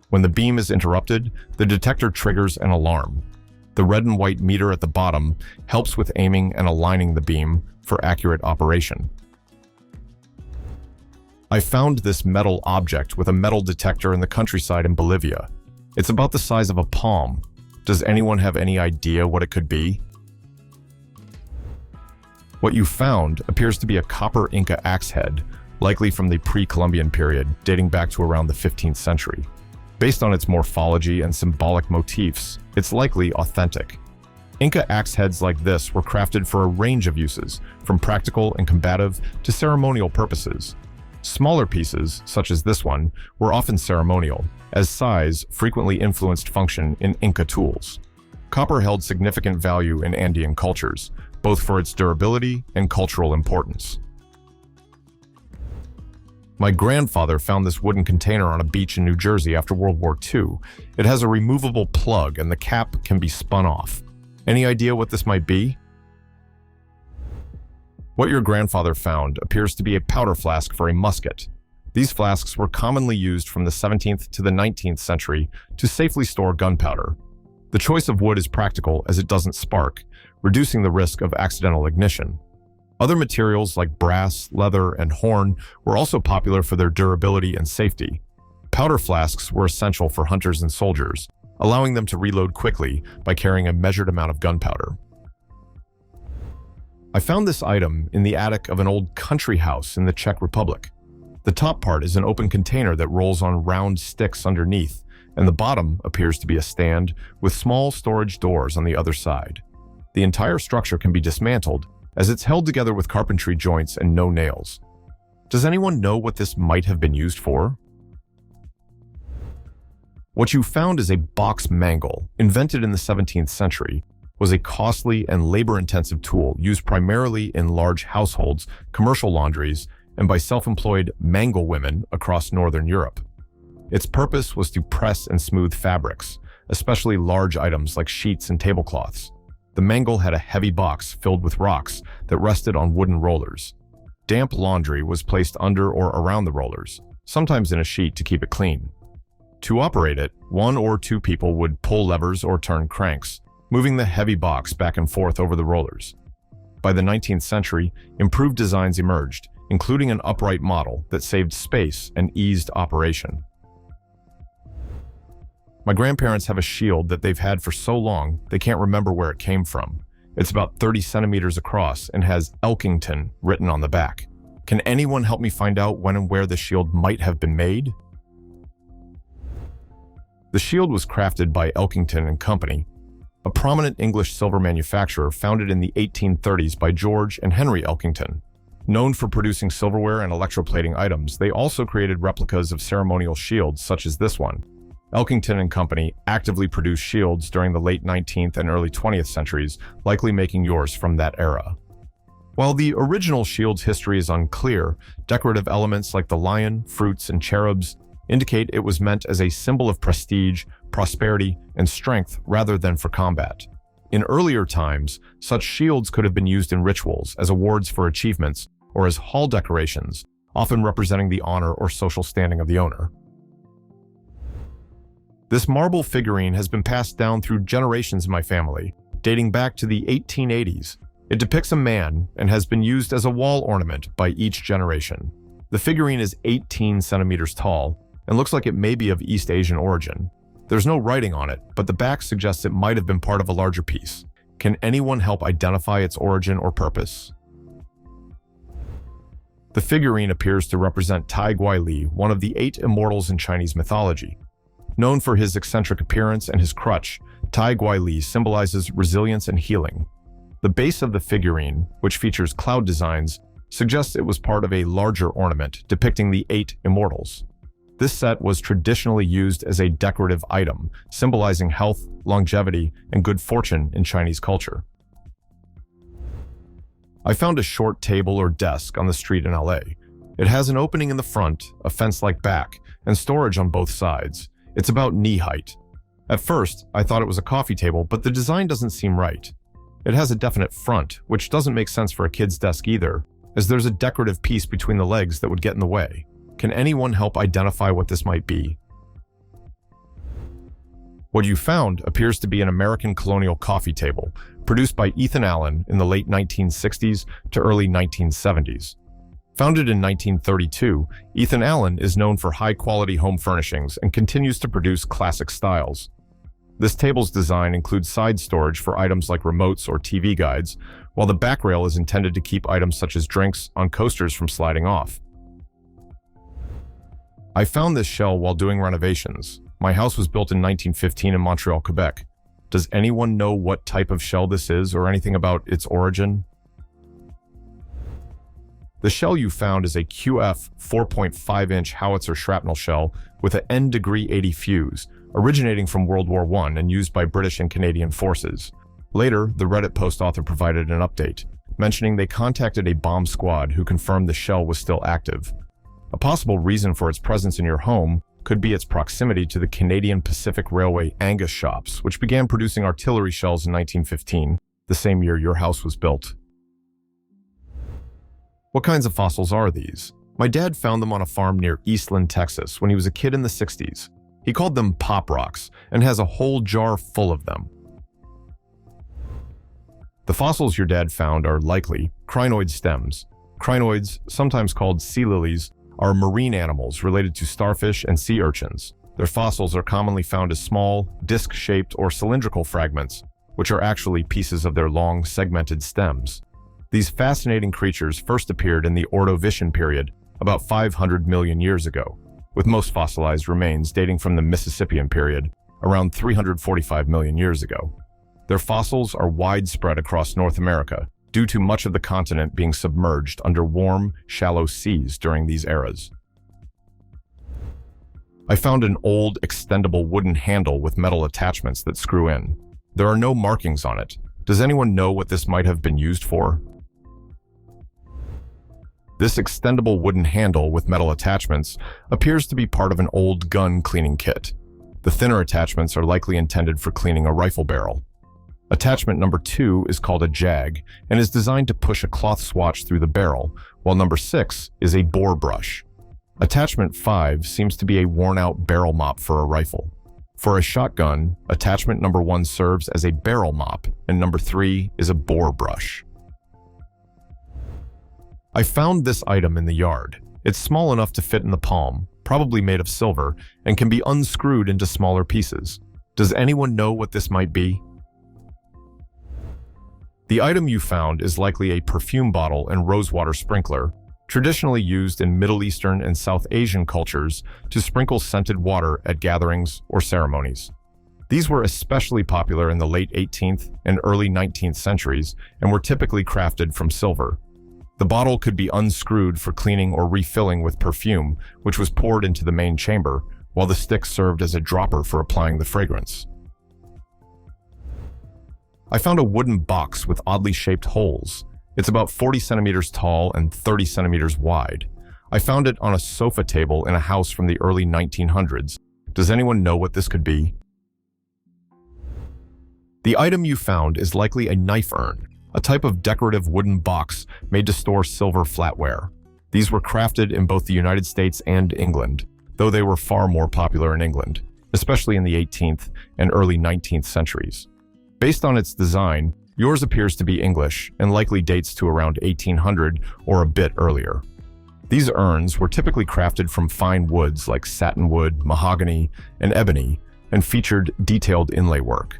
When the beam is interrupted, the detector triggers an alarm. The red and white meter at the bottom helps with aiming and aligning the beam for accurate operation. I found this metal object with a metal detector in the countryside in Bolivia. It's about the size of a palm. Does anyone have any idea what it could be? What you found appears to be a copper Inca axe head, likely from the pre-Columbian period, dating back to around the 15th century. Based on its morphology and symbolic motifs, it's likely authentic. Inca axe heads like this were crafted for a range of uses, from practical and combative to ceremonial purposes. Smaller pieces, such as this one, were often ceremonial, as size frequently influenced function in Inca tools. Copper held significant value in Andean cultures, both for its durability and cultural importance. My grandfather found this wooden container on a beach in New Jersey after World War II. It has a removable plug and the cap can be spun off. Any idea what this might be? What your grandfather found appears to be a powder flask for a musket. These flasks were commonly used from the 17th to the 19th century to safely store gunpowder. The choice of wood is practical as it doesn't spark, reducing the risk of accidental ignition. Other materials like brass, leather, and horn were also popular for their durability and safety. Powder flasks were essential for hunters and soldiers, allowing them to reload quickly by carrying a measured amount of gunpowder. I found this item in the attic of an old country house in the Czech Republic. The top part is an open container that rolls on round sticks underneath, and the bottom appears to be a stand with small storage doors on the other side. The entire structure can be dismantled, as it's held together with carpentry joints and no nails. Does anyone know what this might have been used for? What you found is a box mangle, invented in the 17th century, was a costly and labor-intensive tool used primarily in large households, commercial laundries, and by self-employed mangle women across Northern Europe. Its purpose was to press and smooth fabrics, especially large items like sheets and tablecloths. The mangle had a heavy box filled with rocks that rested on wooden rollers. Damp laundry was placed under or around the rollers, sometimes in a sheet to keep it clean. To operate it, one or two people would pull levers or turn cranks, moving the heavy box back and forth over the rollers. By the 19th century, improved designs emerged, including an upright model that saved space and eased operation. My grandparents have a shield that they've had for so long they can't remember where it came from. It's about 30 centimeters across and has Elkington written on the back. Can anyone help me find out when and where the shield might have been made? The shield was crafted by Elkington and Company, a prominent English silver manufacturer founded in the 1830s by George and Henry Elkington. Known for producing silverware and electroplating items, they also created replicas of ceremonial shields such as this one. Elkington and Company actively produced shields during the late 19th and early 20th centuries, likely making yours from that era. While the original shield's history is unclear, decorative elements like the lion, fruits, and cherubs indicate it was meant as a symbol of prestige, prosperity, and strength rather than for combat. In earlier times, such shields could have been used in rituals, as awards for achievements, or as hall decorations, often representing the honor or social standing of the owner. This marble figurine has been passed down through generations in my family, dating back to the 1880s. It depicts a man and has been used as a wall ornament by each generation. The figurine is 18 centimeters tall and looks like it may be of East Asian origin. There's no writing on it, but the back suggests it might have been part of a larger piece. Can anyone help identify its origin or purpose? The figurine appears to represent Tai Guili, one of the 8 immortals in Chinese mythology. Known for his eccentric appearance and his crutch, Tai Guili symbolizes resilience and healing. The base of the figurine, which features cloud designs, suggests it was part of a larger ornament depicting the 8 immortals. This set was traditionally used as a decorative item, symbolizing health, longevity, and good fortune in Chinese culture. I found a short table or desk on the street in LA. It has an opening in the front, a fence-like back, and storage on both sides. It's about knee height. At first, I thought it was a coffee table, but the design doesn't seem right. It has a definite front, which doesn't make sense for a kid's desk either, as there's a decorative piece between the legs that would get in the way. Can anyone help identify what this might be? What you found appears to be an American colonial coffee table, produced by Ethan Allen in the late 1960s to early 1970s. Founded in 1932, Ethan Allen is known for high-quality home furnishings and continues to produce classic styles. This table's design includes side storage for items like remotes or TV guides, while the back rail is intended to keep items such as drinks on coasters from sliding off. I found this shell while doing renovations. My house was built in 1915 in Montreal, Quebec. Does anyone know what type of shell this is or anything about its origin? The shell you found is a QF 4.5-inch howitzer shrapnel shell with an N-degree 80 fuse, originating from World War I and used by British and Canadian forces. Later, the Reddit post author provided an update, mentioning they contacted a bomb squad who confirmed the shell was still active. A possible reason for its presence in your home could be its proximity to the Canadian Pacific Railway Angus shops, which began producing artillery shells in 1915, the same year your house was built. What kinds of fossils are these? My dad found them on a farm near Eastland, Texas, when he was a kid in the 60s. He called them pop rocks and has a whole jar full of them. The fossils your dad found are likely crinoid stems. Crinoids, sometimes called sea lilies, are marine animals related to starfish and sea urchins. Their fossils are commonly found as small, disc-shaped or cylindrical fragments, which are actually pieces of their long, segmented stems. These fascinating creatures first appeared in the Ordovician period, about 500 million years ago, with most fossilized remains dating from the Mississippian period, around 345 million years ago. Their fossils are widespread across North America, due to much of the continent being submerged under warm, shallow seas during these eras. I found an old, extendable wooden handle with metal attachments that screw in. There are no markings on it. Does anyone know what this might have been used for? This extendable wooden handle with metal attachments appears to be part of an old gun cleaning kit. The thinner attachments are likely intended for cleaning a rifle barrel. Attachment number 2 is called a jag and is designed to push a cloth swatch through the barrel, while number 6 is a bore brush. Attachment 5 seems to be a worn-out barrel mop for a rifle. For a shotgun, attachment number 1 serves as a barrel mop, and number 3 is a bore brush. I found this item in the yard. It's small enough to fit in the palm, probably made of silver, and can be unscrewed into smaller pieces. Does anyone know what this might be? The item you found is likely a perfume bottle and rosewater sprinkler, traditionally used in Middle Eastern and South Asian cultures to sprinkle scented water at gatherings or ceremonies. These were especially popular in the late 18th and early 19th centuries and were typically crafted from silver. The bottle could be unscrewed for cleaning or refilling with perfume, which was poured into the main chamber, while the stick served as a dropper for applying the fragrance. I found a wooden box with oddly shaped holes. It's about 40 centimeters tall and 30 centimeters wide. I found it on a sofa table in a house from the early 1900s. Does anyone know what this could be? The item you found is likely a knife urn, a type of decorative wooden box made to store silver flatware. These were crafted in both the United States and England, though they were far more popular in England, especially in the 18th and early 19th centuries. Based on its design, yours appears to be English and likely dates to around 1800 or a bit earlier. These urns were typically crafted from fine woods like satinwood, mahogany, and ebony, and featured detailed inlay work.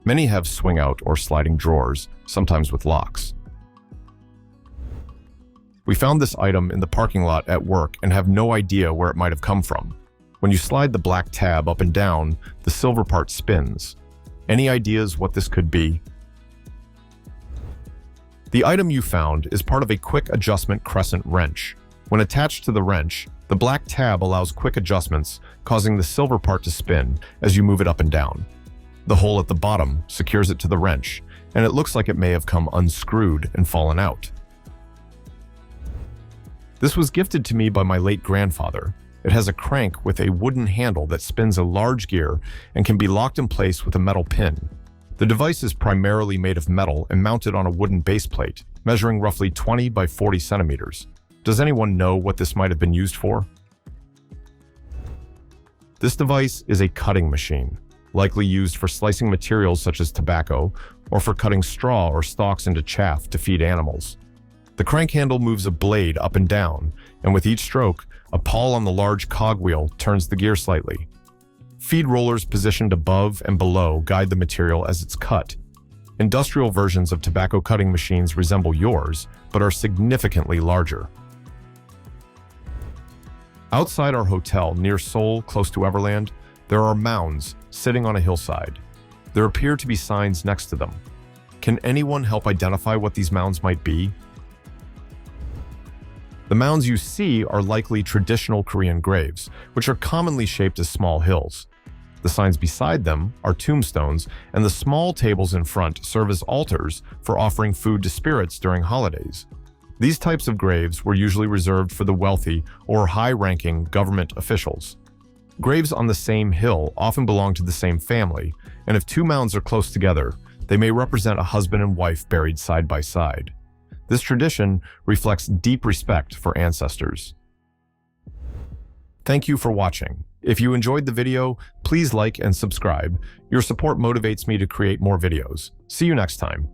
Many have swing-out or sliding drawers, sometimes with locks. We found this item in the parking lot at work and have no idea where it might have come from. When you slide the black tab up and down, the silver part spins. Any ideas what this could be? The item you found is part of a quick adjustment crescent wrench. When attached to the wrench, the black tab allows quick adjustments, causing the silver part to spin as you move it up and down. The hole at the bottom secures it to the wrench, and it looks like it may have come unscrewed and fallen out. This was gifted to me by my late grandfather. It has a crank with a wooden handle that spins a large gear and can be locked in place with a metal pin. The device is primarily made of metal and mounted on a wooden base plate, measuring roughly 20 by 40 centimeters. Does anyone know what this might have been used for? This device is a cutting machine, likely used for slicing materials such as tobacco or for cutting straw or stalks into chaff to feed animals. The crank handle moves a blade up and down, and with each stroke, a pawl on the large cogwheel turns the gear slightly. Feed rollers positioned above and below guide the material as it's cut. Industrial versions of tobacco cutting machines resemble yours, but are significantly larger. Outside our hotel near Seoul, close to Everland, there are mounds sitting on a hillside. There appear to be signs next to them. Can anyone help identify what these mounds might be? The mounds you see are likely traditional Korean graves, which are commonly shaped as small hills. The signs beside them are tombstones, and the small tables in front serve as altars for offering food to spirits during holidays. These types of graves were usually reserved for the wealthy or high-ranking government officials. Graves on the same hill often belong to the same family, and if two mounds are close together, they may represent a husband and wife buried side by side. This tradition reflects deep respect for ancestors. Thank you for watching. If you enjoyed the video, please like and subscribe. Your support motivates me to create more videos. See you next time.